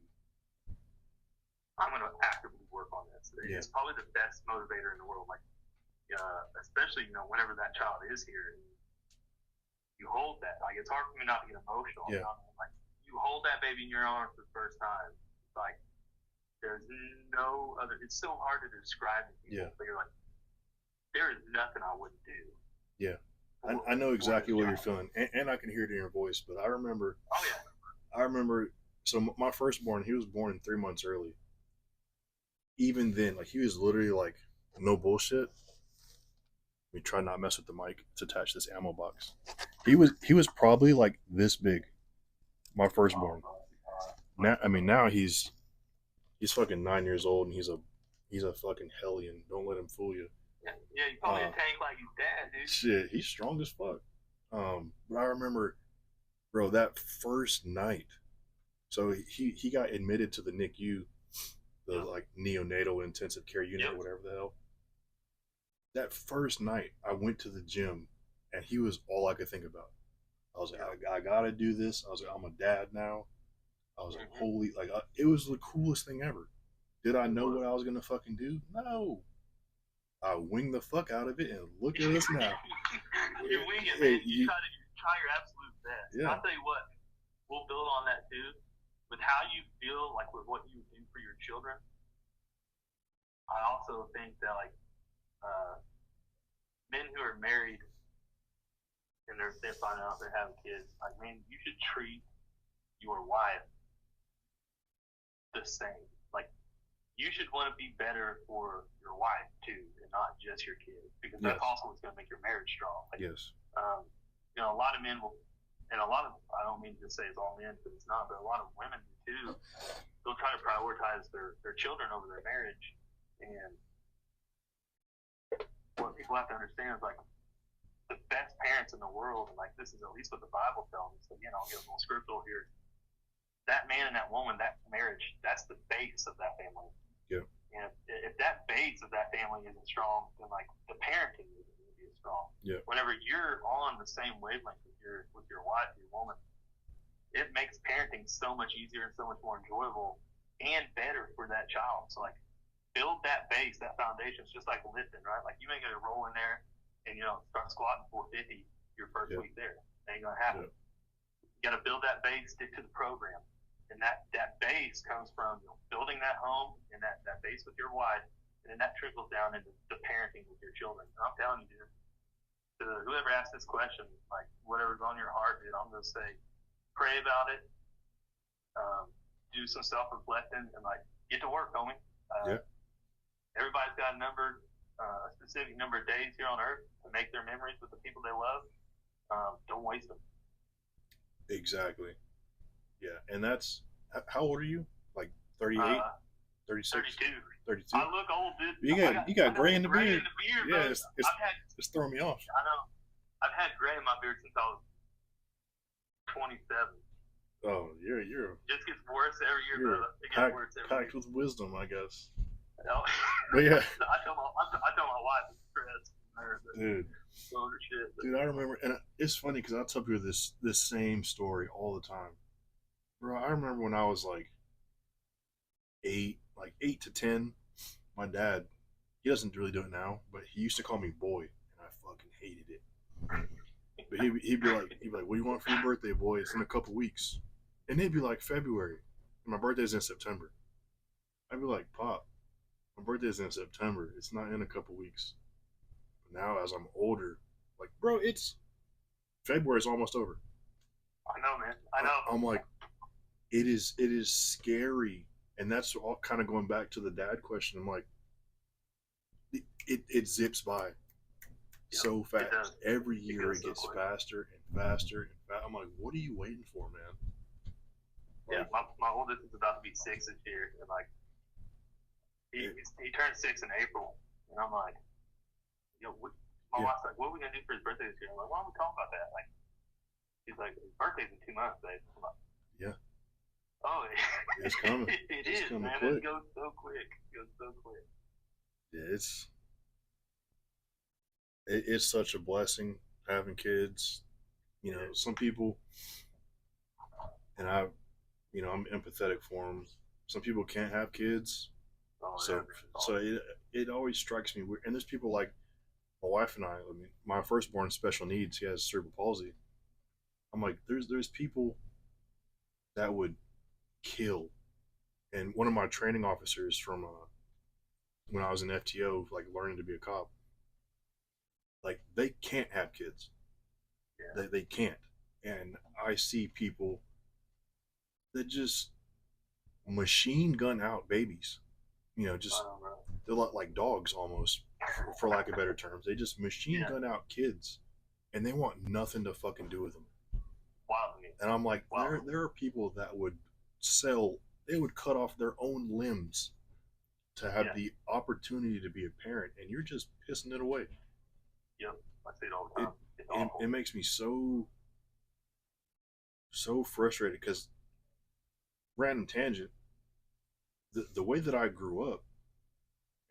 I'm gonna actively work on this. Yeah. It's probably the best motivator in the world. Like, especially whenever that child is here, you hold that. Like it's hard for me not to get emotional. Yeah. Like you hold that baby in your arms for the first time. Like there's no other. It's so hard to describe it. Yeah. But you're like, there is nothing I wouldn't do. Yeah. I know exactly what you're feeling, and I can hear it in your voice. But I remember. Oh yeah. I remember. So my firstborn, he was born 3 months early. Even then, like he was literally like, no bullshit. We try not mess with the mic. It's attached to this ammo box. He was probably like this big. My firstborn. Now he's fucking 9 years old and he's a fucking hellion. Don't let him fool you. Yeah, he's probably a tank like his dad, dude. Shit, he's strong as fuck. But I remember, bro, that first night. So he got admitted to the NICU, the like neonatal intensive care unit or whatever the hell. That first night, I went to the gym, and he was all I could think about. I was like, I gotta do this. I was like, I'm a dad now. I was like, holy, like, it was the coolest thing ever. Did I know what I was gonna fucking do? No. I winged the fuck out of it, and look at us now. You wing it, man. You try your absolute best. Yeah. I'll tell you what, we'll build on that too. With how you feel, like with what you do for your children, I also think that like men who are married and they're finding out they're having kids, like man, you should treat your wife the same. Like you should want to be better for your wife too, and not just your kids, because that's also what's going to make your marriage strong. Like, yes. A lot of men will, and a lot of, I don't mean to say it's all men, because it's not, but a lot of women do too. They'll try to prioritize their children over their marriage, and what people have to understand is like the best parents in the world, and like this is at least what the Bible tells us. Again, I'll get a little scriptural here. That man and that woman, that marriage, that's the base of that family. Yeah. And if that base of that family family isn't strong, then like the parenting isn't going to be as strong. Yeah. Whenever you're on the same wavelength with your wife, your woman, it makes parenting so much easier and so much more enjoyable and better for that child. So like build that base, that foundation. It's just like lifting, right? Like you ain't gonna roll in there and start squatting 450 your first week there. That ain't gonna happen. You gotta build that base, stick to the program. And that base comes from building that home and that base with your wife, and then that trickles down into the parenting with your children. And I'm telling you, dude, to whoever asked this question, like whatever's on your heart, dude, I'm gonna say pray about it, do some self-reflecting, and like get to work, homie. Everybody's got a specific number of days here on Earth to make their memories with the people they love. Don't waste them. Exactly. Yeah, and that's how old are you? Like 38, 36, 32. I look old, dude. You got gray in the beard. Yeah, it's throwing me off. I know. I've had gray in my beard since I was 27. Oh, you're it just gets worse every year, brother. It gets worse every packed year. with wisdom, I guess. No. But yeah. I tell my wife it's stressed. Dude. Older shit. Dude, I remember, and it's funny because I tell people this same story all the time. Bro, I remember when I was like 8 to 10, my dad, he doesn't really do it now, but he used to call me boy, and I fucking hated it. But he'd be like, what do you want for your birthday, boy? It's in a couple weeks. And it'd be like February. And my birthday's in September. I'd be like, Pop, my birthday's in September. It's not in a couple weeks. But now as I'm older, like, bro, February's almost over. I know, man. I know. I'm like, it is scary. And that's all kind of going back to the dad question. I'm like, it zips by so fast. Every year it gets faster and faster and faster. I'm like, what are you waiting for, man? Yeah, my oldest is about to be 6 this year, and like he turned 6 in April, and I'm like, my wife's like, what are we gonna do for his birthday this year? I'm like, why don't we talk about that? Like, he's like, his birthday's in 2 months, babe. I'm like, yeah. Oh, it's coming. It's coming, man. Quick. It goes so quick. Yeah, it's such a blessing having kids. Some people, and I'm empathetic for them. Some people can't have kids, so it always strikes me weird. And there's people like my wife and I mean, my firstborn special needs. He has cerebral palsy. I'm like, there's people that would kill. And one of my training officers from when I was in FTO, like learning to be a cop, like they can't have kids. Yeah. They can't. And I see people that just machine gun out babies. They're like dogs almost, for lack of better terms. They just machine gun out kids, and they want nothing to fucking do with them. Wow. And I'm like, there are people that would they would cut off their own limbs to have the opportunity to be a parent, and you're just pissing it away. Yep, I see it all the time. It makes me so frustrated because, random tangent, the way that I grew up,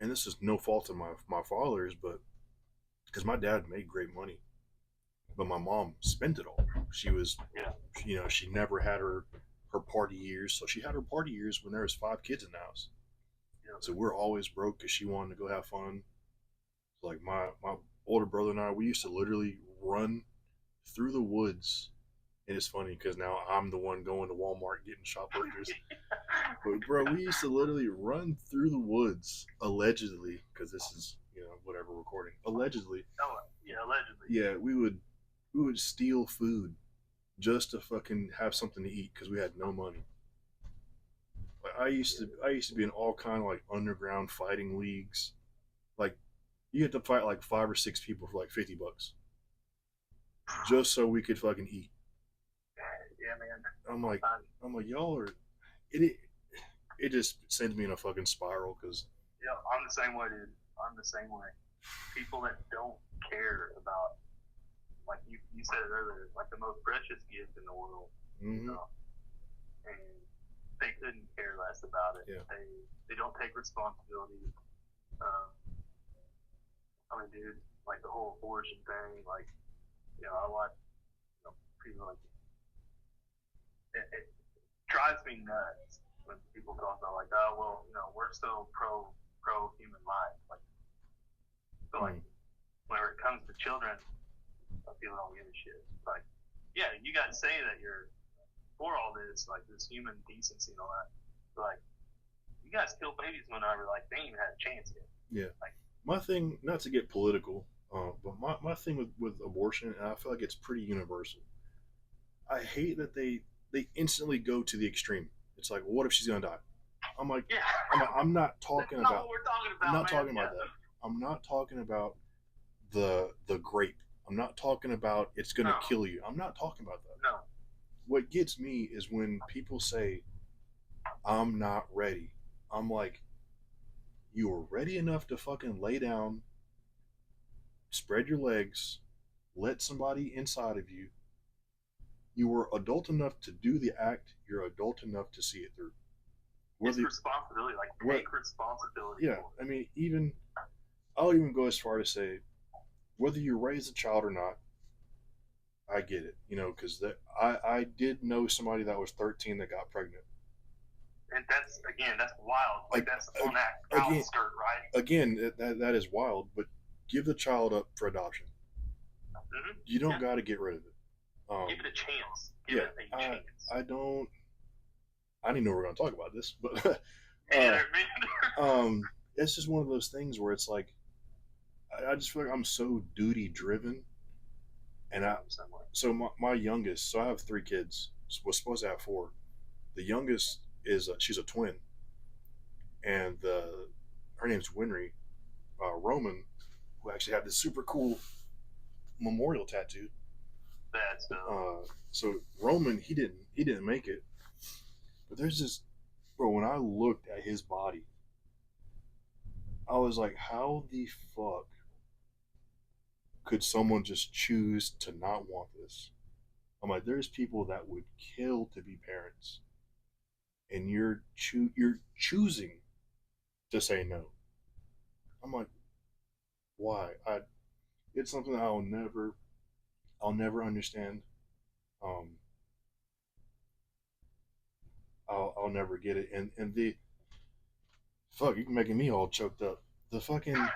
and this is no fault of my father's, but because my dad made great money, but my mom spent it all. She was, she never had her party years, so she had her party years when there was 5 kids in the house. So we're always broke because she wanted to go have fun. Like my older brother and I, we used to literally run through the woods. And it's funny because now I'm the one going to Walmart getting shop burgers. But bro, we used to literally run through the woods, allegedly, because this is whatever recording. Allegedly. Oh yeah, allegedly. Yeah, we would steal food just to fucking have something to eat because we had no money. Like I used to be in all kind of like underground fighting leagues. Like you had to fight like 5 or 6 people for like $50, just so we could fucking eat. Yeah, man. I'm like y'all are it just sends me in a fucking spiral because. Yeah, I'm the same way, dude. I'm the same way. People that don't care about, like you said it earlier, like the most precious gift in the world, mm-hmm. And they couldn't care less about it. Yeah. They don't take responsibility. I mean, dude, like the whole abortion thing, like, I watch, people like, it drives me nuts when people talk about like, oh, well, we're still pro human life. Like, so like, whenever it comes to children, people don't give a shit. Like, yeah, you guys say that you're for all this, like this human decency and all that, but like, you guys kill babies whenever like they ain't even had a chance yet. Yeah. Like, my thing, not to get political, but my thing with abortion, and I feel like it's pretty universal. I hate that they instantly go to the extreme. It's like, well, what if she's gonna die? I'm like, yeah, I'm not talking that's about. not what we're talking about. I'm not man. talking about that. I'm not talking about the grape. I'm not talking about it's gonna kill you. I'm not talking about that. No. What gets me is when people say, I'm not ready. I'm like, you are ready enough to fucking lay down, spread your legs, let somebody inside of you. You were adult enough to do the act. You're adult enough to see it through. It's responsibility. Like, take responsibility. Yeah, I mean, I'll even go as far to say, whether you raise a child or not, I get it. Because I did know somebody that was 13 that got pregnant. And that's wild. Like, that's on that outskirt, right? Again, that is wild, but give the child up for adoption. Mm-hmm. You don't got to get rid of it. Give it a chance. Give it a chance. I don't even know we're going to talk about this, but it's just one of those things where it's like, I just feel like I'm so duty driven, and so my youngest, so I have 3 kids. Was supposed to have 4. The youngest is she's a twin, and her name's Winry. Roman, who actually had this super cool memorial tattoo. That's so Roman, he didn't make it, but there's this, bro. When I looked at his body, I was like, how the fuck could someone just choose to not want this? I'm like, there's people that would kill to be parents, and you're choosing to say no. I'm like, why? It's something that I'll never understand. I'll never get it. And the fuck, you're making me all choked up. The fucking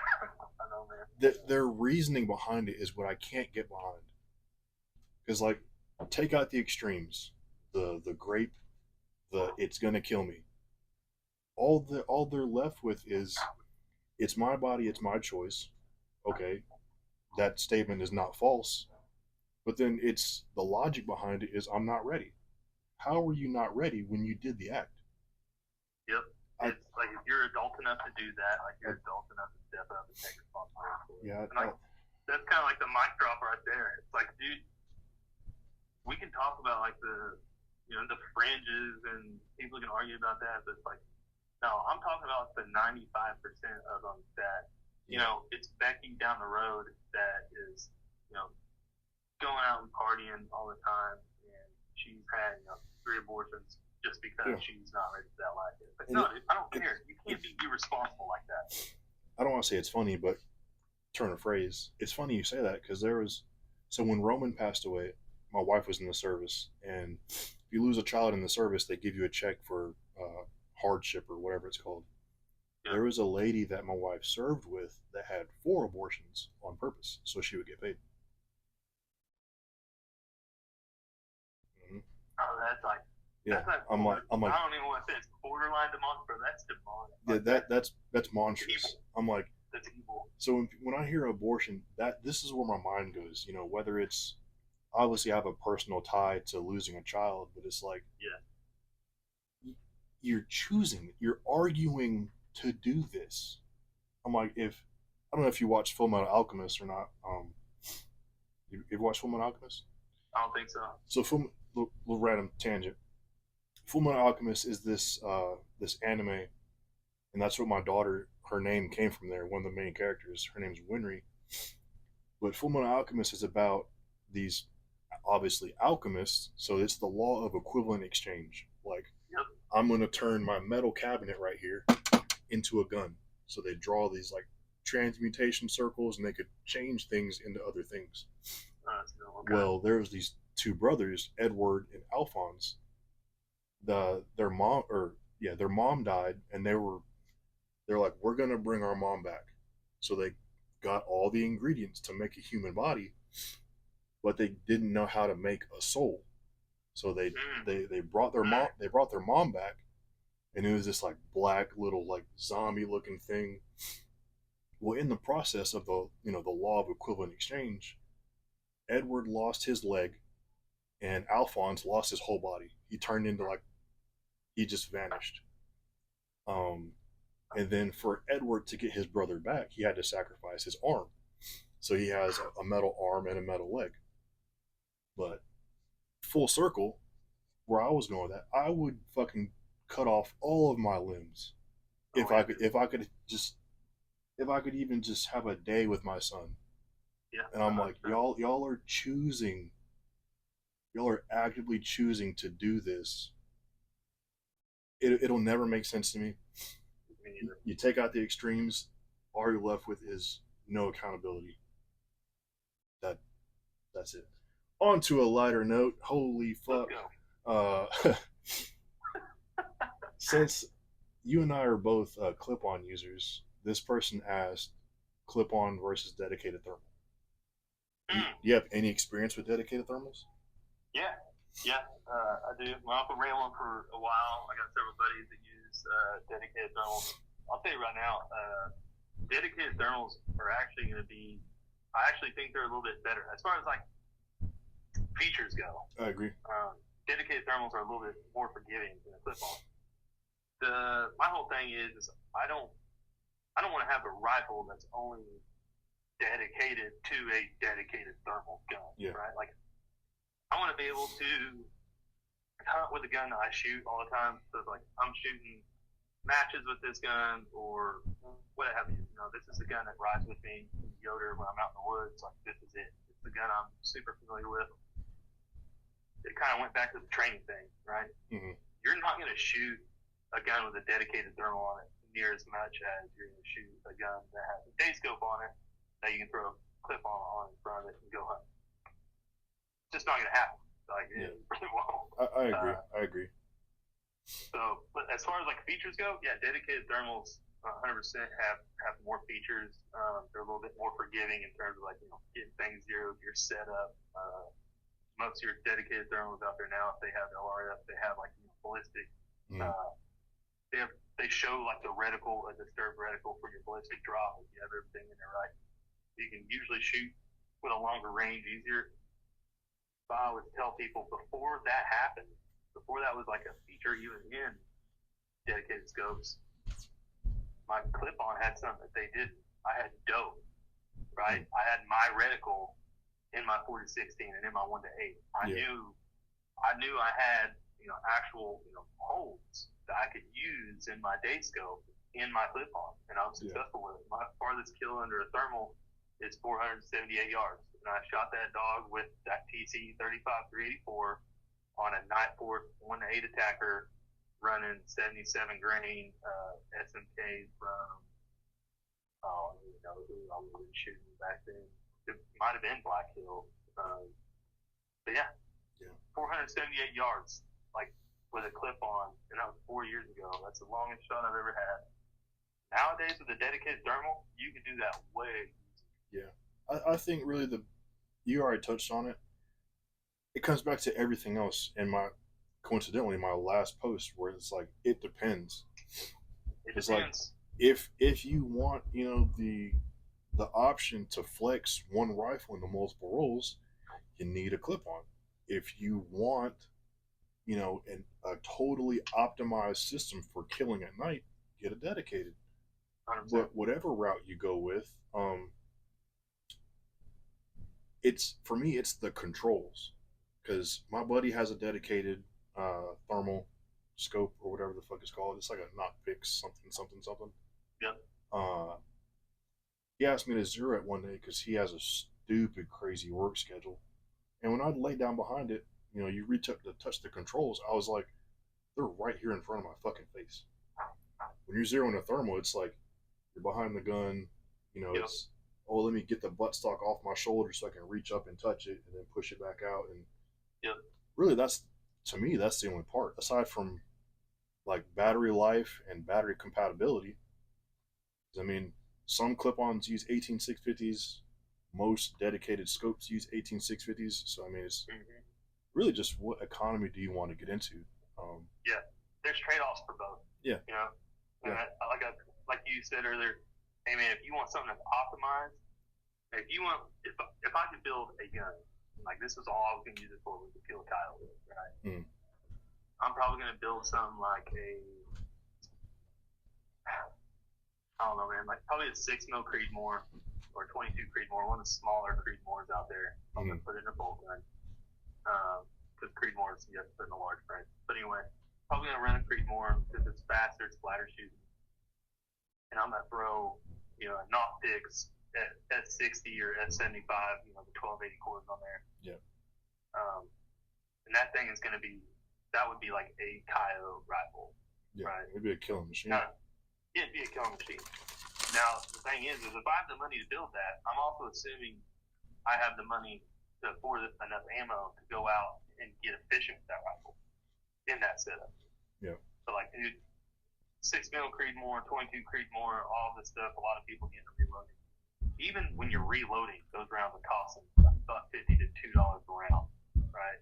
their reasoning behind it is what I can't get behind. Because like, take out the extremes, the grape, the it's gonna kill me. All they're left with is, it's my body, it's my choice. Okay, that statement is not false, but then it's the logic behind it is, I'm not ready. How were you not ready when you did the act? Yep. It's like, if you're adult enough to do that, like, you're adult enough to step up and take responsibility for it. Yeah. And like, that's kind of like the mic drop right there. It's like, dude, we can talk about like the fringes, and people can argue about that, but it's like, no, I'm talking about the 95% of them that, it's Becky down the road that is, going out and partying all the time, and she's had 3 abortions just because she's not ready for that life yet. But no, I don't care. You can't be irresponsible like that. I don't want to say it's funny, but turn of phrase. It's funny you say that, because so when Roman passed away, my wife was in the service, and if you lose a child in the service, they give you a check for hardship or whatever it's called. Yeah. There was a lady that my wife served with that had 4 abortions on purpose, so she would get paid. Mm-hmm. Oh, that's like, yeah. I'm like, I don't even want to say it's borderline demonic, bro. That's demonic. Yeah, that's monstrous. Evil. I'm like, that's evil. So when I hear abortion, this is where my mind goes. Whether it's, obviously I have a personal tie to losing a child, but it's like, you're arguing to do this. I'm like, I don't know if you watch Full Metal Alchemist or not. You've watched Full Metal Alchemist? I don't think so. So little random tangent. Full Metal Alchemist is this anime, and that's what my daughter, her name came from there. One of the main characters, her name's Winry. But Full Metal Alchemist is about these, obviously, alchemists. So it's the law of equivalent exchange. Like, I'm going to turn my metal cabinet right here into a gun. So they draw these like transmutation circles, and they could change things into other things. No, okay. Well, there was these two brothers, Edward and Alphonse. Their mom died, and they're like, we're gonna bring our mom back. So they got all the ingredients to make a human body, but they didn't know how to make a soul. So they brought their mom back, and it was this like black little like zombie looking thing. Well, in the process of the law of equivalent exchange, Edward lost his leg, and Alphonse lost his whole body. He turned into like he just vanished. Um, and then for Edward to get his brother back, he had to sacrifice his arm. So he has a metal arm and a metal leg. But full circle, where I was going with that, I would fucking cut off all of my limbs if I could even just have a day with my son. Yeah. And I'm like, y'all are choosing, y'all are actively choosing to do this. It'll never make sense to me. You take out the extremes, all you're left with is no accountability. That's it. On to a lighter note. Holy fuck. Since you and I are both clip-on users, this person asked clip-on versus dedicated thermal. Do you have any experience with dedicated thermals? Yeah, I do. My uncle ran one for a while. I got several buddies that use dedicated thermals. I'll tell you right now, dedicated thermals are actually going to be. I actually think they're a little bit better as far as like features go. I agree. Dedicated thermals are a little bit more forgiving than a clip-on. My whole thing is I don't want to have a rifle that's only dedicated to a dedicated thermal gun. Yeah. Right? Like I want to be able to hunt with a gun that I shoot all the time. So like I'm shooting matches with this gun or what have you. This is the gun that rides with me in Yoder when I'm out in the woods. Like this is it. It's the gun I'm super familiar with. It kind of went back to the training thing, right? Mm-hmm. You're not going to shoot a gun with a dedicated thermal on it near as much as you're going to shoot a gun that has a day scope on it that you can throw a clip on in front of it and go hunt. It's just not going to happen. Like, yeah. It really won't. I agree. So, but as far as like features go, yeah, dedicated thermals 100% have more features. They're a little bit more forgiving in terms of like getting things zeroed, your setup. Most of your dedicated thermals out there now, if they have LRF, they have like ballistic. They show like the reticle, a disturbed reticle for your ballistic drop. If you have everything in there right, you can usually shoot with a longer range easier. But I would tell people before that happened, before that was like a feature even in dedicated scopes, my clip-on had something that they didn't. I had dope, right? I had my reticle in my 40-16 and in my 1-8. I knew I had actual holes that I could use in my day scope in my clip-on, and I was successful with it. My farthest kill under a thermal is 478 yards, and I shot that dog with that TC 35-384 on a night force 1-8 attacker running 77 grain SMKs from I don't even know who I was shooting back then. It might have been Black Hill, but yeah, 478 yards like with a clip on, and that was 4 years ago. That's the longest shot I've ever had. Nowadays with a dedicated thermal, you can do that way easier. Yeah, I think really you already touched on it. It comes back to everything else in coincidentally my last post where it's like it depends. It's depends. Like if you want the option to flex one rifle into multiple roles, you need a clip-on. If you want a totally optimized system for killing at night, get a dedicated. 100%. But whatever route you go with, it's for me it's the controls, because my buddy has a dedicated thermal scope or whatever the fuck it's called. It's like a not fix something. Yep. He asked me to zero it one day because he has a stupid crazy work schedule, and when I'd lay down behind it, you reach up to touch the controls, I was like, they're right here in front of my fucking face. When you're zeroing a thermal, it's like you're behind the gun, You know, it's, oh, let me get the buttstock off my shoulder so I can reach up and touch it and then push it back out. And really, that's, to me, that's the only part. Aside from like battery life and battery compatibility, I mean, some clip-ons use 18650s. Most dedicated scopes use 18650s. So I mean, it's really just what economy do you want to get into? Yeah, there's trade-offs for both. Yeah, you know, and like you said earlier, hey man, if you want something that's optimized, if I could build a gun, like this is all I was gonna use it for, was to kill a coyote with, right? I'm probably gonna build something like I don't know, man, like probably a 6mm Creedmoor or 22 Creedmoor, one of the smaller Creedmoors out there. I'm gonna put it in a bolt gun, because Creedmoors you have to put in a large frame. But anyway, probably gonna run a Creedmoor because it's faster, it's flatter shooting, and I'm gonna throw, you know, a Knot Pix at 60 or F75, you know, the 1280 cores on there. Yeah. And that thing is gonna be, that would be like a coyote rifle. Yeah, right? It'd be a killing machine. Yeah, it'd be a killing machine. Now, the thing is if I have the money to build that, I'm also assuming I have the money to afford enough ammo to go out and get efficient with that rifle in that setup. Yeah. So, like, dude, 6mm Creedmoor, 22 Creedmoor, all this stuff, a lot of people getting reloaded. Even when you're reloading, those rounds are costing $1.50 to $2 a round, right?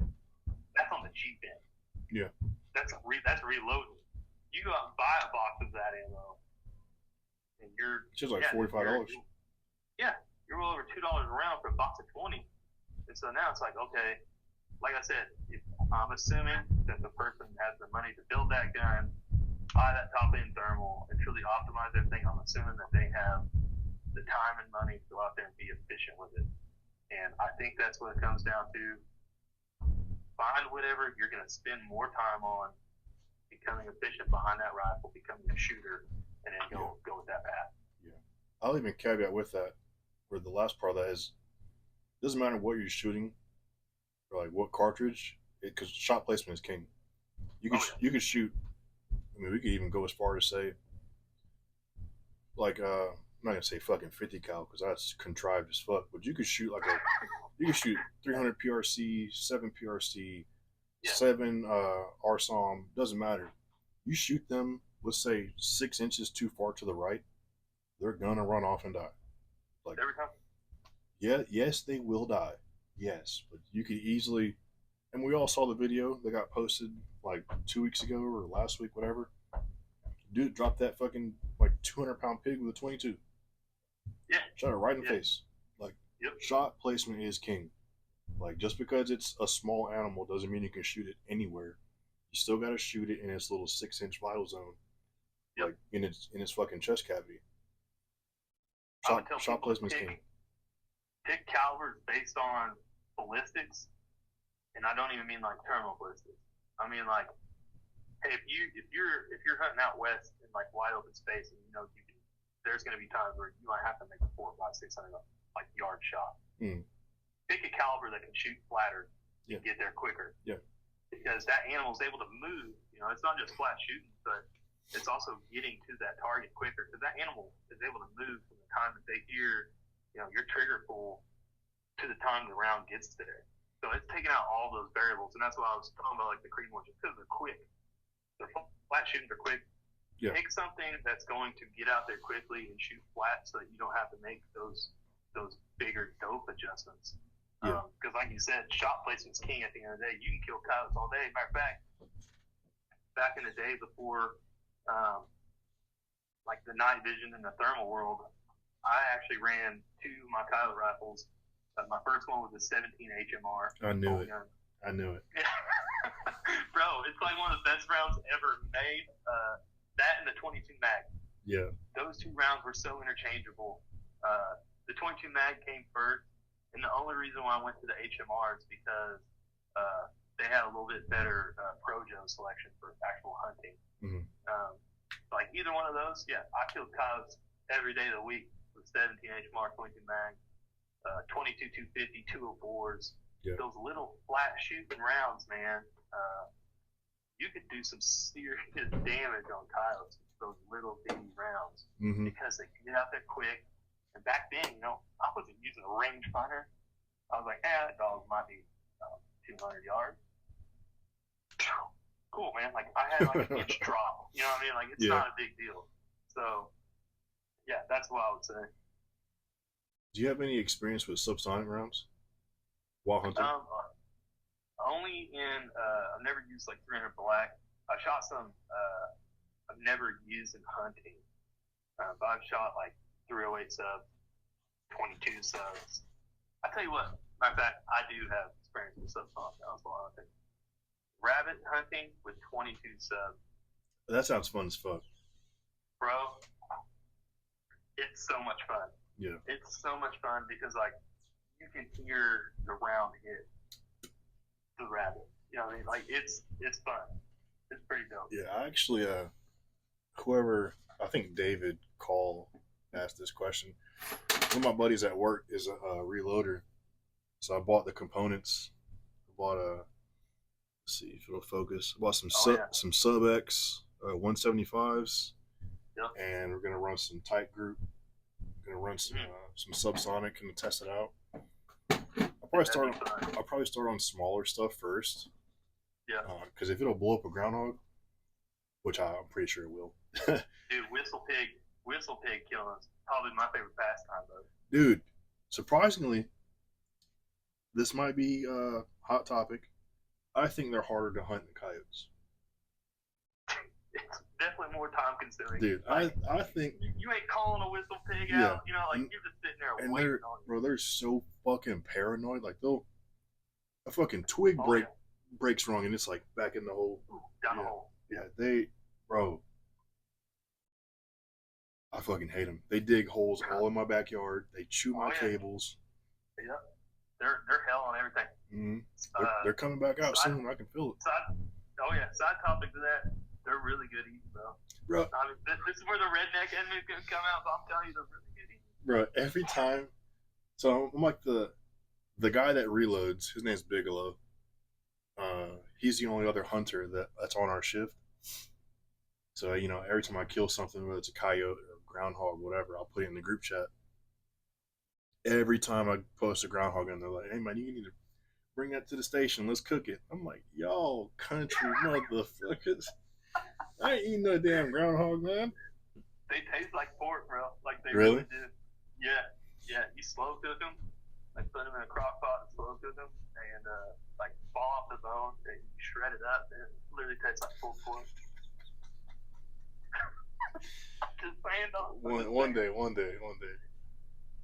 That's on the cheap end. Yeah. That's reloading. You go out and buy a box of that ammo, and it's just like $45. Yeah, you're well over $2 a round for a box of 20. And so now it's like, okay, like I said, if I'm assuming that the person has the money to build that gun, buy that top-end thermal, and truly optimize everything. I'm assuming that they have the time and money to go out there and be efficient with it. And I think that's what it comes down to. Find whatever you're going to spend more time on, becoming efficient behind that rifle, becoming a shooter, and then go with that path. Yeah. I'll even caveat with that, where the last part of that is, it doesn't matter what you're shooting, or like what cartridge, because shot placement is king. You could shoot, I mean, we could even go as far as say, like, I'm not gonna say fucking 50 cal because that's contrived as fuck, but you could shoot like you could shoot 300 PRC, 7 PRC, 7 RSOM, doesn't matter. You shoot them, let's say 6 inches too far to the right, they're gonna run off and die. Like every time. Yeah, yes, they will die. Yes, but you could easily, and we all saw the video that got posted like 2 weeks ago or last week, whatever. Dude dropped that fucking like 200-pound pig with a 22. Yeah. Shot it right in the face. Like, shot placement is king. Like, just because it's a small animal doesn't mean you can shoot it anywhere. You still got to shoot it in its little 6-inch vital zone, like in its fucking chest cavity. Shot placement is king. Pick calibers based on ballistics, and I don't even mean like terminal ballistics. I mean like, hey, if you're hunting out west in like wide open space, and you know there's going to be times where you might have to make a 400, 500, 600 like yard shot. Pick a caliber that can shoot flatter and get there quicker. Yeah. Because that animal's able to move. You know, it's not just flat shooting, but it's also getting to that target quicker. Because that animal is able to move from the time that they hear, you know, your trigger pull to the time the round gets there. So it's taking out all those variables, and that's why I was talking about like the Creedmoor, just because they're quick. They're flat shooting, they're quick. Yeah. Pick something that's going to get out there quickly and shoot flat, so that you don't have to make those bigger dope adjustments. Because like you said, shot placement's king at the end of the day. You can kill coyotes all day. Matter of fact, back in the day before like the night vision in the thermal world, I actually ran 2 of my coyote rifles. My first one was a 17 HMR. I knew it. I knew it. Bro, it's like one of the best rounds ever made. That and the 22 mag. Yeah. Those 2 rounds were so interchangeable. The 22 mag came first, and the only reason why I went to the HMR is because they had a little bit better Projo selection for actual hunting. Mm-hmm. Like either one of those, I killed coyotes every day of the week with 17 HMR, 22 mag, 22 250, 204s. Yeah. Those little flat shooting rounds, man. You could do some serious damage on coyotes with those little bitty rounds, because they get out there quick And back then, I wasn't using a rangefinder. I was like, that dog might be 200 yards. Cool, man. Like, I had like an inch drop. You know what I mean? Like, it's not a big deal. So, yeah, that's what I would say. Do you have any experience with subsonic rounds while hunting? Only in, I've never used like 300 black. I shot some, I've never used in hunting. But I've shot like 308 subs, 22 subs. I tell you what, matter of fact, I do have experience with subsonic rounds while hunting. Rabbit hunting with 22 subs. That sounds fun as fuck. Bro, it's so much fun. Yeah. It's so much fun because, like, you can hear the round hit the rabbit. You know what I mean? Like, it's fun. It's pretty dope. Yeah, I actually, whoever, I think David Call asked this question. One of my buddies at work is a reloader. So I bought the components. I bought let's see if it'll focus. I bought some some Sub X 175s. Yep. And we're gonna run some tight group. We're gonna run some subsonic and test it out. I'll probably start on smaller stuff first. Yeah. Because if it'll blow up a groundhog, which I'm pretty sure it will. Dude, whistle pig killing is probably my favorite pastime, though. Dude, surprisingly, this might be a hot topic. I think they're harder to hunt than coyotes. It's definitely more time consuming. Dude, like, I think you ain't calling a whistle pig out. You know, like you're just sitting there and waiting on it. Bro, they're so fucking paranoid. Like a fucking twig breaks wrong and it's like back in the hole. Down the hole. Yeah, bro. I fucking hate them. They dig holes all in my backyard. They chew my cables. Yeah, they're hell on everything. Mm-hmm. They're coming back out soon. I can feel it. Side topic to that. They're really good eating, bro. I mean, this is where the redneck enemy is going to come out, but I'm telling you, they're really good eating. Bro, every time. So I'm like the guy that reloads, his name's Bigelow. He's the only other hunter that's on our shift. So, every time I kill something, whether it's a coyote or a groundhog, whatever, I'll put it in the group chat. Every time I post a groundhog in, they're like, hey, man, you need to bring that to the station. Let's cook it. I'm like, y'all country motherfuckers. I ain't eating no damn groundhog, man. They taste like pork, bro. Like they really do. Yeah. You slow cook them. Like put them in a crock pot and slow cook them, and like fall off the bone and you shred it up, and it literally tastes like pulled pork. Just saying, dog. One day.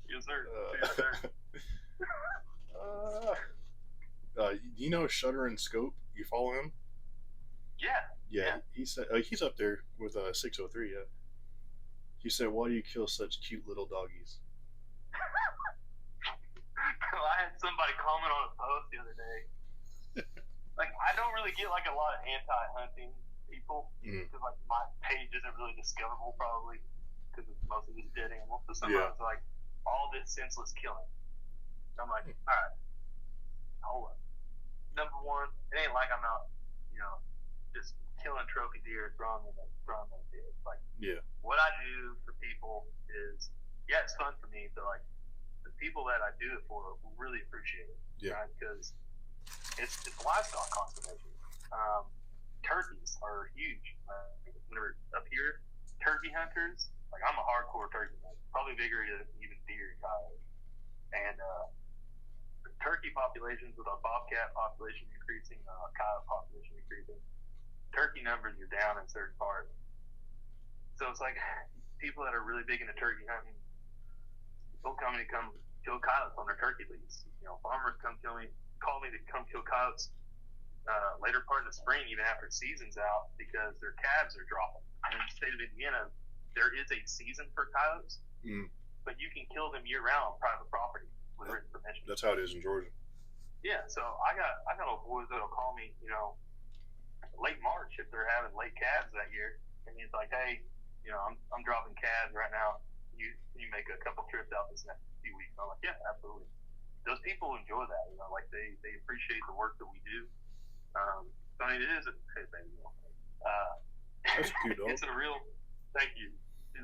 Yes, sir. Yes, sir. You know Shutter and Scope? You follow him? Yeah. He said he's up there with 603. Yeah. He said, "Why do you kill such cute little doggies?" Well, I had somebody comment on a post the other day. Like, I don't really get like a lot of anti-hunting people because like my page isn't really discoverable probably because it's mostly just dead animals. So sometimes like all this senseless killing. I'm like, all right, hold up. Number one, it ain't like I'm out, just killing trophy deer, throwing them dead. Like, what I do for people is, it's fun for me, but like the people that I do it for will really appreciate it, right? Because it's livestock conservation. Turkeys are huge. Whenever up here, turkey hunters, like I'm a hardcore turkey hunter, probably bigger than even deer and coyote. And the turkey populations with our bobcat population increasing, coyote population increasing, turkey numbers are down in certain parts. So it's like people that are really big into turkey hunting, they'll come kill coyotes on their turkey leaves. Farmers call me to come kill coyotes later part of the spring, even after season's out, because their calves are dropping. And in the state of Indiana, there is a season for coyotes, but you can kill them year round on private property with written permission. That's how it is in Georgia. Yeah, so I got old boys that'll call me, late March if they're having late calves that year, and he's like, hey, I'm dropping calves right now. You make a couple trips out this next few weeks. I'm like, yeah, absolutely. Those people enjoy that, like they appreciate the work that we do. I mean, it is a baby. That's cute, dog. It's a real. Thank you. She's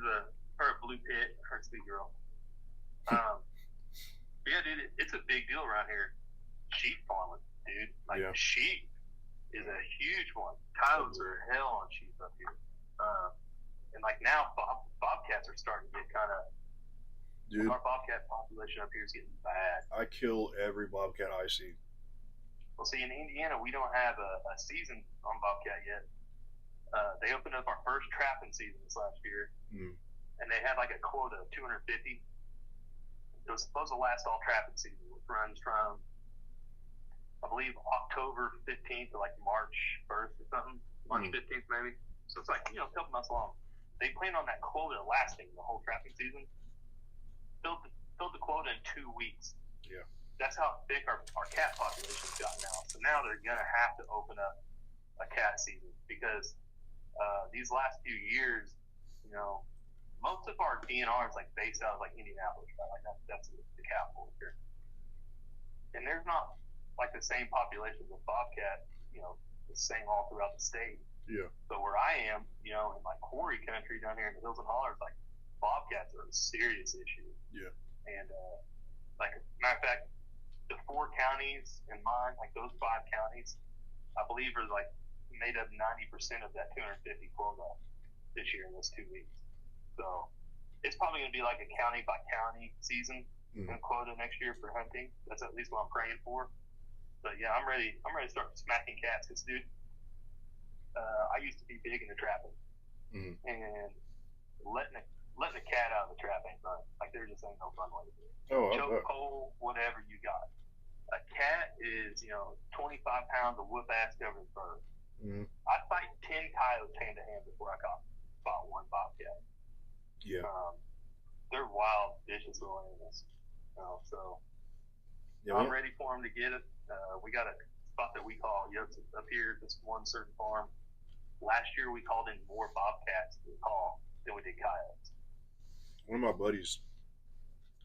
her blue pit, her sweet girl. Yeah, dude, it's a big deal around here. Sheep farming, dude. Like, sheep is a huge one. Coyotes are hell on sheep up here. And like now, bobcats are starting to get kind of. Dude, our bobcat population up here is getting bad. I kill every bobcat I see. Well, see, in Indiana, we don't have a season on bobcat yet. They opened up our first trapping season this last year, and they had like a quota of 250. It was supposed to last all trapping season, which runs from, I believe, October 15th to like March 1st or something. March 15th maybe. So it's like, a couple months long. They plan on that quota lasting the whole trapping season. Filled the quota in 2 weeks. Yeah. That's how thick our cat population's gotten now. So now they're going to have to open up a cat season because these last few years, most of our DNR is like based out of like Indianapolis, right? Like that's the capital here. And there's not like the same population of bobcat, the same all throughout the state. Yeah. But where I am, in like quarry country down here in the hills and hollers, like bobcats are a serious issue. Yeah. And like matter of fact, the 4 counties in mine, like those 5 counties, I believe are like made up 90% of that 250 quota this year in those 2 weeks. So it's probably going to be like a county by county season and quota next year for hunting. That's at least what I'm praying for. But yeah, I'm ready to start smacking cats because, dude, I used to be big into trapping, and letting a cat out of the trap ain't fun. Like there just ain't no fun way to do it. Choke pole, whatever you got. A cat is 25 pounds of whoop ass covered in fur. I'd fight 10 coyotes hand to hand before I fought one bobcat. Yeah. They're wild, vicious little animals. So I'm ready for them to get it. We got a spot that we call up here, this one certain farm. Last year we called in more bobcats to call than we did coyotes. One of my buddies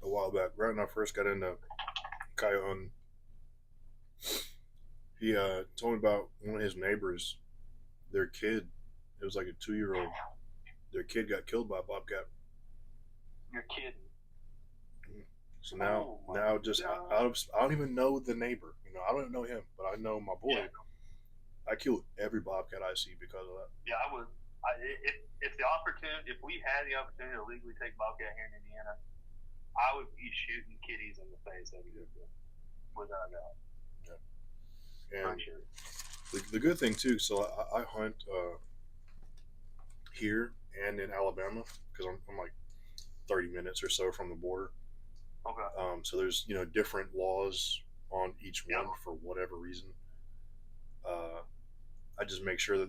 a while back, right when I first got into coyote hunting, he told me about one of his neighbors, their kid, it was like a 2-year-old, their kid got killed by a bobcat. You're kidding. So now just I don't even know the neighbor. I don't even know him, but I know my boy. Yeah. I kill every bobcat I see because of that. Yeah, I would. If we had the opportunity to legally take bobcat here in Indiana, I would be shooting kitties in the face every day, without a doubt. Yeah. And sure. The good thing too, so I hunt here and in Alabama because I'm like 30 minutes or so from the border. Okay. So there's different laws on each one for whatever reason. I just make sure that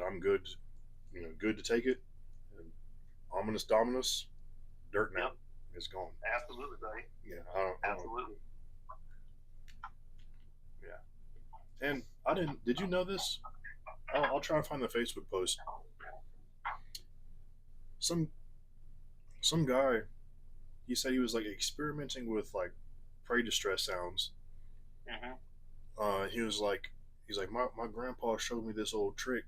I'm good, good to take it. And ominous dominus, dirt now is gone. Absolutely, buddy. Yeah, absolutely. Yeah. And I didn't. Did you know this? I'll try and find the Facebook post. Some guy, he said he was like experimenting with like prey distress sounds. He's like my grandpa showed me this old trick.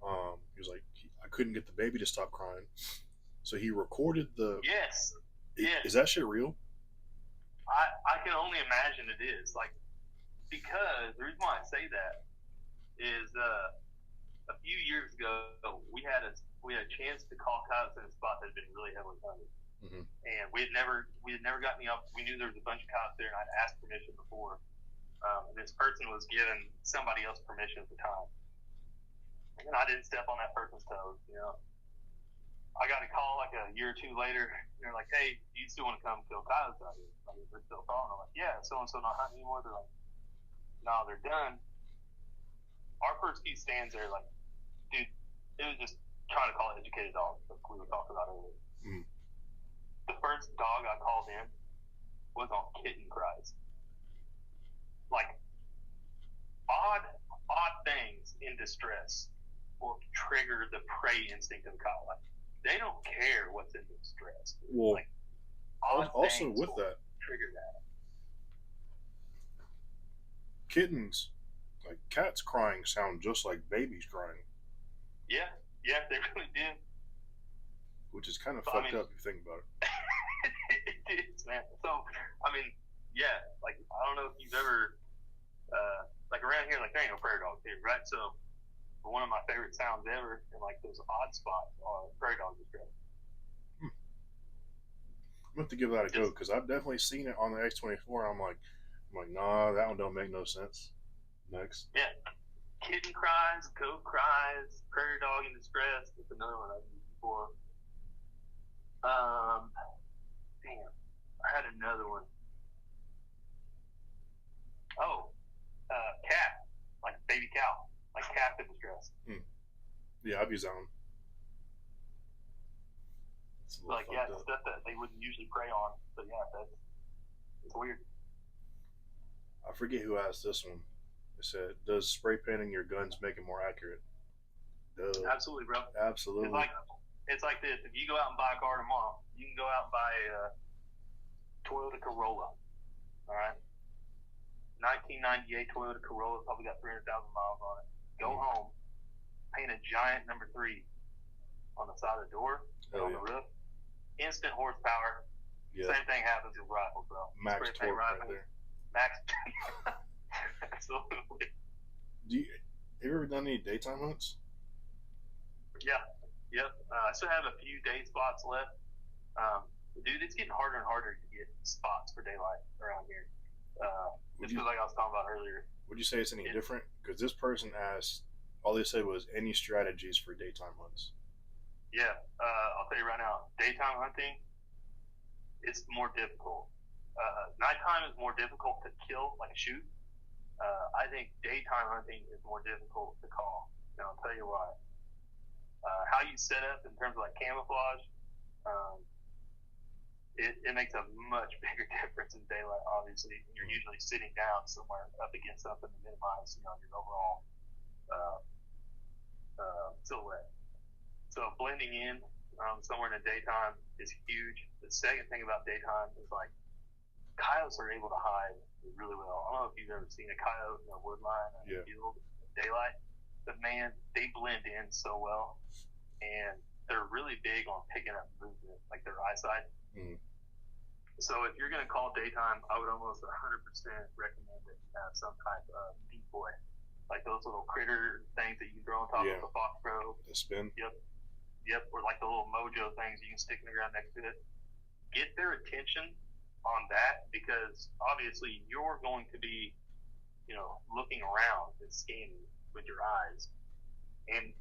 He was like I couldn't get the baby to stop crying, so he recorded the. Yes. Is that shit real? I can only imagine it is, like, because the reason why I say that is a few years ago we had a chance to call coyotes in a spot that had been really heavily hunted. And we had never gotten we knew there was a bunch of coyotes there, and I'd asked permission before. And this person was giving somebody else permission at the time, and I didn't step on that person's toes. I got a call like a year or two later, and they're like, "Hey, do you still want to come kill coyotes out here?" Like, they're still calling. I'm like, "Yeah, so and so not hunting anymore." They're like, "No, they're done." Our first key stands there, like, dude, it was just trying to call educated dogs, like we were talking about earlier. The first dog I called in was on kitten cries. Like, odd things in distress will trigger the prey instinct of the coyote. Like, they don't care what's in distress. Well, like, also with that, trigger that. Kittens, like cats crying, sound just like babies crying. Yeah, they really do. Which is kind of fucked up if you think about it. It is, man. So, I mean, yeah, like, I don't know if you've ever, like, around here, like, there ain't no prairie dogs here, right? So, one of my favorite sounds ever, and, like, those odd spots are prairie dog distress. I'm going to give that a go, because I've definitely seen it on the X24. I'm like, nah, that one don't make no sense. Next. Yeah. Kitten cries, goat cries, prairie dog in distress. That's another one I've used before. Damn, I had another one. Oh, cat, like baby cow, like calf in distress. Yeah, I've used that one. Like, yeah, stuff that they wouldn't usually prey on. But yeah, it's weird. I forget who asked this one. It said, "Does spray painting your guns make it more accurate?" Duh. Absolutely, bro. Absolutely. It's like this. If you go out and buy a car tomorrow, you can go out and buy a Toyota Corolla. All right. 1998 Toyota Corolla, probably got 300,000 miles on it. Go home, paint a giant number 3 on the side of the door, on the roof. Instant horsepower. Yeah. Same thing happens with rifles, bro. Max torque right there. Max. Absolutely. Have you ever done any daytime hunts? Yeah. Yep. I still have a few day spots left. Dude, it's getting harder and harder to get spots for daylight around here. Just because, like I was talking about earlier. Would you say it's any different? Because this person asked, all they said was any strategies for daytime hunts. Yeah. I'll tell you right now, daytime hunting, it's more difficult. Nighttime is more difficult to kill, like shoot. I think daytime hunting is more difficult to call. And I'll tell you why. How you set up in terms of like camouflage, it makes a much bigger difference in daylight. Obviously, you're usually sitting down somewhere up against something to minimize, your overall silhouette. So blending in somewhere in the daytime is huge. The second thing about daytime is like coyotes are able to hide really well. I don't know if you've ever seen a coyote in a wood line or a field in daylight, but man, they blend in so well, and they're really big on picking up movement, like their eyesight. So if you're going to call daytime, I would almost 100% recommend that you have some type of decoy, like those little critter things that you throw on top of the fox pro. The spin. Yep. Or like the little mojo things you can stick in the ground next to it. Get their attention on that, because obviously you're going to be, looking around and scanning with your eyes, and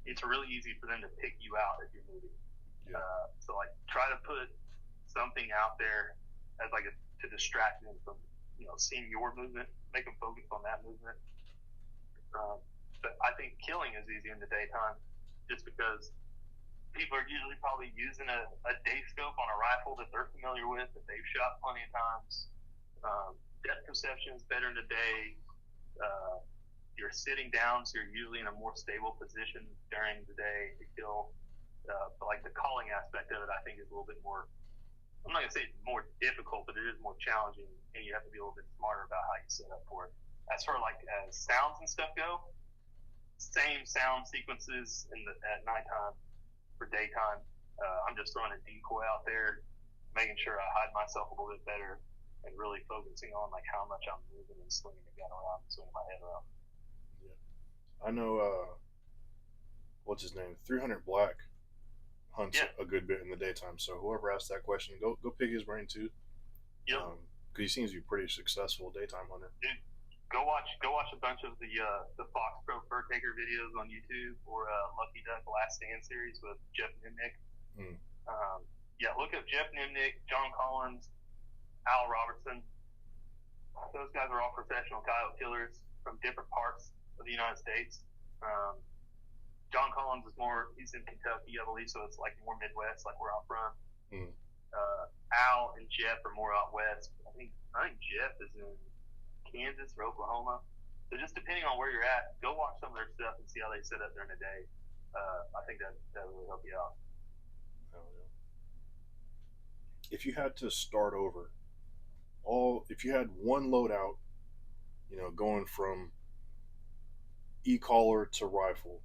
it's really easy for them to pick you out if you're moving. So like try to put something out there as like to distract them from seeing your movement, make them focus on that movement. But I think killing is easy in the daytime, just because people are usually probably using a day scope on a rifle that they're familiar with, that they've shot plenty of times. Depth perception is better in the day. You're sitting down, so you're usually in a more stable position during the day to kill. But like the calling aspect of it, I think is a little bit more, I'm not going to say it's more difficult, but it is more challenging, and you have to be a little bit smarter about how you set up for it. As for like sounds and stuff go, same sound sequences at nighttime for daytime. I'm just throwing a decoy out there, making sure I hide myself a little bit better, and really focusing on like how much I'm moving and swinging the gun around, swinging my head around. Yeah, I know. What's his name? 300 Black hunts a good bit in the daytime. So whoever asked that question, go pick his brain too. Yep. Because he seems to be pretty successful daytime hunter. Dude, go watch a bunch of the Fox Pro Fur Taker videos on YouTube, or Lucky Duck Last Stand series with Jeff Nimnick. Look up Jeff Nimnick, John Collins, Al Robertson. Those guys are all professional coyote killers from different parts of the United States. John Collins he's in Kentucky, I believe, so it's like more Midwest, like where I'm from. Al and Jeff are more out west. I think Jeff is in Kansas or Oklahoma. So just depending on where you're at, go watch some of their stuff and see how they set up during the day. I think that will help you out. If you had to start over, if you had one loadout, going from e-collar to rifle,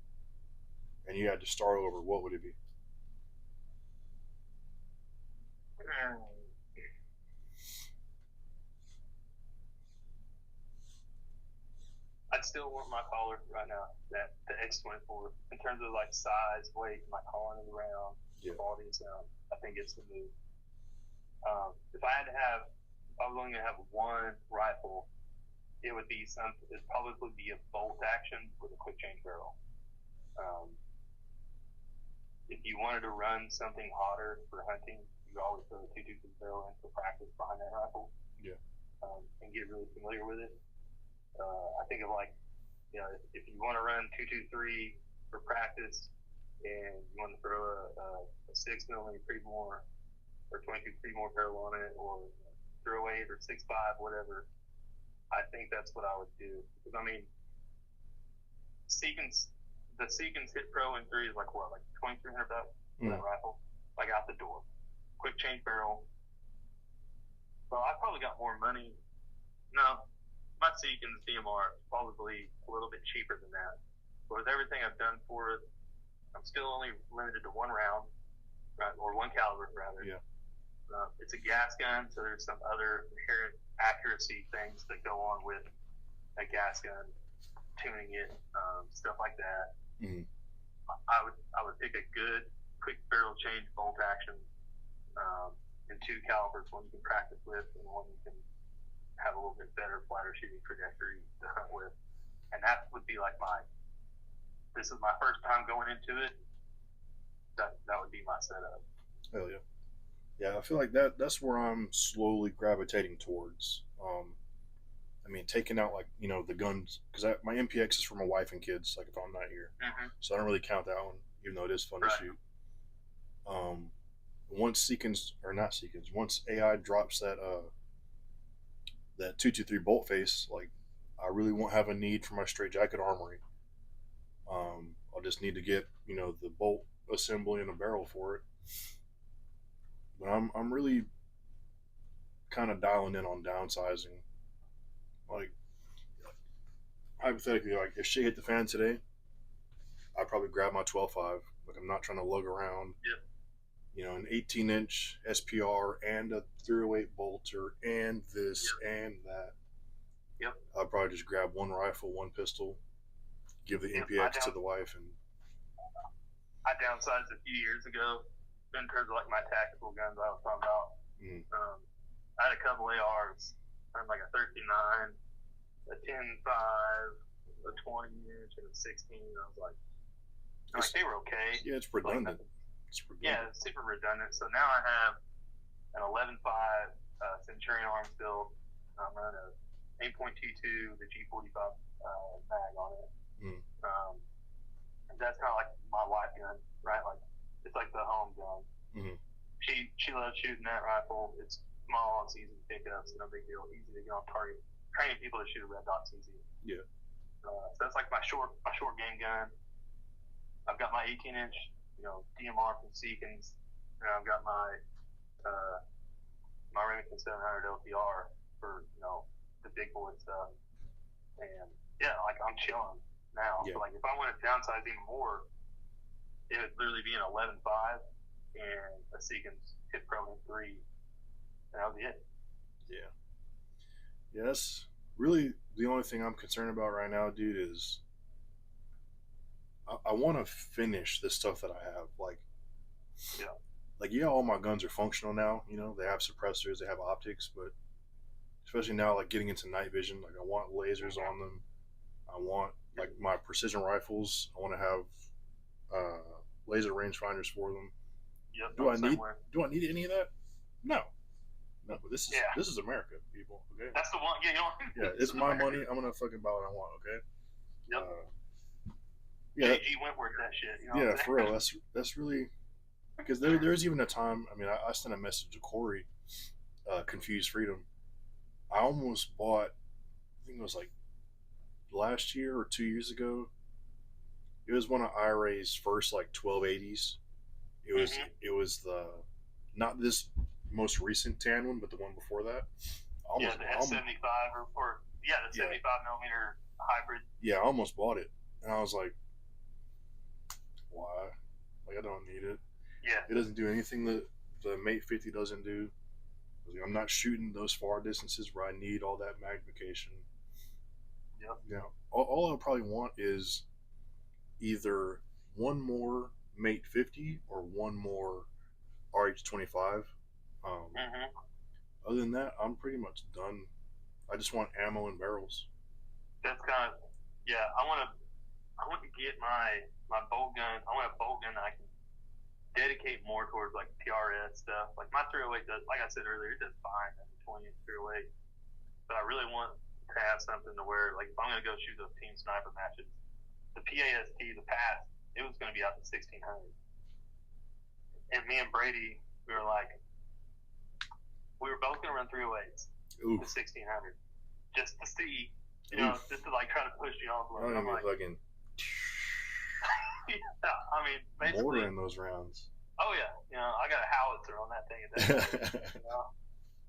and you had to start over, what would it be? still want my collar right now. That the X24 in terms of like size, weight, my hauling it around, quality of sound. I think it's the move. If I was only gonna have one rifle, it would be it'd probably be a bolt action with a quick change barrel. If you wanted to run something hotter for hunting, you always throw a 223 barrel in for practice behind that rifle. Yeah. And get really familiar with it. I think of like, if you want to run 223 for practice and you want to throw a 6mm Creedmoor or 22 Creedmoor barrel on it, or 308 or 6.5, whatever, I think that's what I would do. Because I mean, the Seekins Hit Pro M3 is like what, like $2,300 for that rifle, like out the door, quick change barrel. So I probably got more money. No, my Seekins DMR is probably a little bit cheaper than that. But with everything I've done for it, I'm still only limited to one round, right, or one caliber rather. Yeah. It's a gas gun, so there's some other inherent accuracy things that go on with a gas gun, tuning it, stuff like that. Mm-hmm. I would pick a good quick barrel change bolt action in 2 calibers, one you can practice with and one you can have a little bit better flatter shooting trajectory to hunt with. And that would be like this is my first time going into it. That would be my setup. Hell yeah. Yeah, I feel like that's where I'm slowly gravitating towards. I mean, taking out like, the guns, because my MPX is for my wife and kids, like if I'm not here. Mm-hmm. So I don't really count that one, even though it is fun to shoot. Once AI drops that 223 bolt face, like I really won't have a need for my straight jacket armory. I'll just need to get, the bolt assembly and a barrel for it. But I'm really kind of dialing in on downsizing. Like, hypothetically, like if shit hit the fan today, I'd probably grab my 12.5. Like I'm not trying to lug around, an 18-inch SPR and a 308 bolter and this and that. Yep. I'd probably just grab one rifle, one pistol, give the MPX to the wife, and I downsized a few years ago in terms of like my tactical guns I was talking about. I had a couple ARs, like a 39, a 10.5, a 20-inch, and a 16. I was like, they were okay. Yeah, it's redundant. Yeah, it's super redundant. So now I have an 11.5 Centurion arms build. I'm running a 8.22, the G45 mag on it. And that's kind of like my wife gun, right? Like it's like the home gun. Mm-hmm. She loves shooting that rifle. It's small, it's easy to pick up, so no big deal. Easy to get on target. Training people to shoot a red dot's easy. Yeah. So that's like my short game gun. I've got my 18-inch, DMR from Seekins, and I've got my Remington 700 LPR for the big boy stuff. And yeah, like I'm chilling now. Yeah. So like if I want to downsize even more, it would literally be an 11.5 and a Seekins Hit Pro M3, and that would be it. Yeah. Yeah, that's really the only thing I'm concerned about right now, dude, is I want to finish this stuff that I have. All my guns are functional now. They have suppressors, they have optics, but especially now, like getting into night vision, like I want lasers on them. I want like my precision rifles. I want to have laser rangefinders for them. Yep. Do I need any of that? No. But this is America, people. Okay. That's the one. Yeah, it's my money. I'm gonna fucking buy what I want. Okay. Yep. G. Wentworth that shit. Yeah, for real. That's really because there's even a time. I mean, I sent a message to Corey, Confused Freedom. I almost bought. I think it was like last year or 2 years ago. It was one of IRA's first like 1280s. It was the not this most recent tan one, but the one before that. The S75 or the 75mm hybrid. Yeah, I almost bought it, and I was like, why? Like I don't need it. Yeah. It doesn't do anything that the Mate 50 doesn't do. I'm not shooting those far distances where I need all that magnification. Yep. Yeah. All I probably want is either one more Mate 50 or one more RH-25. Mhm. Other than that, I'm pretty much done. I just want ammo and barrels. That's kind of, yeah. I want to get my bolt gun. I want a bolt gun that I can dedicate more towards like PRS stuff. Like my 308 does, like I said earlier, it does fine as a 20-inch 308. But I really want to have something to where, like, if I'm gonna go shoot those team sniper matches, the PAST, the pass, it was gonna be out to 1600. And me and Brady, we were like, we were both gonna run 308s to 1600, just to see, you know, just to like try to push you off. I don't even fucking. Yeah, I mean, basically. Mortar in those rounds. Oh yeah, you know, I got a howitzer on that thing at that time, you know?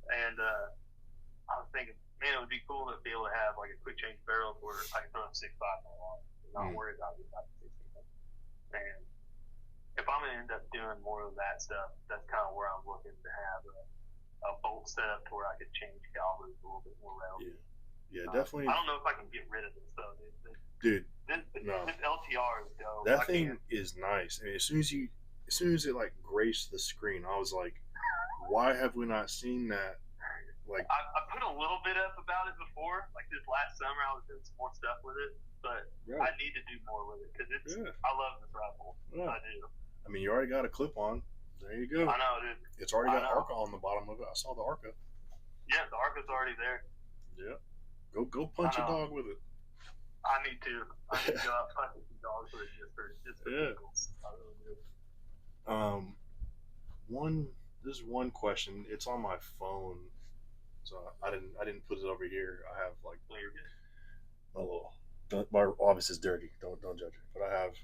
And I was thinking, man, it would be cool to be able to have like a quick change barrel where I can throw a 6.5 on, not worry about it about 16. And if I'm gonna end up doing more of that stuff, that's kind of where I'm looking to have a bolt set up to where I could change calibers a little bit more readily. Yeah, definitely. I don't know if I can get rid of this though, dude. No. This LTR is dope. That thing is nice. I mean, as soon as it like graced the screen, I was like, why have we not seen that? Like, I put a little bit up about it before. Like this last summer, I was doing some more stuff with it, but I need to do more with it because it's. I love this rifle. Yeah. I do. I mean, you already got a clip on. There you go. I know, dude. It's already got Arca on the bottom of it. I saw the Arca. Yeah, the Arca's already there. Yeah. Go punch a dog with it. I need to. I need to go out punching some dogs with it just for giggles. I really do. There's one question. It's on my phone, so I didn't put it over here. I have like my little. My office is dirty. Don't judge it. But I ain't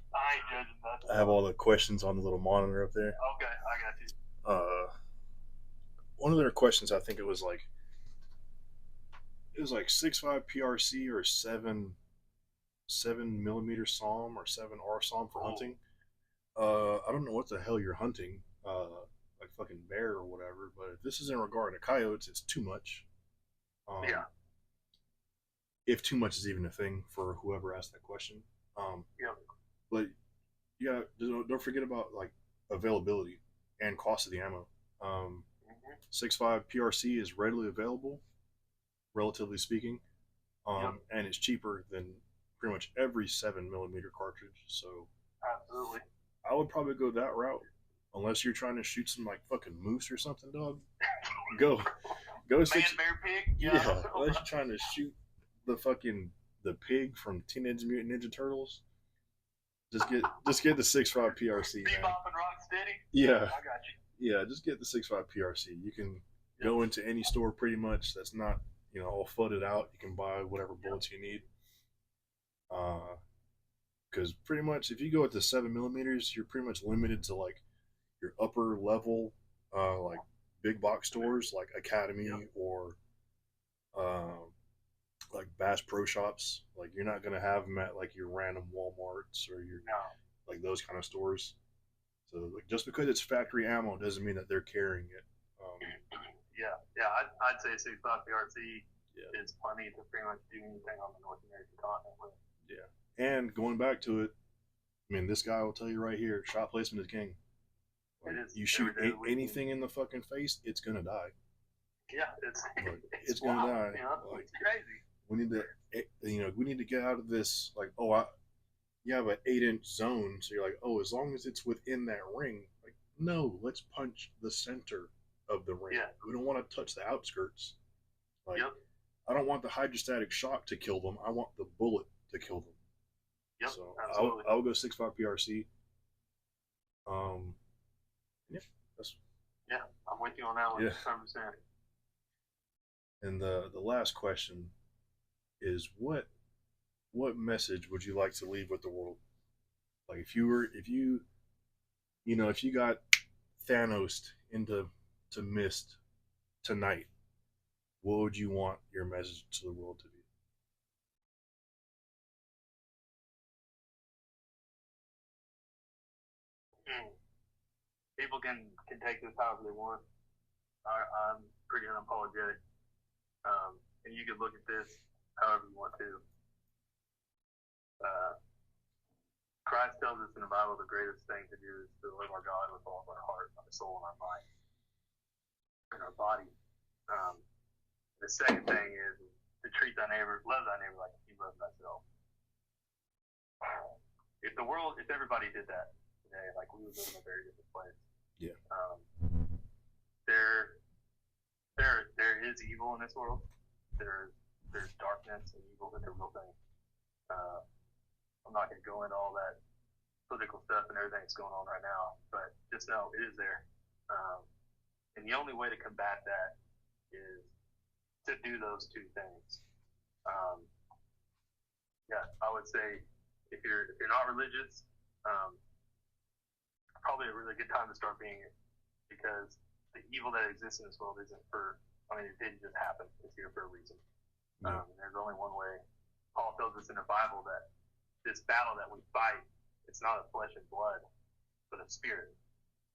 judging that. I have all the questions on the little monitor up there. Okay, I got you. One of their questions, I think it was like 6.5 PRC or 7mm SAUM or 7R SAUM for hunting. I don't know what the hell you're hunting, like fucking bear or whatever. But if this is in regard to coyotes, it's too much. Yeah. If too much is even a thing for whoever asked that question. Yeah. But yeah, don't forget about like availability and cost of the ammo. 6.5 PRC is readily available, relatively speaking, and it's cheaper than pretty much every 7mm cartridge. So absolutely, I would probably go that route, unless you're trying to shoot some like fucking moose or something, dog. Go bear pig. Yeah, unless you're trying to shoot the pig from Teenage Mutant Ninja Turtles. Just get the 6.5 PRC. Bebop and Rocksteady. Yeah, I got you. Yeah, just get the 6.5 PRC. You can go into any store pretty much that's not all fudded out. You can buy whatever bullets you need. Because pretty much if you go with the 7mm, you're pretty much limited to like your upper level, like big box stores like Academy or like Bass Pro Shops. Like you're not gonna have them at like your random WalMarts or your like those kind of stores. So like, just because it's factory ammo doesn't mean that they're carrying it. I'd say 6.5 PRC is plenty to pretty much do anything on the North American continent with. Yeah, and going back to it, I mean, this guy will tell you right here, shot placement is king. Like, you shoot anything in the fucking face, it's gonna die. Yeah, it's gonna die. Like, it's crazy. We need to get out of this. Like, you have an 8-inch zone, so you're like, as long as it's within that ring. Like, no, let's punch the center of the ring. Yeah. We don't want to touch the outskirts. Like, I don't want the hydrostatic shock to kill them. I want the bullet to kill them. Yep, so absolutely. I'll go 6.5 PRC. I'm with you on that one. 100%. And the last question is what message would you like to leave with the world? Like if you got Thanos into mist tonight, what would you want your message to the world to be? People can take this however they want. I'm pretty unapologetic. And you can look at this however you want to. Uh, Christ tells us in the Bible the greatest thing to do is to love our God with all of our heart, our soul, and our mind, and our body. The second thing is to treat thy neighbor, love thy neighbor like you love thyself. If everybody did that today, like we would live in a very different place. Yeah. There is evil in this world. There's darkness and evil. That's a real thing. I'm not going to go into all that political stuff and everything that's going on right now, but just know it is there. And the only way to combat that is to do those two things. I would say if you're not religious, probably a really good time to start being it, because the evil that exists in this world it didn't just happen. It's here for a reason. Yeah. There's only one way. Paul tells us in the Bible that this battle that we fight, it's not of flesh and blood, but of spirit.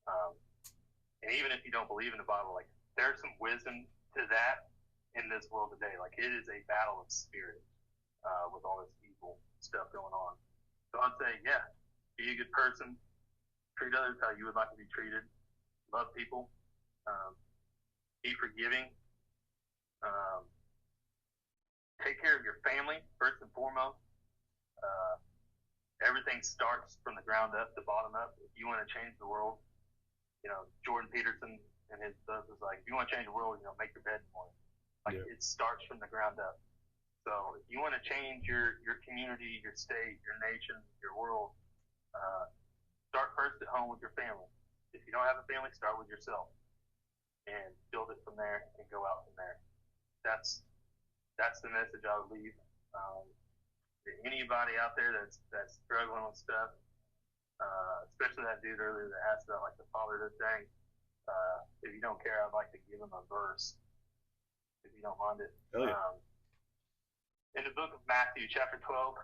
And even if you don't believe in the Bible, like there's some wisdom to that in this world today. Like it is a battle of spirit with all this evil stuff going on. So I'd say, be a good person, treat others how you would like to be treated, love people, be forgiving, take care of your family first and foremost. Everything starts from the ground up to bottom up. If you want to change the world, Jordan Peterson and his book was like, if you want to change the world, make your bed in the morning. It starts from the ground up. So if you want to change your community, your state, your nation, your world, start first at home with your family. If you don't have a family, start with yourself and build it from there and go out from there. That's the message I would leave. Anybody out there that's struggling with stuff, especially that dude earlier that asked about like the fatherhood thing. If you don't care, I'd like to give him a verse, if you don't mind it. In the book of Matthew, chapter 12,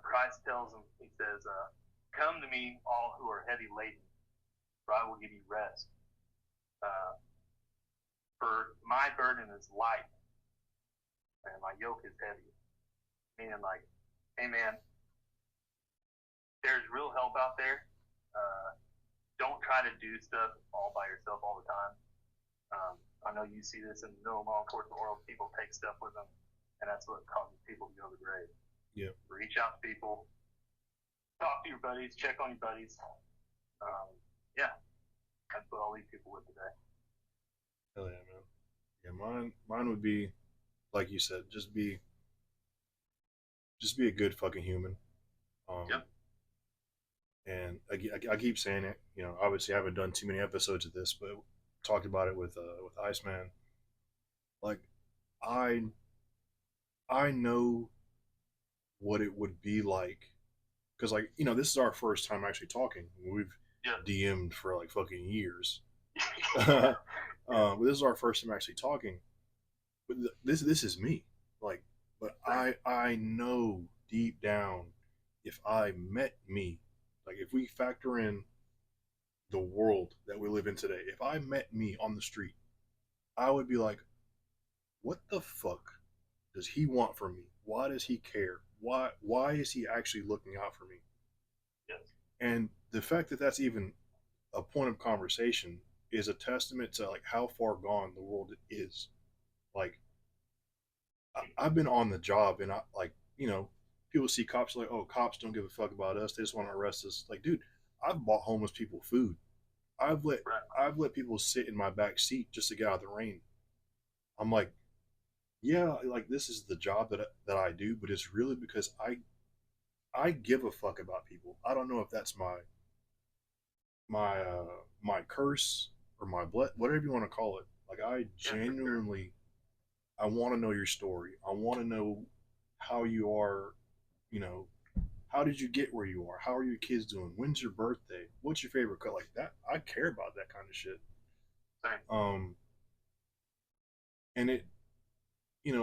Christ tells him, he says, "Come to me, all who are heavy laden, for I will give you rest. For my burden is light, and my yoke is heavy." Meaning like, hey man, there's real help out there. Don't try to do stuff all by yourself all the time. I know you see this in the middle law enforcement world. People take stuff with them, and that's what causes people to go to the grave. Yeah. Reach out to people, talk to your buddies, check on your buddies. That's what I'll leave people with today. Hell yeah, man. Yeah, mine would be, like you said, just be a good fucking human. Yep. And I keep saying it. Obviously, I haven't done too many episodes of this, but talked about it with Iceman. Like, I know what it would be like, because this is our first time actually talking. We've DM'd for like fucking years. But this is our first time actually talking. But this is me. Like, but I know deep down, if I met me, like if we factor in the world that we live in today, if I met me on the street, I would be like, what the fuck does he want from me? Why does he care? Why is he actually looking out for me? Yes. And the fact that that's even a point of conversation is a testament to like how far gone the world is. Like, I've been on the job, and people see cops like, oh, cops don't give a fuck about us. They just want to arrest us. Like, dude, I've bought homeless people food. I've let people sit in my back seat just to get out of the rain. I'm like, yeah, like this is the job that I do, but it's really because I give a fuck about people. I don't know if that's my curse or my whatever you want to call it. Like, I genuinely, I want to know your story. I want to know how you are. How did you get where you are? How are your kids doing? When's your birthday? What's your favorite color? Like that, I care about that kind of shit. And it,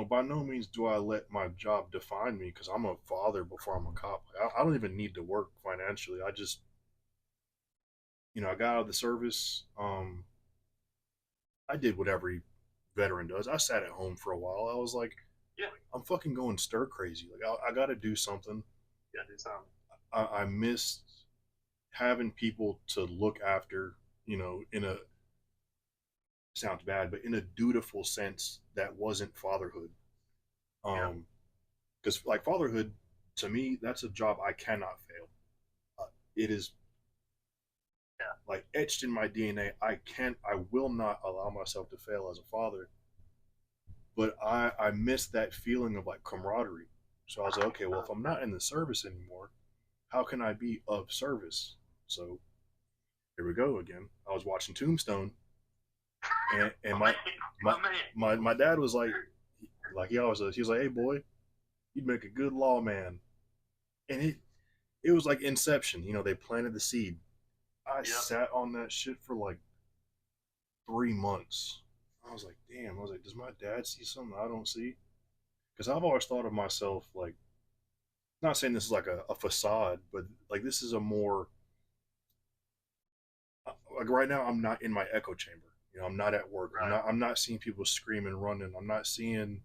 by no means do I let my job define me, because I'm a father before I'm a cop. I don't even need to work financially. I just, I got out of the service. I did what every veteran does. I sat at home for a while. I was like, Yeah. I'm fucking going stir crazy. Like I got to do something. Yeah, do something. I missed having people to look after. You know, in a sounds bad, but in a dutiful sense that wasn't fatherhood. Yeah. Because like fatherhood, to me, that's a job I cannot fail. It is like etched in my DNA. I will not allow myself to fail as a father. But I miss that feeling of like camaraderie. So I was like, okay, well, if I'm not in the service anymore, how can I be of service? So here we go again. I was watching Tombstone, and my dad was like he always says, he was like, hey boy, you'd make a good lawman, and it was like Inception. You know, they planted the seed. I sat on that shit for like 3 months. I was like, damn. I was like, does my dad see something I don't see? Because I've always thought of myself like, not saying this is like a facade, but like this is a more like right now I'm not in my echo chamber. You know, I'm not at work. Right. I'm not seeing people screaming, running. I'm not seeing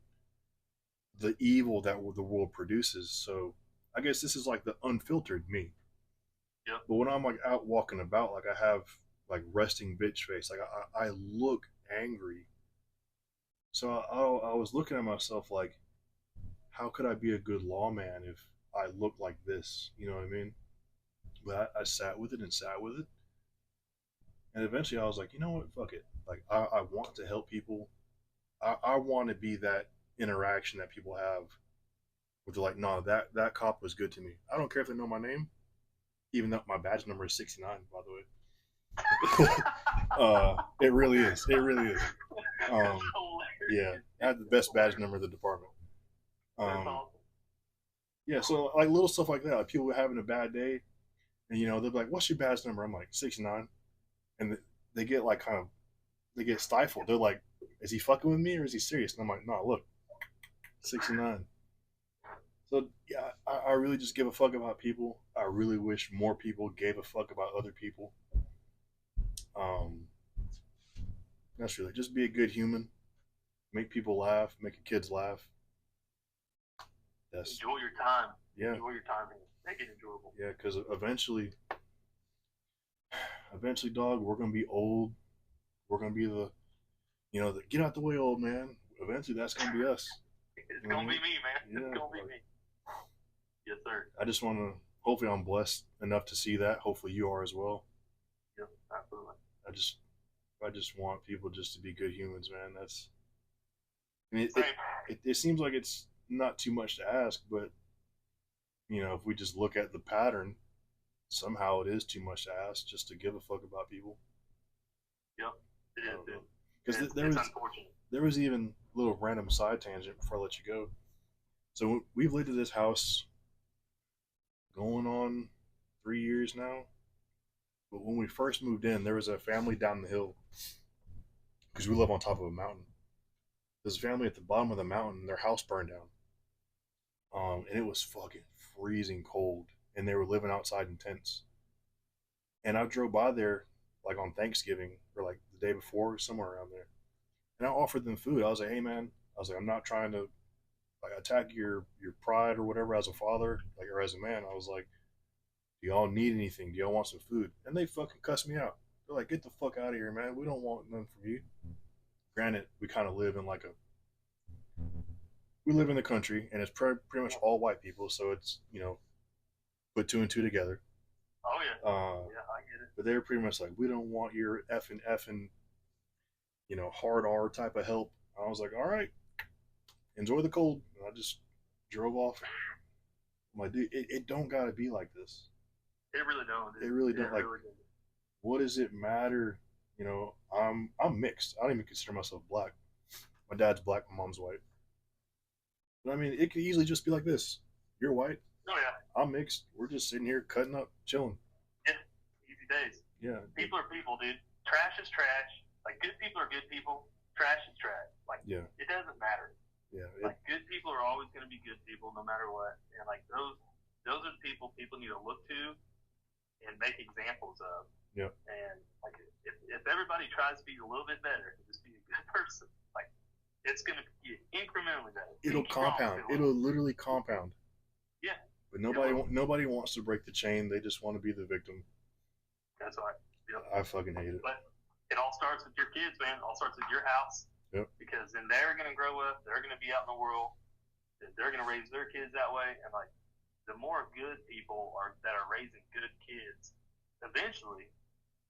the evil that the world produces. So I guess this is like the unfiltered me. Yep. But when I'm like out walking about, like I have like resting bitch face. Like I look angry. So I was looking at myself like, how could I be a good lawman if I look like this? You know what I mean? But I sat with it and sat with it. And eventually I was like, you know what? Fuck it. Like, I want to help people. I want to be that interaction that people have with like, no, that cop was good to me. I don't care if they know my name, even though my badge number is 69, by the way. It really is. It really is. Yeah, I had the best badge number in the department. Yeah, so like little stuff like that. Like people having a bad day, and you know they're like, "What's your badge number?" I'm like 69, and they get like kind of they get stifled. They're like, "Is he fucking with me or is he serious?" And I'm like, "No, look, 69." So yeah, I really just give a fuck about people. I really wish more people gave a fuck about other people. Um, that's really just be a good human, make people laugh, make your kids laugh. That's enjoy your time. Yeah, enjoy your time and make it enjoyable. Yeah, because eventually, dog, we're gonna be old. We're gonna be the get out the way, old man. Eventually, that's gonna be us. It's gonna be me, man. Yeah, it's gonna be me. Yes, sir. I just want to. Hopefully, I'm blessed enough to see that. Hopefully, you are as well. Yep, absolutely. I just want people just to be good humans, man. That's. I mean, it seems like it's not too much to ask, but you know, if we just look at the pattern, somehow it is too much to ask just to give a fuck about people. Yep, it is. Because unfortunate. There was even a little random side tangent before I let you go. So we've lived in this house going on 3 years now. But when we first moved in, there was a family down the hill because we live on top of a mountain. There's a family at the bottom of the mountain. Their house burned down, and it was fucking freezing cold, and they were living outside in tents. And I drove by there like on Thanksgiving or like the day before, somewhere around there, and I offered them food. I was like, "Hey, man," I was like, "I'm not trying to like attack your pride or whatever as a father, like or as a man." I was like, "Do y'all need anything? Do y'all want some food?" And they fucking cussed me out. They're like, "Get the fuck out of here, man. We don't want nothing from you." Granted, we kind of live in like a we live in the country, and it's pretty much all white people, so it's put two and two together. Oh yeah, yeah, I get it. But they're pretty much like, we don't want your effing hard R type of help. I was like, all right, enjoy the cold. And I just drove off. I'm like, dude, it don't gotta be like this. It really don't. It really don't. Like, really what does it matter? You know, I'm mixed. I don't even consider myself black. My dad's black, my mom's white. But I mean, it could easily just be like this. You're white. Oh yeah. I'm mixed. We're just sitting here cutting up, chilling. Yeah, easy days. Yeah. People are people, dude. Trash is trash. Like good people are good people. Trash is trash. Like it doesn't matter. Yeah. Like good people are always going to be good people no matter what. And like those are the people need to look to and make examples of. Yeah. And like if everybody tries to be a little bit better and just be a good person, like it's going to get incrementally extremely bad. It'll compound. It'll literally compound. Yeah. But nobody wants to break the chain. They just want to be the victim. That's right. Yep. I fucking hate it. But it all starts with your kids, man. It all starts with your house. Yep. Because then they're gonna grow up. They're gonna be out in the world. They're gonna raise their kids that way. And like, the more good people that are raising good kids, eventually,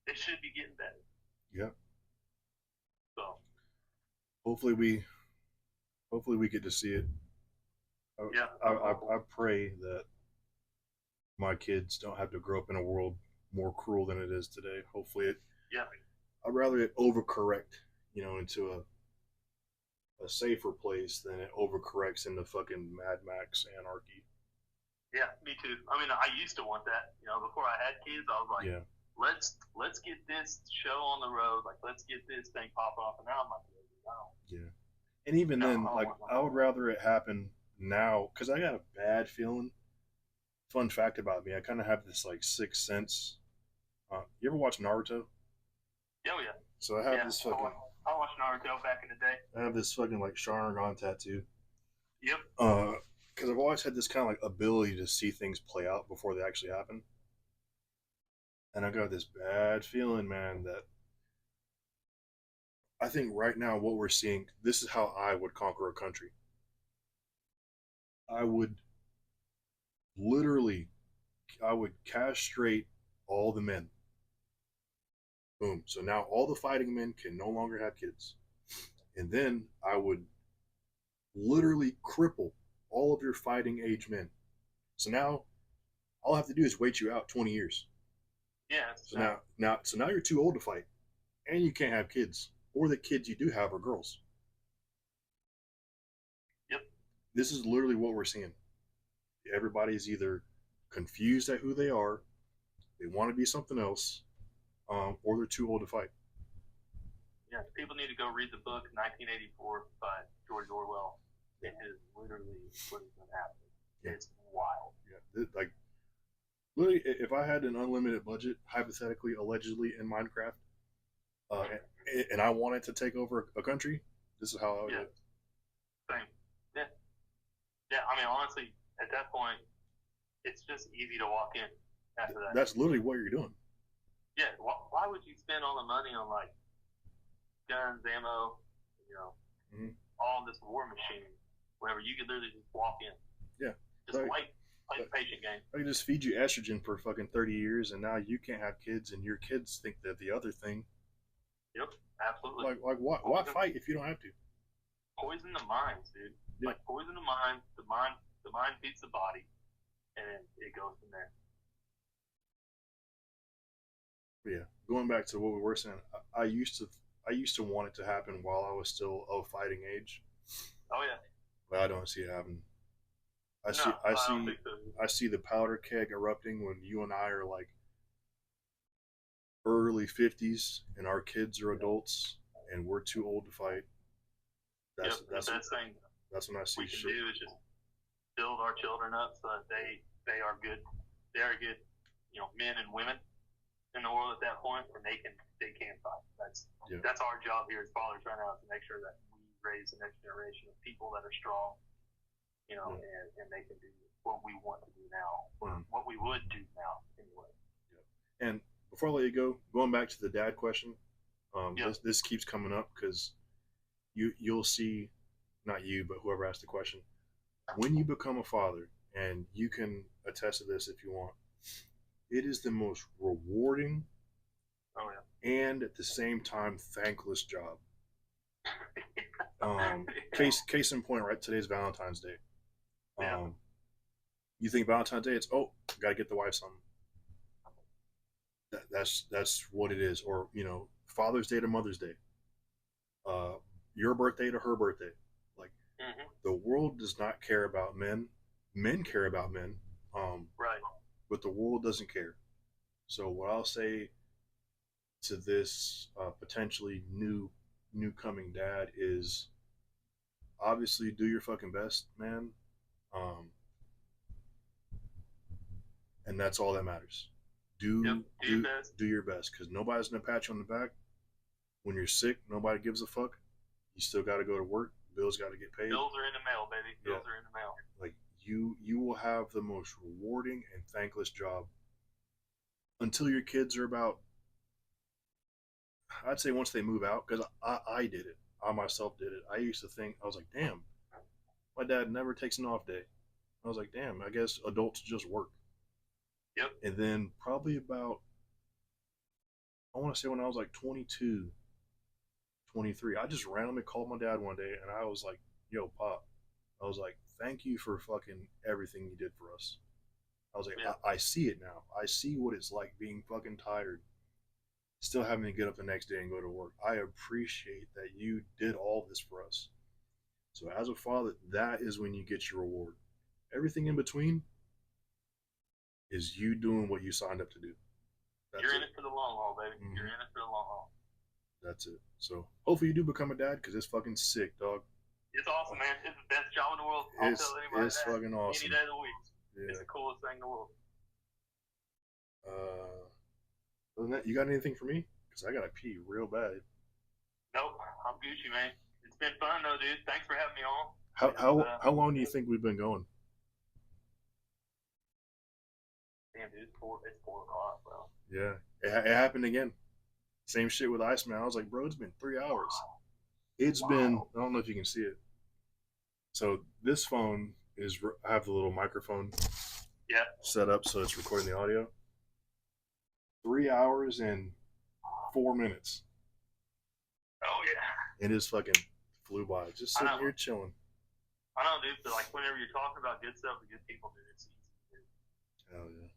it should be getting better. Yep. So. Hopefully we get to see it. I pray that my kids don't have to grow up in a world more cruel than it is today. Hopefully it. Yeah. I'd rather it overcorrect, into a safer place than it overcorrects into fucking Mad Max anarchy. Yeah, me too. I mean, I used to want that. Before I had kids, I was like, yeah. Let's get this show on the road. Like, let's get this thing popping off. And now I'm like, no. Yeah. And even then, like, I would rather it happen now, because I got a bad feeling. Fun fact about me, I kind of have this, like, sixth sense. You ever watch Naruto? Oh, yeah. So I have this fucking... I watched Naruto back in the day. I have this fucking, like, Sharingan tattoo. Yep. Because I've always had this kind of, like, ability to see things play out before they actually happen. And I got this bad feeling, man, that I think right now what we're seeing, this is how I would conquer a country. I would castrate all the men. Boom. So now all the fighting men can no longer have kids. And then I would literally cripple all of your fighting age men. So now all I have to do is wait you out 20 years. Yeah. So now you're too old to fight, and you can't have kids, or the kids you do have are girls. Yep. This is literally what we're seeing. Everybody's either confused at who they are, they want to be something else, or they're too old to fight. Yeah, people need to go read the book 1984 by George Orwell. It is literally what is going to happen. Yeah. It's wild. Yeah, like, literally, if I had an unlimited budget, hypothetically, allegedly, in Minecraft, and I wanted to take over a country, this is how I would do it. Same. Yeah. Yeah, I mean, honestly, at that point, it's just easy to walk in after that. That's literally what you're doing. Yeah, why would you spend all the money on, like, guns, ammo, all this war machine, whenever you could literally just walk in? Yeah. Just play the patient game. I can just feed you estrogen for fucking 30 years, and now you can't have kids, and your kids think that the other thing. Yep, absolutely. Like why fight if you don't have to? Poison the minds, dude. Yeah. Like, poison the mind. The mind feeds the body, and it goes from there. But yeah, going back to what we were saying, I used to want it to happen while I was still of fighting age. Oh yeah. But I don't see it happening. I see the powder keg erupting when you and I are like early 50s and our kids are adults and we're too old to fight. That's the best thing. That's when I see we can do is just build our children up so that they are good. They are good, men and women in the world at that point, and they can fight. That's our job here as fathers right now, to make sure that we raise the next generation of people that are strong, and they can do what we want to do now, or what we would do now anyway. Yeah. And before I let you go, going back to the dad question, this keeps coming up because you'll see, not you, but whoever asked the question, when you become a father, and you can attest to this if you want, it is the most rewarding and at the same time thankless job. Case in point, right? Today's Valentine's Day. You think Valentine's Day, it's gotta get the wife something. That's what it is. Or Father's Day to Mother's Day. Your birthday to her birthday. Like, the world does not care about men. Men care about men. Right. But the world doesn't care. So what I'll say to this potentially new coming dad is, obviously do your fucking best, man. And that's all that matters. Do your best, because nobody's gonna pat you on the back when you're sick. Nobody gives a fuck. You still got to go to work. Bills got to get paid. Bills are in the mail, baby. Bills are in the mail. Like you will have the most rewarding and thankless job until your kids are about. I'd say once they move out, because I did it. I myself did it. I used to think, I was like, damn, my dad never takes an off day. I was like, damn, I guess adults just work. Yep. And then probably about, I want to say when I was like 22, 23, I just randomly called my dad one day and I was like, yo, Pop. I was like, thank you for fucking everything you did for us. I was like, Yeah. I see it now. I see what it's like being fucking tired, still having to get up the next day and go to work. I appreciate that you did all this for us. So as a father, that is when you get your reward. Everything in between is you doing what you signed up to do. You're in it for the long haul, baby. Mm-hmm. You're in it for the long haul. That's it. So hopefully you do become a dad, because it's fucking sick, dog. It's awesome, man. It's the best job in the world. I'll tell anybody it's that. Fucking awesome. Any day of the week. Yeah. It's the coolest thing in the world. Other than that, you got anything for me? Because I gotta pee real bad. Nope, I'm Gucci, man. It's been fun though, dude. Thanks for having me on. How long do you think we've been going? Damn, dude, it's 4 o'clock, bro. Yeah, it happened again. Same shit with Iceman. I was like, bro, it's been 3 hours. It's been, I don't know if you can see it. So this phone is, I have the little microphone set up so it's recording the audio. 3 hours and 4 minutes. Oh, yeah. It is fucking flew by. Just sitting here chilling. I know, dude, but like whenever you're talking about good stuff with good people, dude, it's easy. Hell yeah.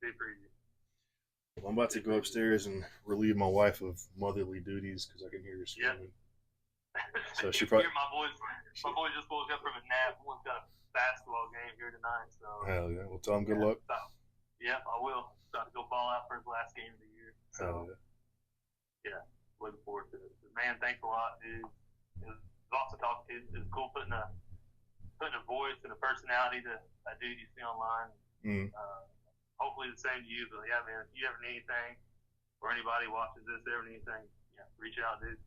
Super easy. Well, I'm about to go upstairs and relieve my wife of motherly duties because I can hear her screaming. So she probably. My boys just woke up from a nap. One's got a basketball game here tonight. So. Hell yeah! Well, tell them good luck. So, yeah, I will. About to go ball out for his last game of the year. So. Hell yeah. Yeah, looking forward to it. But man, thanks a lot, dude. It was awesome talking to you. It's cool putting a voice and a personality to a dude you see online. Hopefully the same to you. But yeah, man, if you ever need anything, or anybody watches this ever need anything, reach out, dude.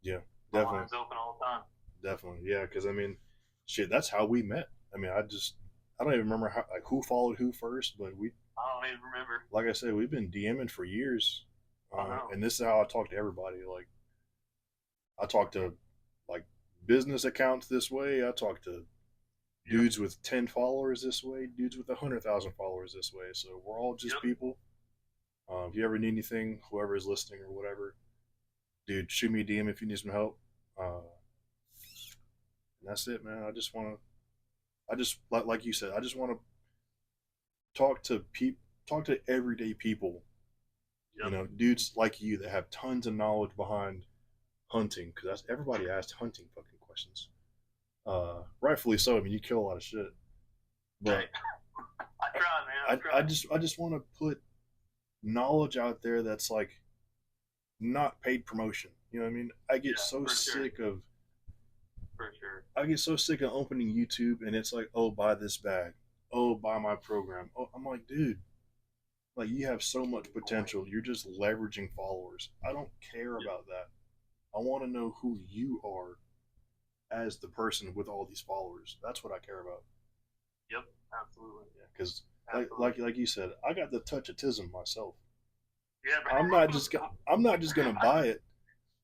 Yeah. Definitely. It's open all the time. Definitely, yeah. Because I mean, shit, that's how we met. I mean, I don't even remember who followed who first, but I don't even remember. Like I said, we've been DMing for years, and this is how I talk to everybody. Like, I talk to like business accounts this way. I talk to dudes with 10 followers this way, dudes with 100,000 followers this way. So we're all just people. If you ever need anything, whoever is listening or whatever. Dude, shoot me a DM if you need some help. And that's it, man. Like you said, I just want to talk to everyday people. You know, dudes like you that have tons of knowledge behind hunting, because everybody asks hunting fucking questions. Rightfully so. I mean, you kill a lot of shit. But I try, man. I just want to put knowledge out there that's like not paid promotion. You know what I mean? I get so sick of. For sure. I get so sick of opening YouTube and it's like, oh, buy this bag. Oh, buy my program. Oh, I'm like, dude, like you have so much potential. You're just leveraging followers. I don't care about that. I want to know who you are as the person with all these followers. That's what I care about. Yep, absolutely. Yeah, because like you said, I got the touch autism myself. Yeah, bro. I'm not just gonna buy it.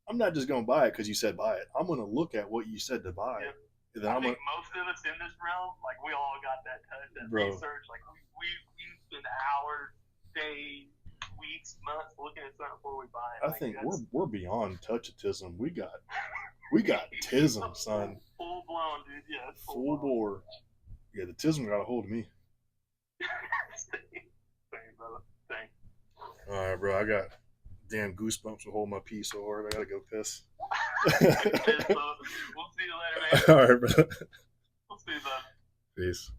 I'm not just gonna buy it because you said buy it. I'm gonna look at what you said to buy. Yeah. And then I think most of us in this realm, like we all got that touch, that research. Like we spend hours, days, weeks, months looking at something before we buy it. I think we're beyond touch autism. We got tism, son. Full blown, dude. Yeah, full bore. Yeah, the tism got a hold of me. Thanks, brother. Thanks. All right, bro. I got damn goosebumps to hold my pee so hard. I gotta go piss. We'll see you later, man. All right, bro. We'll see you, bud. Peace.